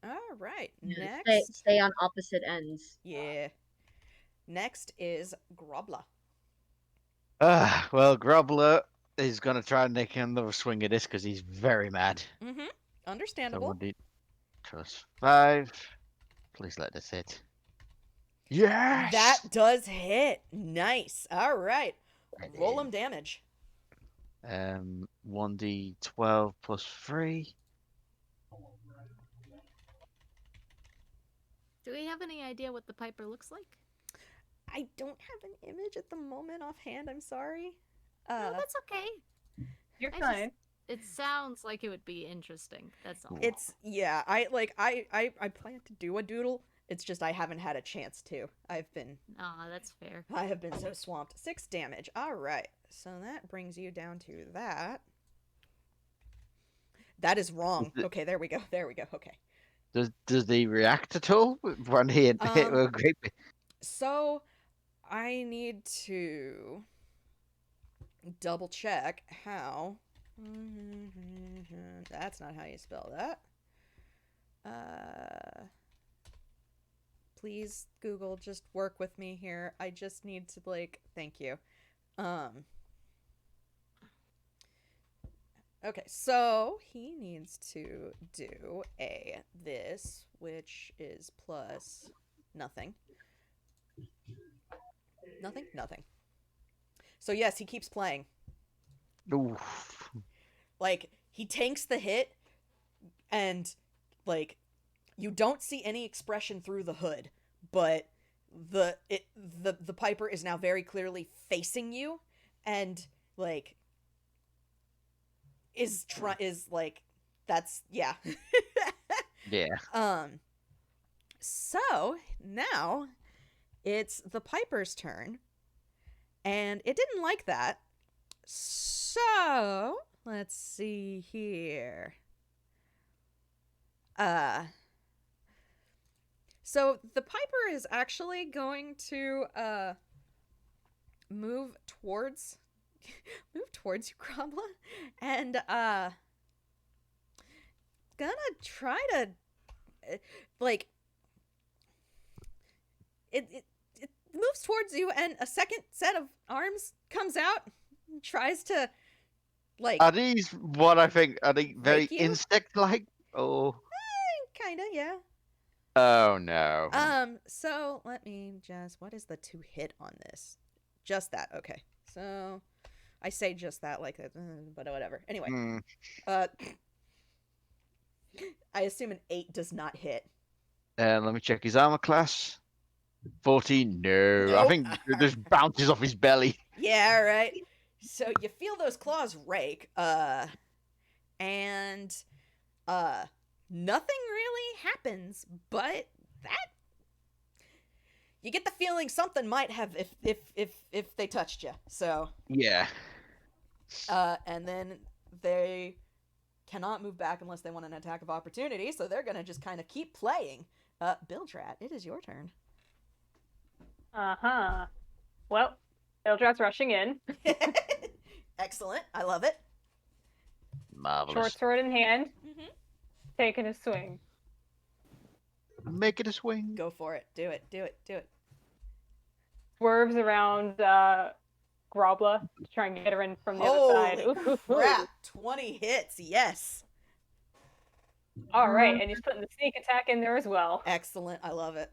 All right. Next. Stay on opposite ends. Yeah. Next is Grobbler. Well, Grubbler is going to try and take another swing at this because he's very mad. Mm-hmm. Understandable. Trust 5. Please let this hit. Yes! That does hit. Nice. All right. Roll him damage. 1d12 plus 3. Do we have any idea what the Piper looks like? I don't have an image at the moment offhand. I'm sorry. No, that's okay. You're fine. It sounds like it would be interesting. That's all. It's I plan to do a doodle. It's just I haven't had a chance to. That's fair. I have been so swamped. 6 damage. All right. So that brings you down to that. That is wrong. Okay, there we go. Okay. Does he react at all when he hit with a great? So I need to double check how. That's not how you spell that. Please, Google, just work with me here. I just need to thank you. Okay, so he needs to do this, which is plus nothing. Nothing. So yes, he keeps playing. Oof. He tanks the hit, and you don't see any expression through the hood, but the Piper is now very facing you, and that's yeah. Yeah. So now it's the Piper's turn, and it didn't like that. So let's see here. So the Piper is actually going to move towards you, Grobbler, and gonna try to like it moves towards you, and a second set of arms comes out and tries to like Are these what I think? Are they very Rake you? insect-like? Oh. kinda, yeah. Oh no. So let me just, what is the to hit on this? Just that, okay. So I say just that like that, but whatever. Anyway, Hmm. I assume an 8 does not hit. Let me check his armor class. 14. No. I Nope. think it just bounces off his belly. Yeah, right. So you feel those claws rake, and nothing really happens, but that you get the feeling something might have if they touched you. So Yeah. and then they cannot move back unless they want an attack of opportunity, so they're gonna just kind of keep playing. Bilgerat, it is your turn. Uh-huh. Well, Bildrat's rushing in, Excellent, I love it. Marvelous. short sword in hand, Mm-hmm. taking a swing. Make it a swing. Go for it. Do it. Do it. Do it. Swerves around Grobbla to try and get her in from the other side. Holy Ooh, ooh, ooh. crap! 20 hits. Yes. All right, and he's putting the sneak attack in there as well. Excellent. I love it.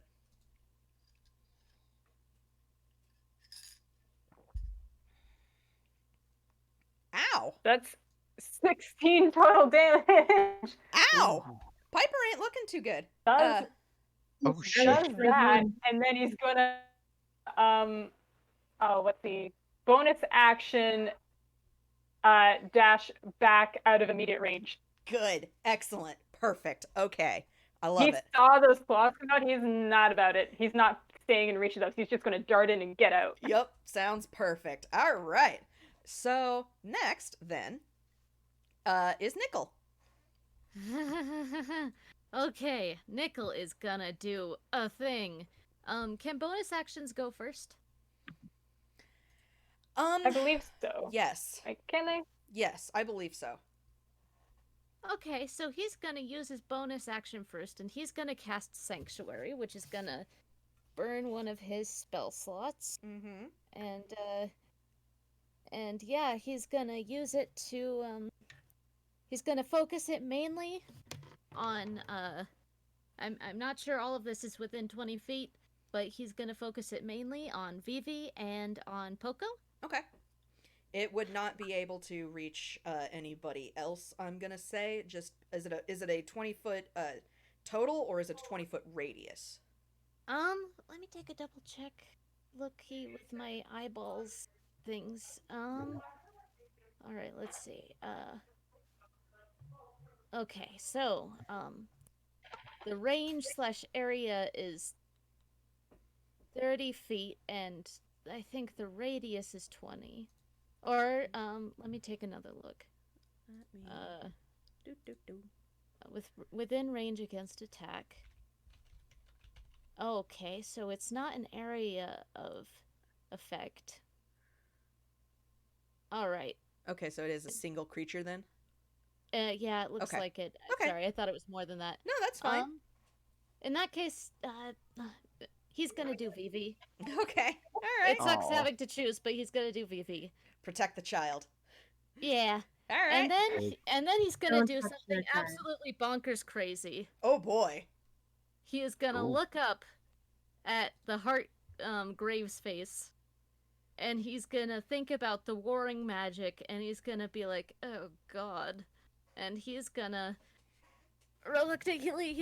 Ow! That's 16 total damage. Ow! Piper ain't looking too good. Does, Oh shit. does that, and then he's gonna what's the bonus action dash back out of immediate range. Good. Excellent. Perfect. Okay. I love He it. saw those claws come out. He's not about it. He's not staying in reach of those. He's just gonna dart in and get out. Yep. Sounds perfect. All right. So next then is Nickel. Okay, Nickel is gonna do a thing. Can bonus actions go first? I believe so. Yes. Can they? Yes, I believe so. Okay, so he's gonna use his bonus action first, and he's gonna cast Sanctuary, which is gonna burn one of his spell slots. Mm-hmm. And yeah, he's gonna use it to he's gonna focus it mainly on I'm not sure all of this is within 20 feet, but he's gonna focus it mainly on Vivi and on Poko. Okay. It would not be able to reach anybody else, I'm gonna say. Just is it a 20-foot total, or is it a 20-foot radius? Let me take a double check. Looky with my eyeballs things. Alright, let's see. Okay, so, the range / area is 30 feet, and I think the radius is 20. Or, let me take another look. Within range against attack. Okay, so it's not an area of effect. Alright. Okay, so it is a single creature then? Yeah, it looks Okay. like it. Okay. Sorry, I thought it was more than that. No, that's fine. In that case, he's gonna do VV. Okay. All right. It sucks Aw. having to choose, but he's gonna do VV. Protect the child. Yeah. All right. And then he's gonna Don't do touch something their child. absolutely bonkers crazy. Oh boy. He is gonna Ooh. look up at the heart Graves face, and he's gonna think about the warring magic, and he's gonna be like, oh god. And he's gonna reluctantly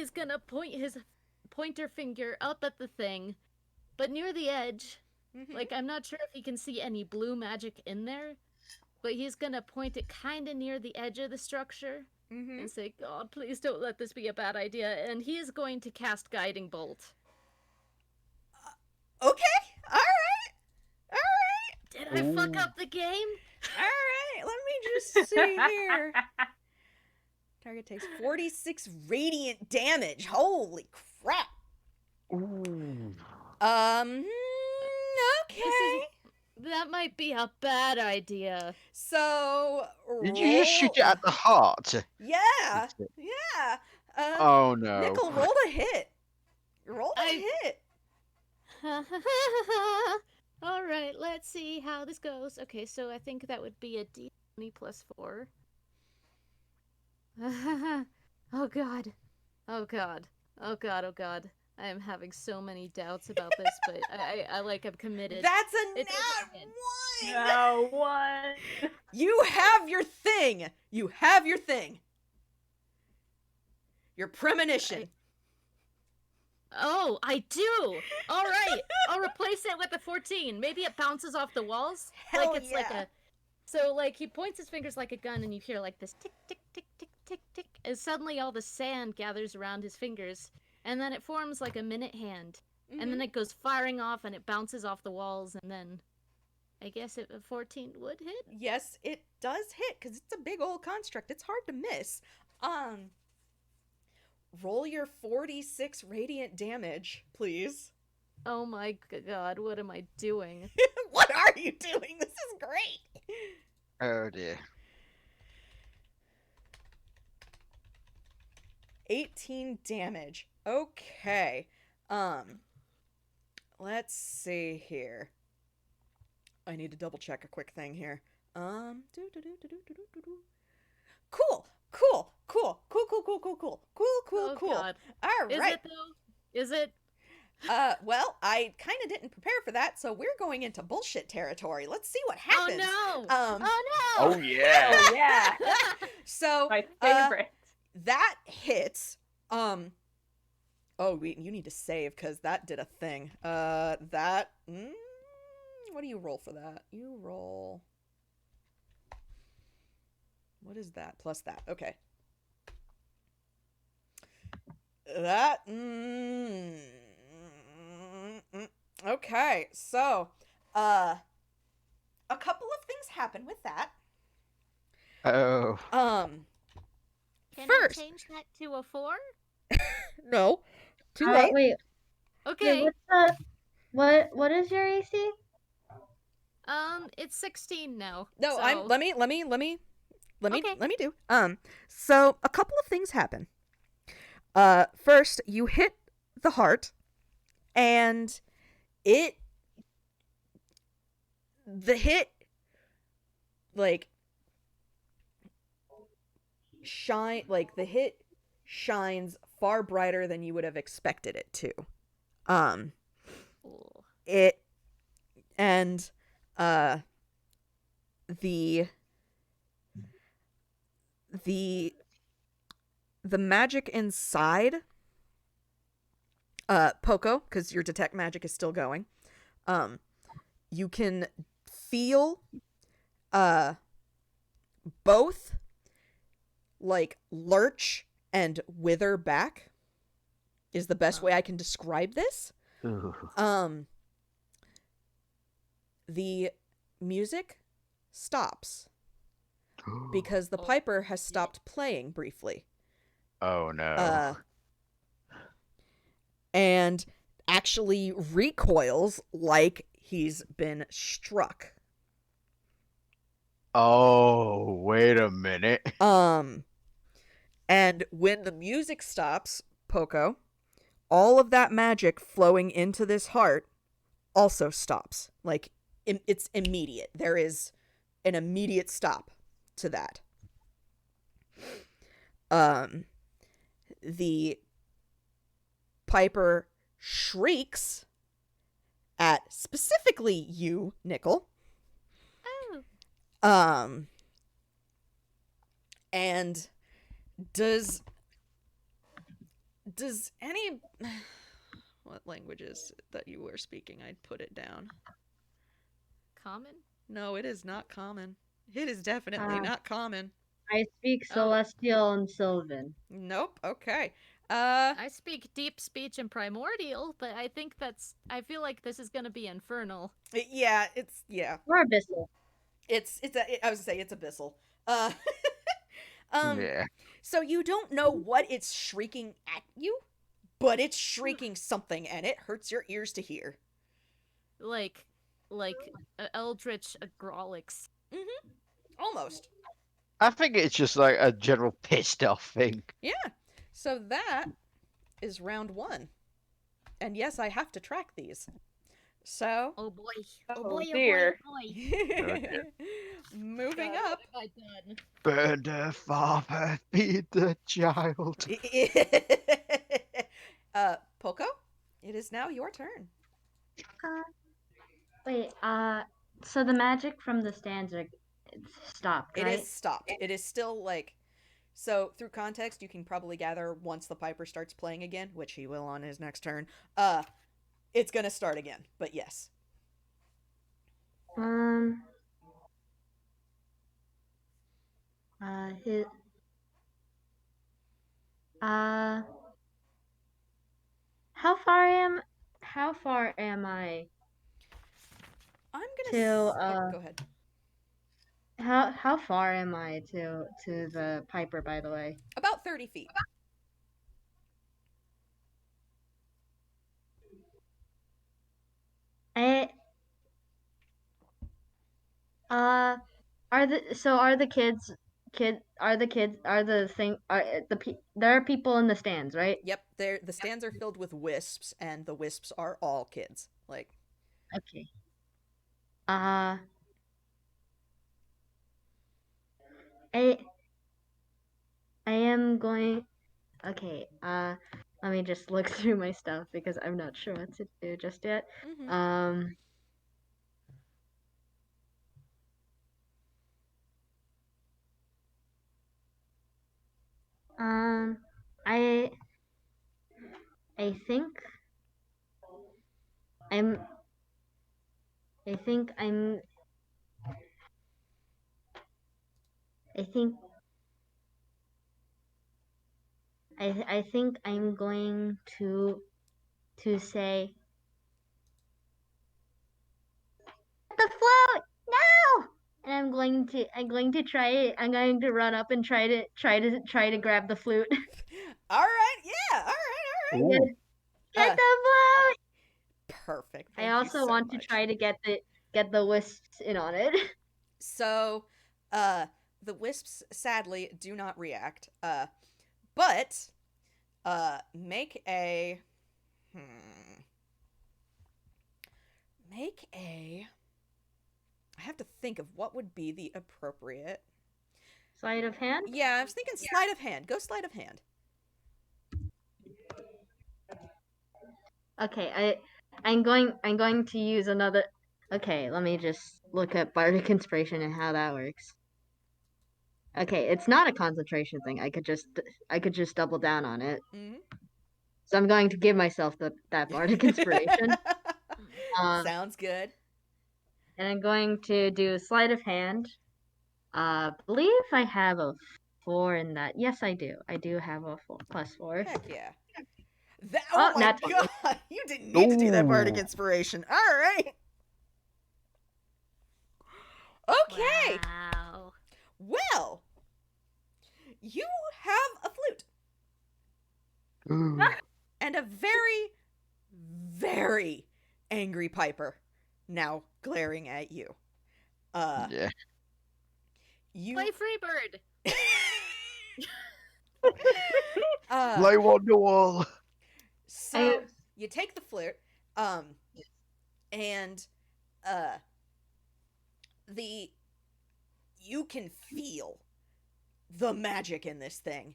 point his pointer finger up at the thing, but near the edge. Mhm. Like, I'm not sure if he can see any blue magic in there, but he's gonna point it kinda near the edge of the structure Mhm. and say, God, please don't let this be a bad idea. And he is going to cast Guiding Bolt. Okay. All right. All right. Did I fuck Ooh. up the game? All right. Let me just see here. Target takes 46 radiant damage. Holy crap. Ooh. Okay. That might be a bad idea. So Did you just shoot it at the heart? Yeah. Yeah. Oh no. Nickel, roll a hit. Roll a hit. All right, let's see how this goes. Okay, so I think that would be a D20 plus 4. Oh god. Oh god. Oh god, oh god. I am having so many doubts about this, but I'm committed. That's a It's nat again. 1. No, what? You have your thing. You have your thing. Your premonition. Oh, I do! Alright, I'll replace it with a 14. Maybe it bounces off the walls. Hell like it's yeah. like a... So, like, he points his fingers like a gun and you hear, like, this tick, tick, tick, tick, tick, tick. And suddenly all the sand gathers around his fingers. And then it forms like a minute hand. Mm-hmm. And then it goes firing off and it bounces off the walls. And then, I guess a 14 would hit? Yes, it does hit, because it's a big old construct. It's hard to miss. Roll your 46 radiant damage, please. Oh my god, what am I doing? What are you doing? This is great. Oh dear. 18 damage. Okay. Let's see here. I need to double check a quick thing here. Cool. Oh, God. All Is right. it though? Is it? Well, I kind of didn't prepare for that, so we're going into bullshit territory. Let's see what happens. Oh no! Oh Oh yeah. Oh, yeah. So, My favorite. that hits. Oh, you need to save because that did a thing. What do you roll for that? You roll. What is that? Plus that. Okay. That. Okay. So, a couple of things happen with that. Oh. Can First. I change that to a 4? No. Too late. Wait, Okay. what is your AC? It's 16 now. No, so... let me Okay. do. So a couple of things happen. First, you hit the heart, and the hit, like, the hit shines far brighter than you would have expected it to. Ooh. It, and, the magic inside Poko, because your detect magic is still going, you can feel both like lurch and wither back is the best way I can describe this. Ooh. The music stops because the piper has stopped playing briefly. Oh no. And actually recoils like he's been struck. Oh, wait a minute. And when the music stops, Poko, all of that magic flowing into this heart also stops. Like, it's immediate. There is an immediate stop to that. The piper shrieks at specifically you, Nickel. Oh. And does any what language is it that you were speaking? I'd put it down. Common? No, it is not common. It is definitely not common. I speak Celestial and Sylvan. Nope. Okay. I speak deep speech and primordial, but I feel like this is gonna be infernal. Yeah, Or Abyssal. I was gonna say it's abyssal. Yeah. So you don't know what it's shrieking at you, but it's shrieking something, and it hurts your ears to hear. Like Eldritch Grolix. Almost. I think it's just like a general pissed off thing. Yeah. So that is round 1. And yes, I have to track these. So, Oh boy. Oh, boy, dear. oh boy. moving God, up. what have I done? Burn the father, feed the child. Poko, it is now your turn. Wait, so the magic from the stands are stopped, It right? is stopped. It is still like, so through context, you can probably gather once the Piper starts playing again, which he will on his next turn. It's gonna start again. But yes. His, how far am I I'm gonna to go ahead. how far am I to the Piper, by the way? About 30 feet. There are people in the stands, right? Yep, the stands are filled with wisps, and the wisps are all kids. Like, Okay. I am going. Okay. Let me just look through my stuff because I'm not sure what to do just yet. I think I'm. I think I'm. I think. I think I'm going to say the float. No. And I'm going to try it. I'm going to run up and try to grab the flute. all right, yeah, all right. Get the float. Perfect. I also want to try to get the wisps in on it. So, the wisps sadly do not react. But make a I have to think of what would be the appropriate Sleight of hand? Yeah, I was thinking sleight of hand. Go sleight of hand. Okay, I'm going to use another. Okay, let me just look at Bardic Inspiration and how that works. Okay, it's not a concentration thing. I could just double down on it. Mm-hmm. So I'm going to give myself that Bardic Inspiration. Sounds good. And I'm going to do Sleight of Hand. Believe I have a 4 in that. Yes, I do. I do have a +4. Heck yeah. Oh my god! You didn't need to do that Bardic Inspiration. All right. Okay. Wow. Well, you have a flute. And a very, very angry Piper now glaring at you. Yeah. You Play Freebird. Lay on the wall. So you take the flute, and you can feel the magic in this thing.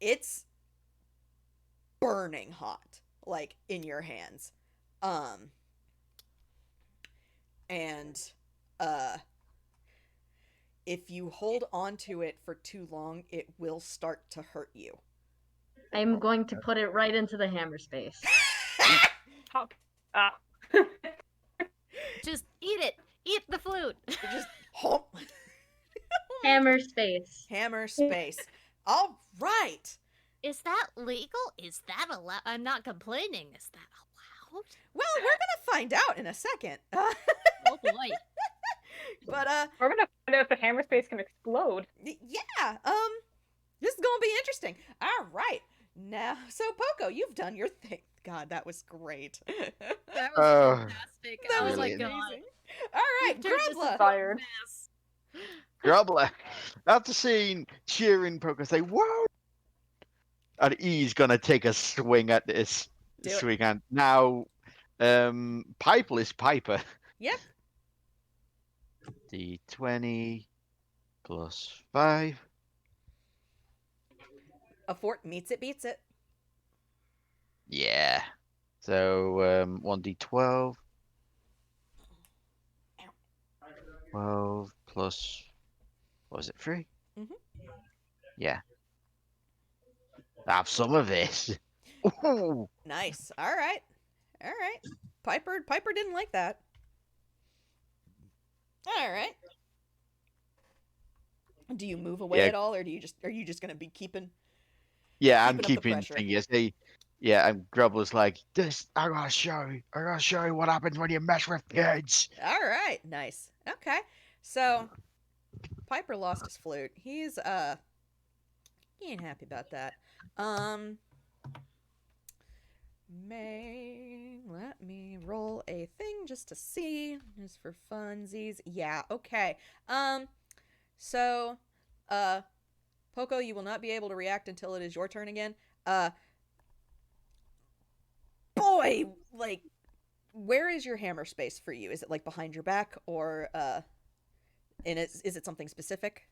It's burning hot, like in your hands, and if you hold on to it for too long, it will start to hurt you. I'm going to put it right into the hammer space. Just eat it. Eat the flute. Just hump. Hammer space. Hammer space. All right. Is that legal? Is that allowed? I'm not complaining. Is that allowed? Well, we're gonna find out in a second. Oh boy. But We're gonna find out if the hammer space can explode. yeah, this is gonna be interesting. All right, now, so Poko, you've done your thing. God, that was great. That Oh, was fantastic. That Oh was my brilliant. god. amazing. All right, You've turned this into Grubbler. a Fired. mess. Grobbler, after seeing cheering Poko say, "Whoa!" and he's gonna take a swing at this Do it. swing hand. Now, Piperless Piper. Yep. D20 plus 5. A fort meets it, beats it. Yeah. So 1d12. 12 plus, what was it, 3? Mhm. Yeah. Have some of this. Ooh. Nice. All right. All right. Piper didn't like that. All right. Do you move away Yeah. at all, or are you just gonna be keeping? Yeah, I'm Keeping up the keeping pressure. things. Yes, yeah, and Grubbler's like, this, I gotta show you what happens when you mess with kids. All right. Nice. Okay. So Piper lost his flute. He ain't happy about that. Let me roll a thing just to see, just for funsies. Yeah, okay. So, Poko, you will not be able to react until it is your turn again. Boy, like, where is your hammer space for you? Is it like behind your back, or and is it something specific?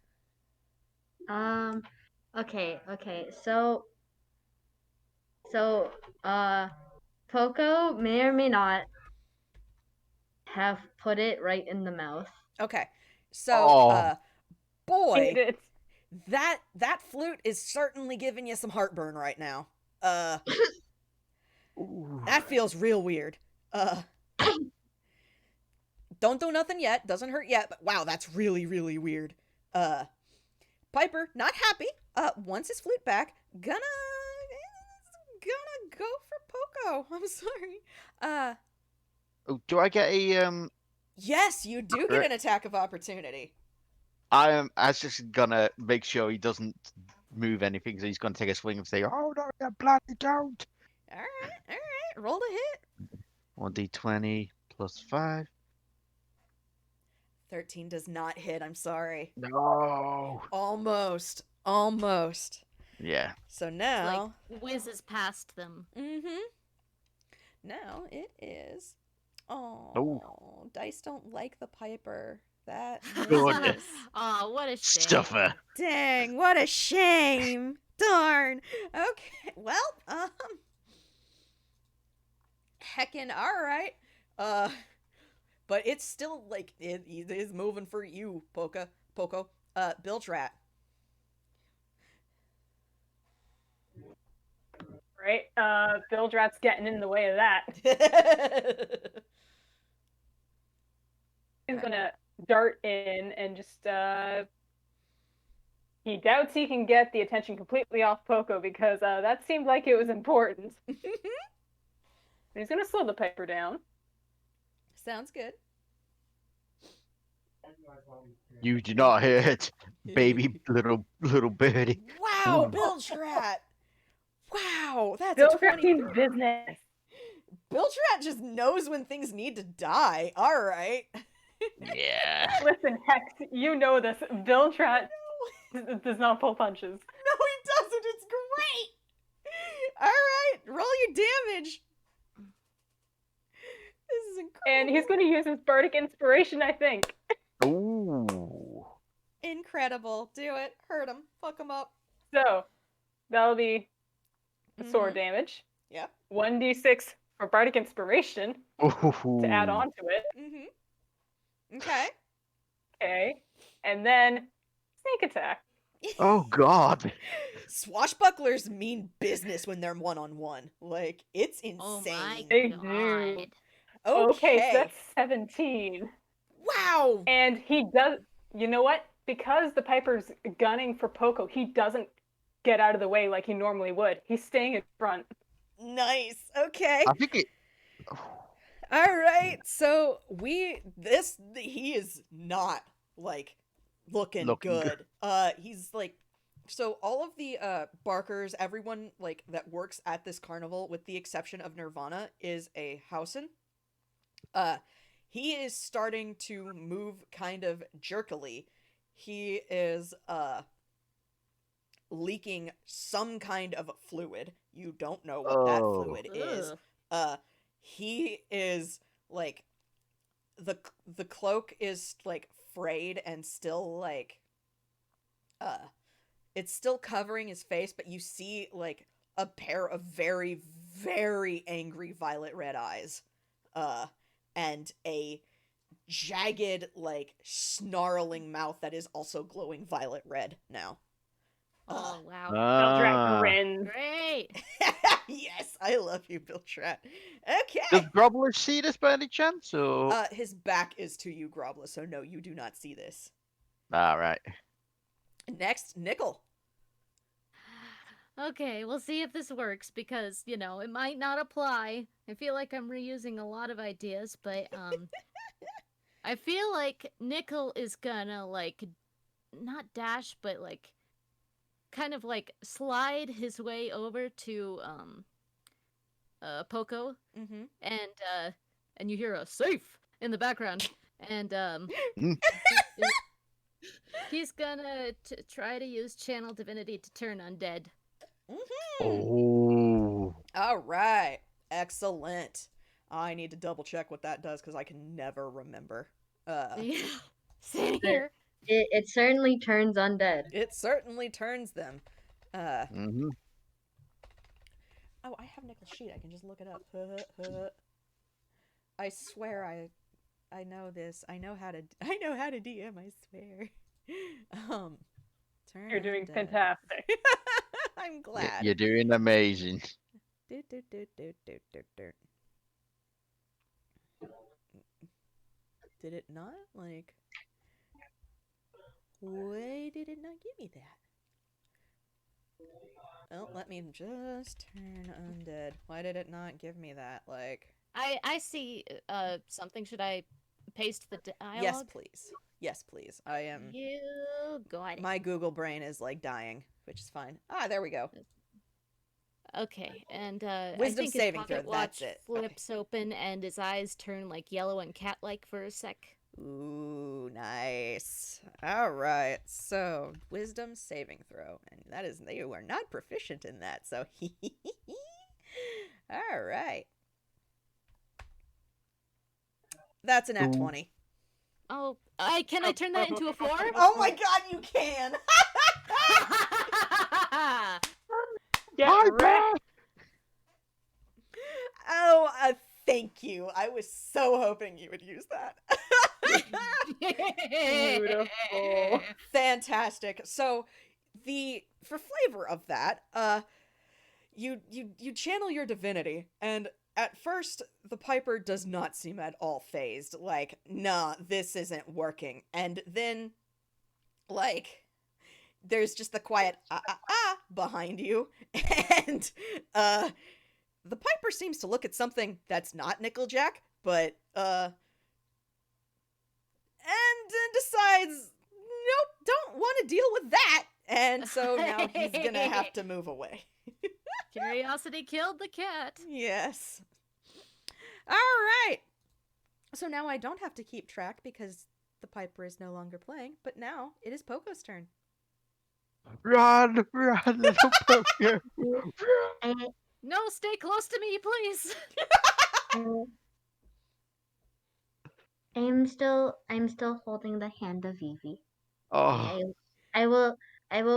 Okay. So, Poco may or may not have put it right in the mouth. Okay, so Oh. boy, It's that flute is certainly giving you some heartburn right now. Ooh. That feels real weird. Don't do nothing yet. Doesn't hurt yet, but wow, that's really, really weird. Piper, not happy. Wants his flute back. Gonna go for Poko. I'm sorry. Oh, do I get a Yes, you do get an attack of opportunity. I was just gonna make sure he doesn't move anything, so he's gonna take a swing and say, "Oh no, you bloody don't." All right. Roll to hit. 1d20 plus 5. 13 does not hit. I'm sorry. No. Almost. Yeah. So now, Like whizzes past them. now it is. Oh. Oh, dice don't like the Piper. That Good. misses. Oh, what a shame. Stuffer. Dang, what a shame. Darn. Okay, well, heckin' all right. But it's still like it is moving for you, Poko. Bilgerat. right. Bilgerat's getting in the way of that. He's gonna dart in and just he doubts he can get the attention completely off Poko because that seemed like it was important. He's gonna slow the Piper down. Sounds good. You do not hurt, baby little birdie. Wow, Ooh. Bilgerat. Wow, that's Bilgerat a 20. means business. Bilgerat just knows when things need to die. All right. Yeah. Listen, Hex, you know this. Bilgerat does not pull punches. No, he doesn't. It's great. All right, roll your damage. This is incredible. And he's going to use his Bardic Inspiration, I think. Ooh. Incredible. Do it. Hurt him. Fuck him up. So, that'll be sword damage. Yep. 1d6 for Bardic Inspiration Ooh. to add on to it. Okay. Okay. And then sneak attack. Oh God. Swashbucklers mean business when they're one-on-one. Like, it's insane. Oh my They god. do. Okay. Okay, so that's 17. Wow. And he does, you know what? Because the Piper's gunning for Poko, he doesn't get out of the way like he normally would. He's staying in front. Nice. Okay. I think it. All right, so he is not like looking Looking good. He's like, so all of the barkers, everyone like that works at this carnival, with the exception of Nirvana, is a Housen. He is starting to move kind of jerkily. He is leaking some kind of fluid. You don't know what that Oh. fluid is. Ugh. He is like the cloak is like frayed and still like it's still covering his face, but you see like a pair of very very angry violet red eyes and a jagged like snarling mouth that is also glowing violet red now. Oh wow. Beldrat Ah. grins. Great. Yes, I love you, Bilgerat. Okay. Does Grobbler see this by any chance? Or... His back is to you, Grobbler, so no, you do not see this. All right. Next, Nickel. Okay, we'll see if this works because, you know, it might not apply. I feel like I'm reusing a lot of ideas, but I feel like Nickel is gonna like not dash, but like kind of like slide his way over to Poko, Mm-hmm. and you hear a safe in the background, and he's gonna try to use channel divinity to turn undead. Mm-hmm. Oh. All right. Excellent. I need to double check what that does because I can never remember. Yeah, same here. It certainly turns undead. It certainly turns them. Mm-hmm. Oh, I have Nickel's sheet. I can just look it up. I swear I know this. I know how to DM, I swear. Turn You're doing undead. fantastic. I'm glad. You're doing amazing. Did it not? Like, why did it not give me that? Oh, let me just turn undead. Why did it not give me that? Like, I see something. Should I paste the dialogue? yes, please. Yes, please. I am. You got it. My Google brain is like dying, which is fine. Ah, there we go. Okay, and Wisdom I think saving his pocket throw, watch that's it. flips open and his eyes turn like yellow and cat-like for a sec. Ooh, nice. All right. So, wisdom saving throw. And that is, you are not proficient in that. So, all right. That's an at 20. Oh, can I turn that into a 4? Oh my god, you can! Get Hi, wrecked. Oh, thank you. I was so hoping you would use that. Beautiful. Fantastic. So, for flavor of that, you channel your divinity, and at first the Piper does not seem at all phased. Like, nah, this isn't working. And then, like, there's just the quiet behind you, and the Piper seems to look at something that's not Nickel Jack, but and decides, nope, don't want to deal with that. And so now he's gonna have to move away. Curiosity killed the cat. Yes. All right. So now I don't have to keep track because the Piper is no longer playing, but now it is Poco's turn. Run, little Poker. I, No, stay close to me, please. I'm still holding the hand of Evie. Oh, I will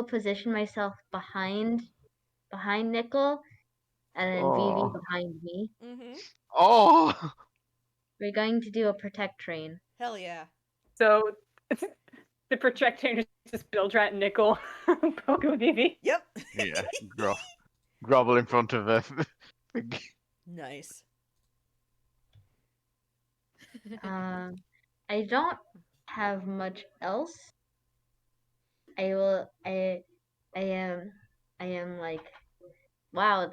position myself behind Nickel, and then Vivi Oh. behind me. Mm-hmm. oh. We're going to do a protect train. Hell yeah. So the projector is just Bilgerat, Nickel, Poko, Vivi. Yep. Yeah, grovel in front of her. Nice. I don't have much else. I am like, wow,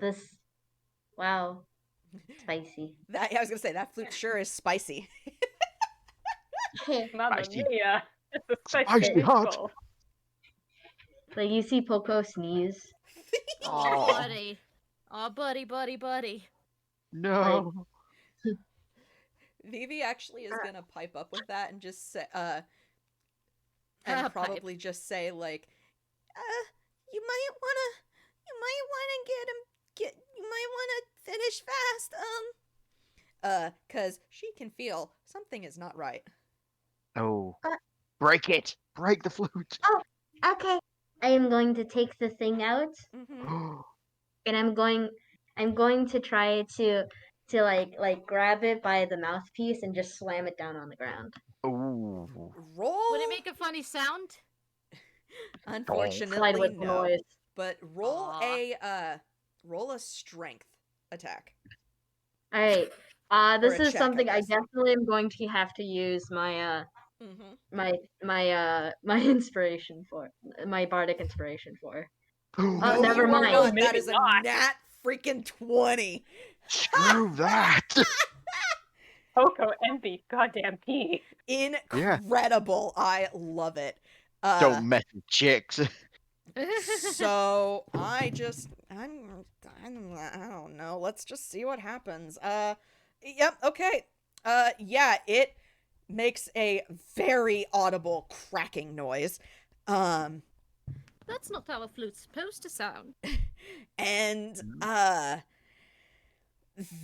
Spicy. That I was gonna say that flute sure is spicy. Mamma Spicy. mia. It's a Spicy spicy hot. meatball. Like you see Poko sneeze. Oh, Oh. buddy. Oh, buddy. No. Vivi actually is gonna pipe up with that and just say, Pipe. probably just say like, you might wanna finish fast, cause she can feel something is not right. Oh. Break it. Break the flute. Okay. I am going to take the thing out, Mm-hmm. and I'm going to try to like grab it by the mouthpiece and just slam it down on the ground. Ooh. Roll. Would it make a funny sound? Slide Unfortunately, with the no. noise. But roll Aw. a strength attack. All right. This Or a is check, I something I guess. definitely am going to have to use my Mm-hmm. my inspiration for, my bardic inspiration for. Oh, Oh, never you are mind. not. Maybe That is not. a nat freaking 20. Screw that. Poko envy goddamn pee. Incredible. I love it. Don't mess with chicks. So I don't know. Let's just see what happens. Yep. Okay. Yeah. It makes a very audible cracking noise. That's not how a flute's supposed to sound. And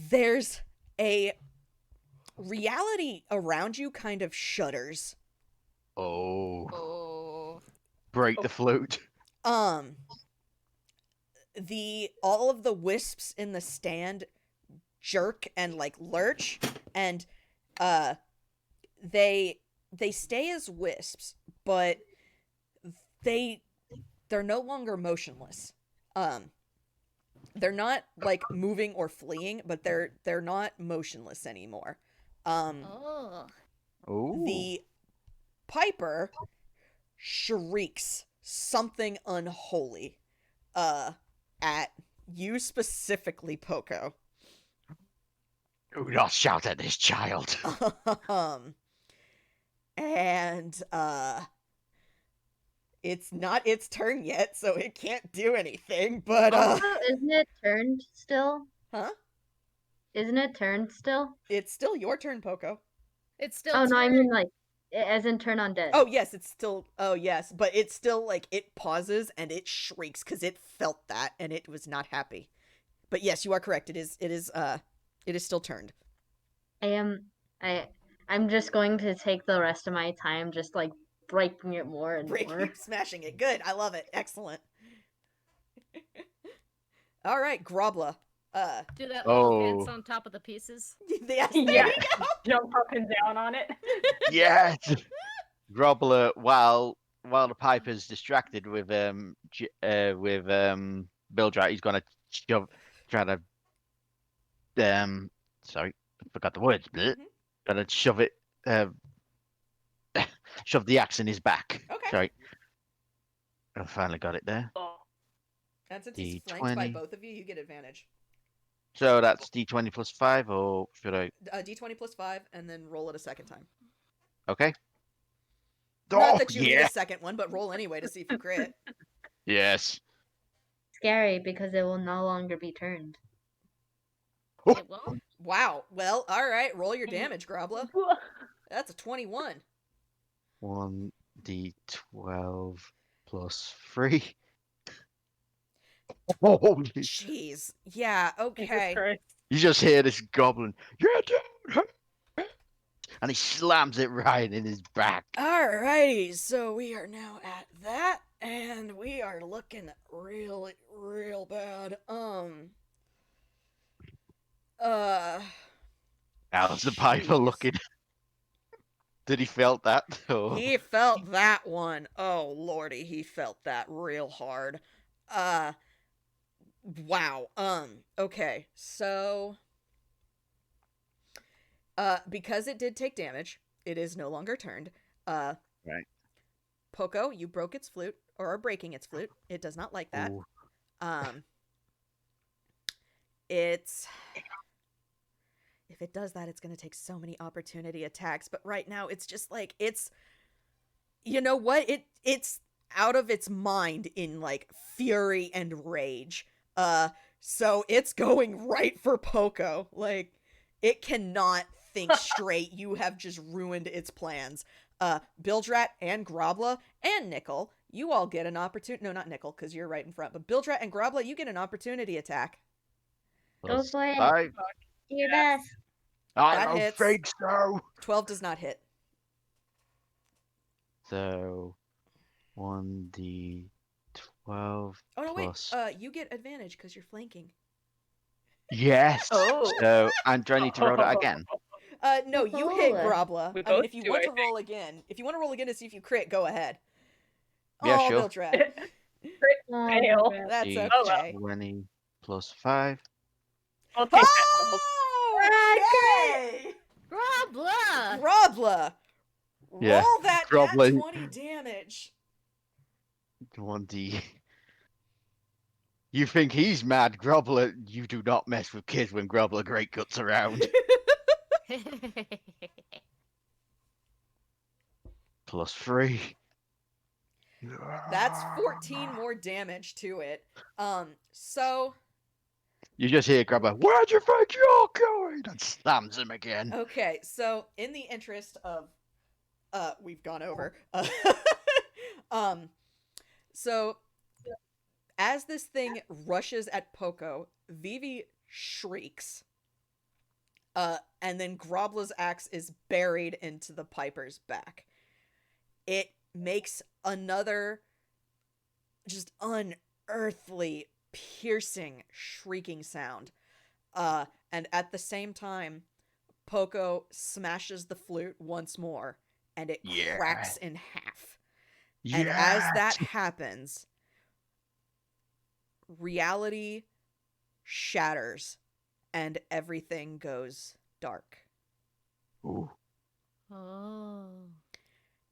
there's a reality around you kind of shudders. Oh. Oh. Break the flute. All of the wisps in the stand jerk and like lurch, and they stay as wisps, but they're no longer motionless. They're not like moving or fleeing, but they're not motionless anymore. Oh. Oh. The piper shrieks something unholy at you specifically, Poko. Do not shout at this child. And it's not its turn yet, so it can't do anything, but Also, isn't it turned still? huh? Isn't it turned still? It's still your turn, Poko. It's still Oh no, I turned. mean like as in turn on dead. Oh yes, it's still but it's still like it pauses and it shrieks because it felt that and it was not happy. But yes, you are correct. It is still turned. I'm just going to take the rest of my time just like breaking it more and more. Smashing it. Good. I love it. Excellent. All right, Grobbler. Do that little dance Oh. on top of the pieces. Yes, there Yeah. you go. Jump up and down on it. Yes. Grobbler, while the piper's distracted with Bilgerat, he's gonna try to sorry, I forgot the words. Mhm. Gonna shove it shove the axe in his back. Okay. Sorry. I finally got it there. Oh. And since he's flanked by D20. both of you, you get advantage. So that's D20 plus 5, or should I? D20 plus 5, and then roll it a second time. Okay. Not Oh, that you need yeah. a second one, but roll anyway to see if you crit. Yes. Scary because it will no longer be turned. It won't. Wow. Well, all right. Roll your damage, Grobbler. That's a 21. 1d12 plus 3. Holy! Jeez. Yeah. Jesus Okay. Christ. You just hear this goblin. You're dead! And he slams it right in his back. Alrighty. So we are now at that, and we are looking really, real bad. How's the piper Jeez. looking? Did he felt that? Oh. He felt that one. Oh lordy, he felt that real hard. Wow. Okay. So because it did take damage, it is no longer turned. Right. Poko, you broke its flute or are breaking its flute. It does not like that. Ooh. It's if it does that, it's going to take so many opportunity attacks. But right now, it's just like, you know what? It's out of its mind in like fury and rage. So it's going right for Poko. Like, it cannot think straight. You have just ruined its plans. Bilgerat and Grobbla and Nickel, you all get an opportunity. No, not Nickel, because you're right in front. But Bilgerat and Grobbla, you get an opportunity attack. Go Plus for it. 5. Do your best. I That don't hits. think so. 12 does not hit. So 1d12 Oh, no, plus. wait. You get advantage because you're flanking. Yes. Oh. So, and do I need to roll that again? No, you hit Oh. Grobbla. We I mean, both if you do, want I to roll again, to see if you crit, go ahead. Yeah, Oh, sure. Bilgerat. Oh, Fail. crap. That's D Oh, well. okay. 20 plus 5. I'll take that. Okay! Grubbler! Grobbla! Yeah, Roll that Grobbler. nat 20 damage. 1d. You think he's mad, Grobbler? You do not mess with kids when Grobbler Greatgut's around. Plus 3. That's 14 more damage to it. So, You just hear Grobbler, where'd you think you're going? And slams him again. okay, so in the interest of, we've gone over, so as this thing rushes at Poko, Vivi shrieks, and then Grobbla's axe is buried into the Piper's back. It makes another just unearthly, piercing, shrieking sound. And at the same time, Poko smashes the flute once more, and it cracks in half. And as that happens, reality shatters, and everything goes dark. Ooh. Oh.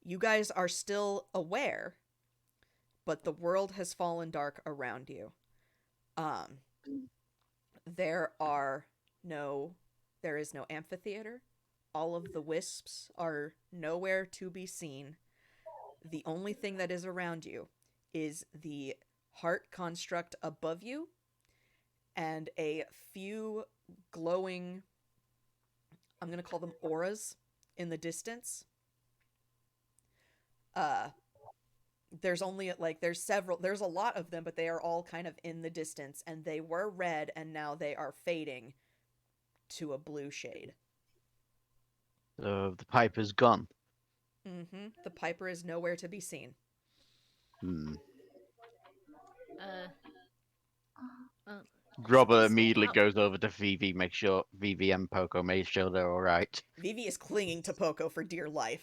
You guys are still aware, but the world has fallen dark around you. There is no amphitheater. All of the wisps are nowhere to be seen. The only thing that is around you is the heart construct above you and a few glowing, I'm going to call them auras, in the distance. There's a lot of them, but they are all kind of in the distance, and they were red, and now they are fading to a blue shade. The Piper's gone. Mm-hmm. The Piper is nowhere to be seen. Grobbler immediately goes over to Vivi, make sure Vivi and Poko make sure they're alright. Vivi is clinging to Poko for dear life.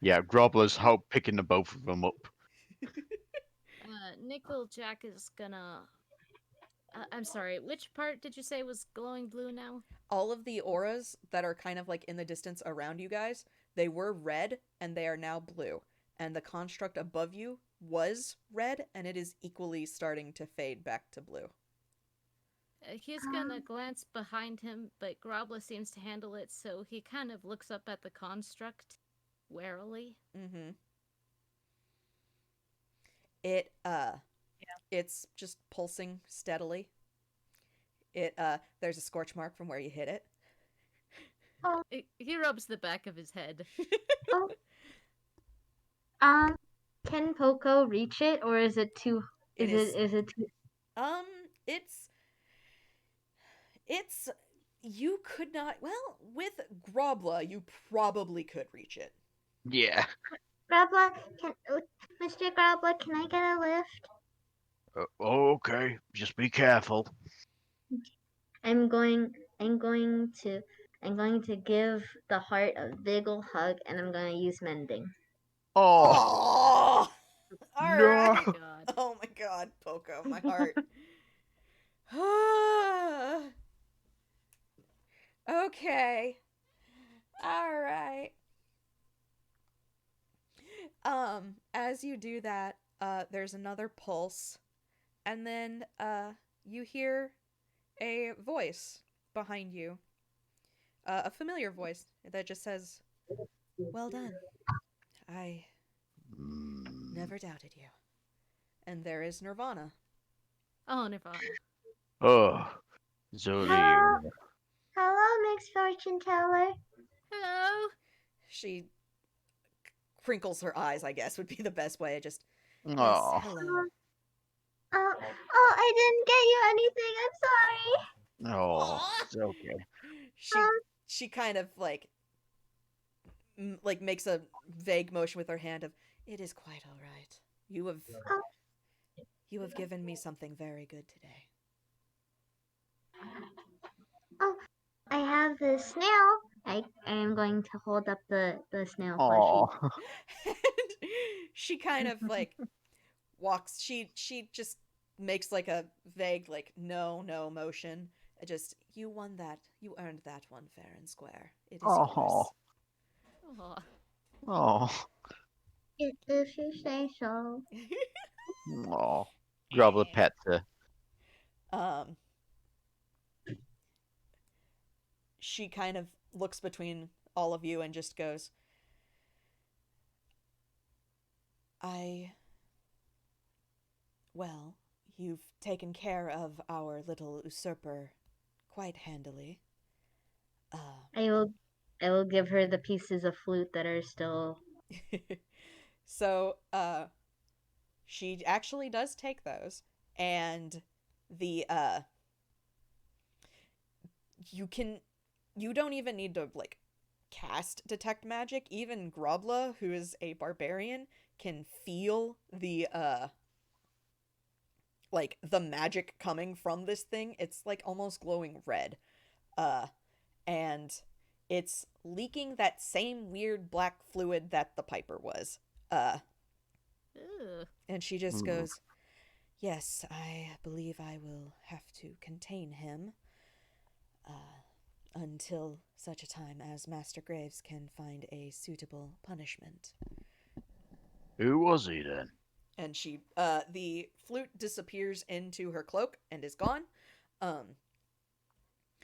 Yeah, Grobbler's picking the both of them up. Nickel Jack is gonna... I'm sorry, which part did you say was glowing blue now? All of the auras that are kind of like in the distance around you guys, they were red and they are now blue. And the construct above you was red, and it is equally starting to fade back to blue. He's gonna glance behind him, but Grobbler seems to handle it, so he kind of looks up at the construct warily. Mm-hmm. It's just pulsing steadily. There's a scorch mark from where you hit it. He rubs the back of his head. Can Poko reach it, or is it too? Is it too? It's you could not. Well, with Grobbla, you probably could reach it. Yeah. Grobbler, Mr. Grobbler, can I get a lift? Okay, just be careful. I'm going to give the heart a big ol' hug, and I'm going to use mending. Oh. All No. right. Oh my god. Oh my god, Poko, my heart. Okay. All right. As you do that, there's another pulse, and then you hear a voice behind you. a familiar voice that just says, "Well done. I never doubted you." And there is Nirvana. Oh, Nirvana. Oh, so do Hello, you. hello, mixed fortune teller. Hello. She crinkles her eyes, I guess would be the best way. Just, yes, Oh, hello. I didn't get you anything. I'm sorry. oh, Aw. it's okay. She Um, she kind of like makes a vague motion with her hand of, "It is quite all right. Oh. You have given me something very good today." Oh, I have the snail. I am going to hold up the snail Oh, plushie. And she kind of like walks. She just makes like a vague like no motion. Just, you won that. You earned that one fair and square. It is yours. oh, Oh. oh, If you say so. oh. Grobbler pets her. um, she kind of looks between all of you and just goes, well, you've taken care of our little usurper quite handily. I will give her the pieces of flute that are still. So, she actually does take those, and the, you don't even need to, like, cast Detect Magic. Even Grobbla, who is a barbarian, can feel the, like, the magic coming from this thing. It's, like, almost glowing red. And it's leaking that same weird black fluid that the Piper was. Ew. And she just Mm. goes, yes, I believe I will have to contain him until such a time as Master Graves can find a suitable punishment. Who was he then? And she, the flute disappears into her cloak and is gone.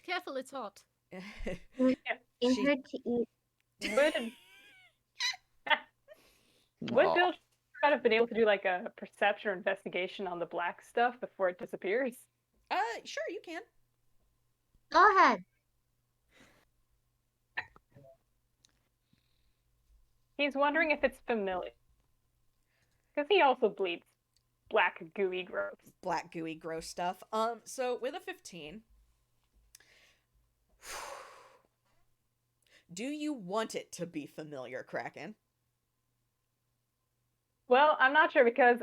Careful, it's hot. Give She- her to eat. Would Oh, Bill kind of been able to do like a perception or investigation on the black stuff before it disappears? Sure, you can. Go ahead. He's wondering if it's familiar. Because he also bleeds black, gooey growth. Black, gooey, gross stuff. So with a 15, do you want it to be familiar, Kraken? Well, I'm not sure because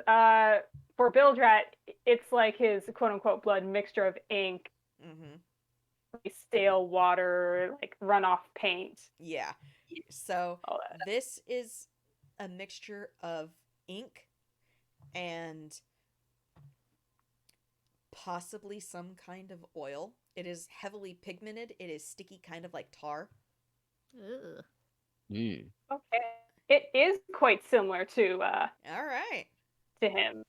for Bilgerat, it's like his quote unquote blood mixture of ink, stale water, like runoff paint. Yeah. So All that. this is a mixture of ink and possibly some kind of oil. It is heavily pigmented. It is sticky, kind of like tar. Ugh. yeah. Okay. It is quite similar to All right. him.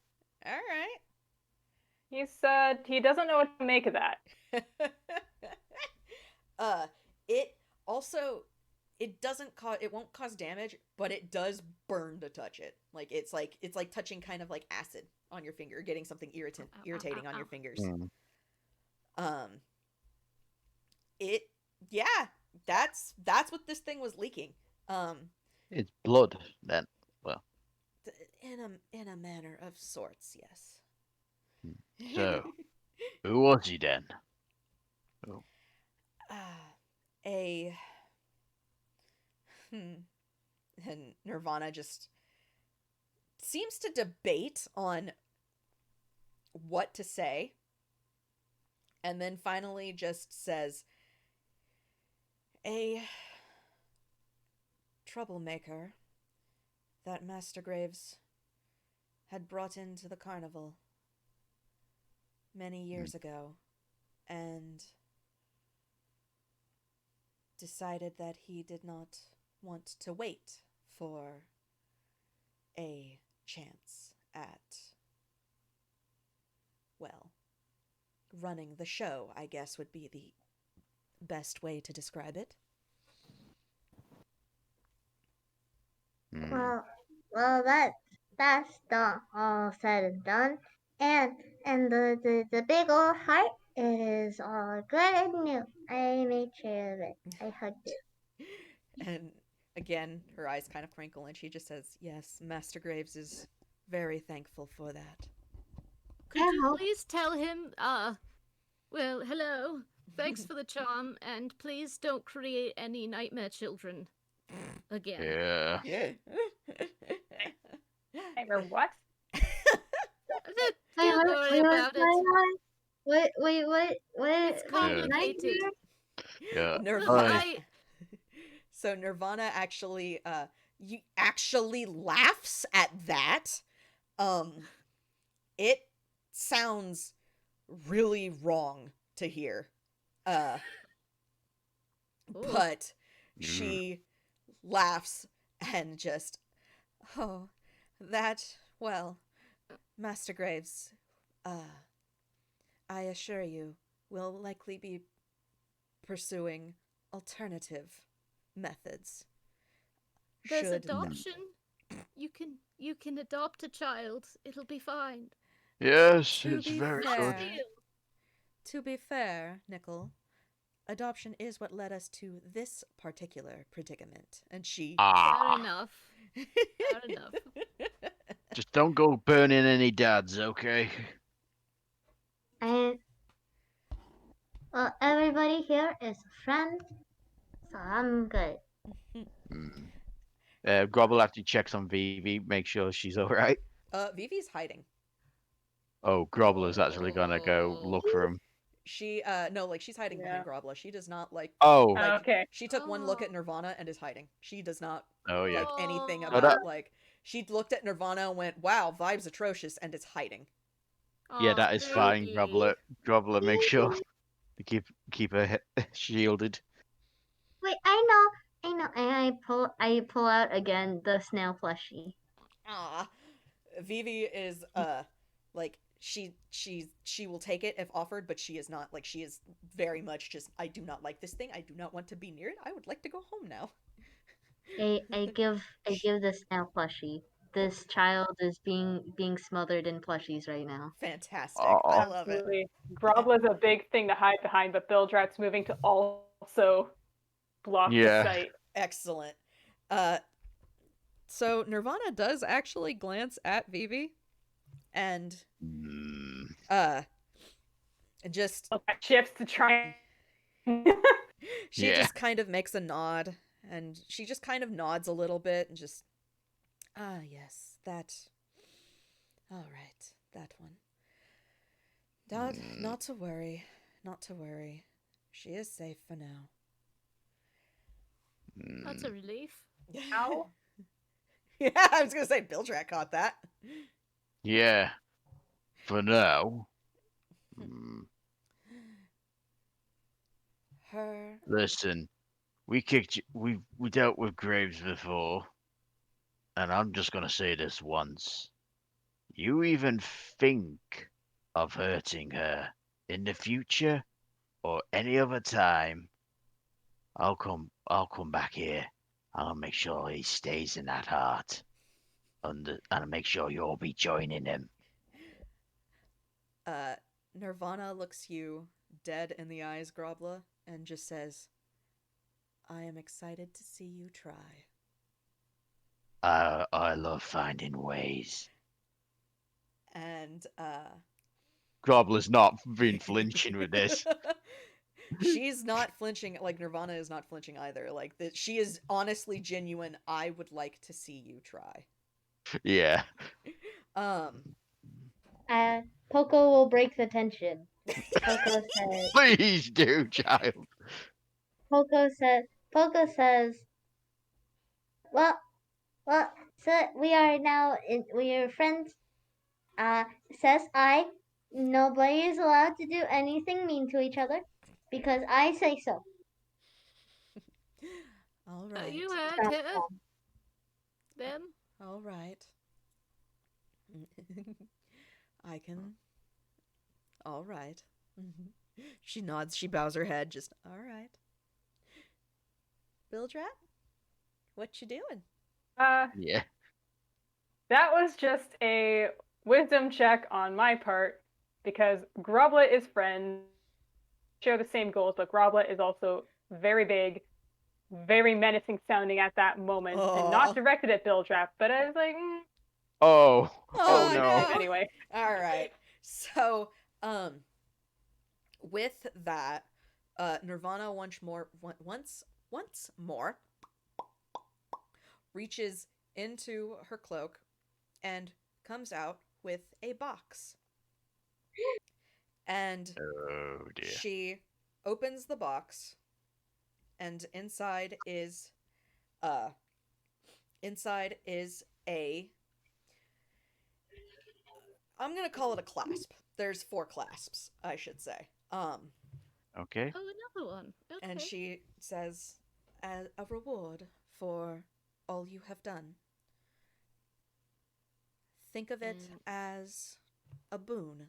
All right. He said he doesn't know what to make of that. It also, it won't cause damage, but it does burn to touch it. It's like touching kind of like acid on your finger, getting something irritating on your fingers. Mm. Yeah, that's what this thing was leaking. It's blood then. Well, In a manner of sorts, yes. so who was he then? A and Nirvana just seems to debate on what to say, and then finally just says, a troublemaker that Master Graves had brought into the carnival many years ago, and decided that he did not want to wait for a chance at, well, running the show, I guess would be the best way to describe it. Hmm. Well, that's not all said and done. And the big old heart is all good and new. I made sure of it. I hugged it. And again, her eyes kind of crinkle and she just says, "Yes, Master Graves is very thankful for that." Could I you hope- please tell him, well, hello. Thanks for the charm, and please don't create any nightmare children again. Yeah. Yeah. Nightmare what? Don't worry about it. What? It's complicated. Nightmare? Yeah. Nirvana. I- So Nirvana actually laughs at that. It sounds really wrong to hear. Ooh. But she laughs and just, "Oh, that, well, Master Graves, I assure you, will likely be pursuing alternative methods. There's Should- adoption. You can adopt a child. It'll be fine. Yes, To it's be very fair- good. Still, To be fair, Nickel, adoption is what led us to this particular predicament." And she... fair Ah, enough. Fair enough. just don't go burning any dads, okay? And well, everybody here is a friend, so I'm good. Mm. Grobbler after he checks on Vivi, make sure she's alright. Vivi's hiding. Oh, Grobbler's actually gonna go look for him. She, no, like, she's hiding behind Grobbler. She does not, like... Oh, Like, Okay. she took one look at Nirvana and is hiding. She does not oh yeah. like anything Oh. about, that- like... She looked at Nirvana and went, "Wow, vibe's atrocious," and is hiding. Yeah, Aw, that is fine, baby. Grobbler. Grobbler, make sure to keep her shielded. Wait, I know, and I pull out again the snail plushie. Ah, Vivi is like she will take it if offered, but she is not, like, she is very much just, "I do not like this thing. I do not want to be near it. I would like to go home now." I give the snail plushie. This child is being smothered in plushies right now. Fantastic. Aw. I love it. Absolutely. Grobbla's a big thing to hide behind, but Bilgerat's moving to also block Yeah. the sight. Excellent. So Nirvana does actually glance at Vivi and Mm, just Okay, shifts to try. she Yeah. just kind of makes a nod, and she just kind of nods a little bit and just, "Ah, yes, that. All right, that one. Not to worry, not to worry. She is safe for now." That's a relief. Ow. Yeah, I was gonna say Bilgerat caught that. yeah. For now. Mm, Her. Listen, we dealt with Graves before, and I'm just gonna say this once. You even think of hurting her in the future or any other time, I'll come back here. I'll make sure he stays in that heart. And I'll make sure you'll be joining him. Nirvana looks you dead in the eyes, Grobbler, and just says, "I am excited to see you try." I love finding ways. And Grobbler's not been flinching with this. she's not flinching, like Nirvana is not flinching either. Like, that, she is honestly genuine. "I would like to see you try." Yeah. Poko will break the tension. Poko says. Please do, child. Poko says. Well, so we are friends. Says I. Nobody is allowed to do anything mean to each other because I say so. All right. You heard her. Them. All right. I can. All right. She nods, she bows her head, just, all right. Bilgerat, what you doing? Yeah. That was just a wisdom check on my part because Grobbla is friends, share the same goals, but Grobbla is also very big, very menacing sounding at that moment, and Aw. not directed at Bilgerat. But I was like, Oh. Oh, no. Anyway. All right. So, with that, Nirvana once more reaches into her cloak and comes out with a box. And Oh dear. she opens the box, and inside is a I'm gonna call it a clasp. There's 4 clasps, I should say. Okay. Oh, another one. Okay. And she says, as a reward for all you have done, think of it as a boon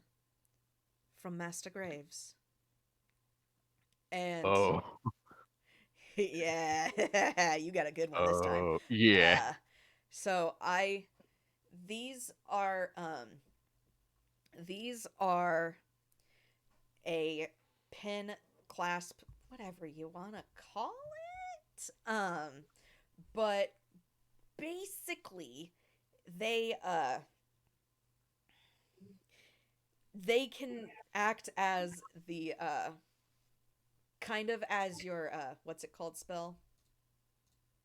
from Master Graves. And Oh. yeah, you got a good one this time. Oh. Yeah. So these are a pin clasp, whatever you want to call it. But basically they can act as the kind of as your what's it called spell?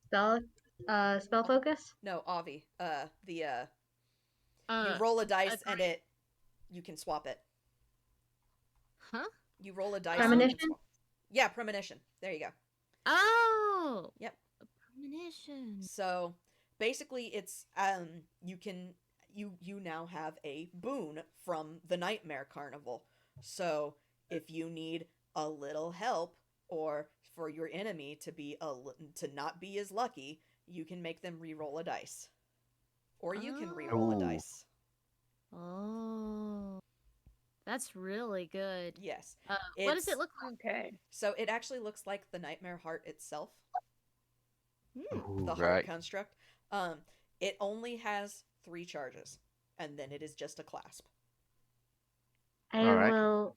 Spell focus? No, Avi. You Uh, roll a dice and you can swap it. huh? You roll a dice. And you can Premonition? swap. Yeah, premonition. There you go. Oh. Yep. A premonition. So basically, it's you now have a boon from the Nightmare Carnival. So if you need a little help, or for your enemy to not be as lucky, you can make them re-roll a dice, or you can re-roll a Ooh. dice. Oh. That's really good. Yes. What does it look like? Okay. So it actually looks like the Nightmare Heart itself, Ooh, the heart right. construct. It only has 3 charges, and then it is just a clasp. Alright.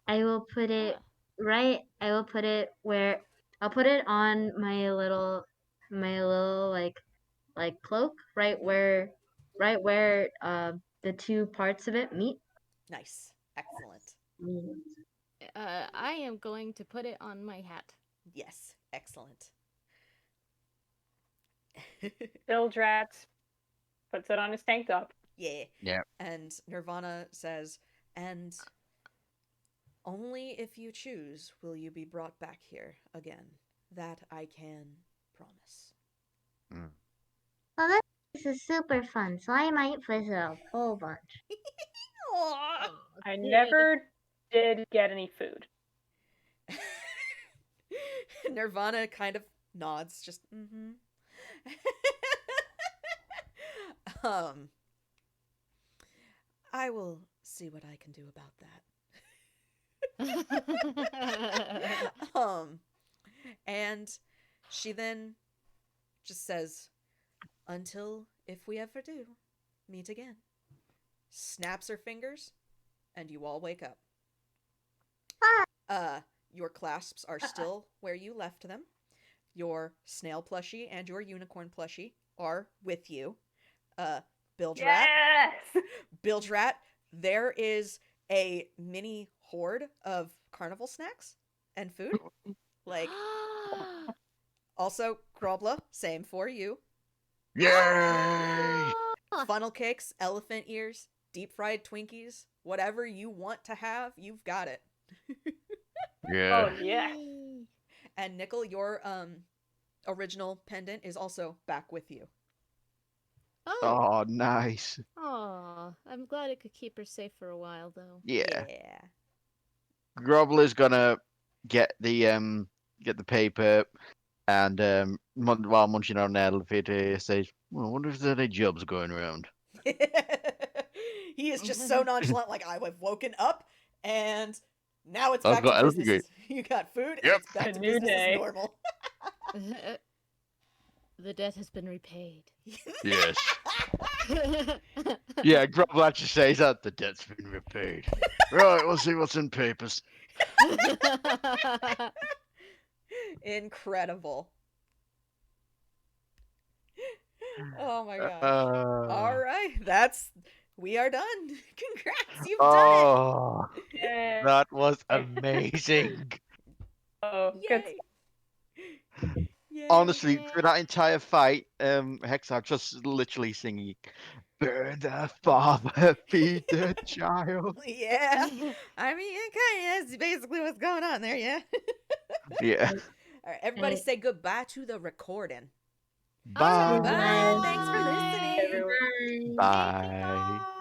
I will put it right. I will put it where I'll put it on my little like cloak, right where the 2 parts of it meet. Nice. Excellent. I am going to put it on my hat. Yes. Excellent. Bilgerat puts it on his tank top. Yeah. Yeah. And Nirvana says, and only if you choose will you be brought back here again. That I can promise. Well, this is super fun, so I might visit a whole bunch. Aww. I never did get any food. Nirvana kind of nods, just I will see what I can do about that. And she then just says, until if we ever do meet again. Snaps her fingers, and you all wake up. Your clasps are still where you left them. Your snail plushie and your unicorn plushie are with you. Bilgerat. Yes! Bilgerat, there is a mini horde of carnival snacks and food. Like, also, Grobbla, same for you. Yay! Funnel cakes, elephant ears, deep fried Twinkies, whatever you want to have, you've got it. Yeah. Oh, yes. And Nickel, your original pendant is also back with you. Oh. Oh, nice. Aw, I'm glad it could keep her safe for a while, though. Yeah. Grobbler's gonna get the paper and while munching on an elevator says, well, I wonder if there's any jobs going around. He is just so nonchalant, like, I have woken up and Now it's I've back got to everything. business. You got food, and Yep. it's back A to new business day. as normal. The debt has been repaid. Yes. Yeah, Grubbler actually says that the debt's been repaid. Right, we'll see what's in papers. Incredible. Oh my gosh. Uh, All right, we are done. Congrats, you've done Oh, Yeah. that was amazing. Oh, it. good. Yay. Yay. Honestly, for that entire fight, Hexar just literally singing, "Burn the father, feed the child." Yeah. I mean, okay, that's basically what's going on there, yeah. Yeah. All right, everybody Right. say goodbye to the recording. Bye. Bye. Thanks for listening. Everyone. Bye. Bye.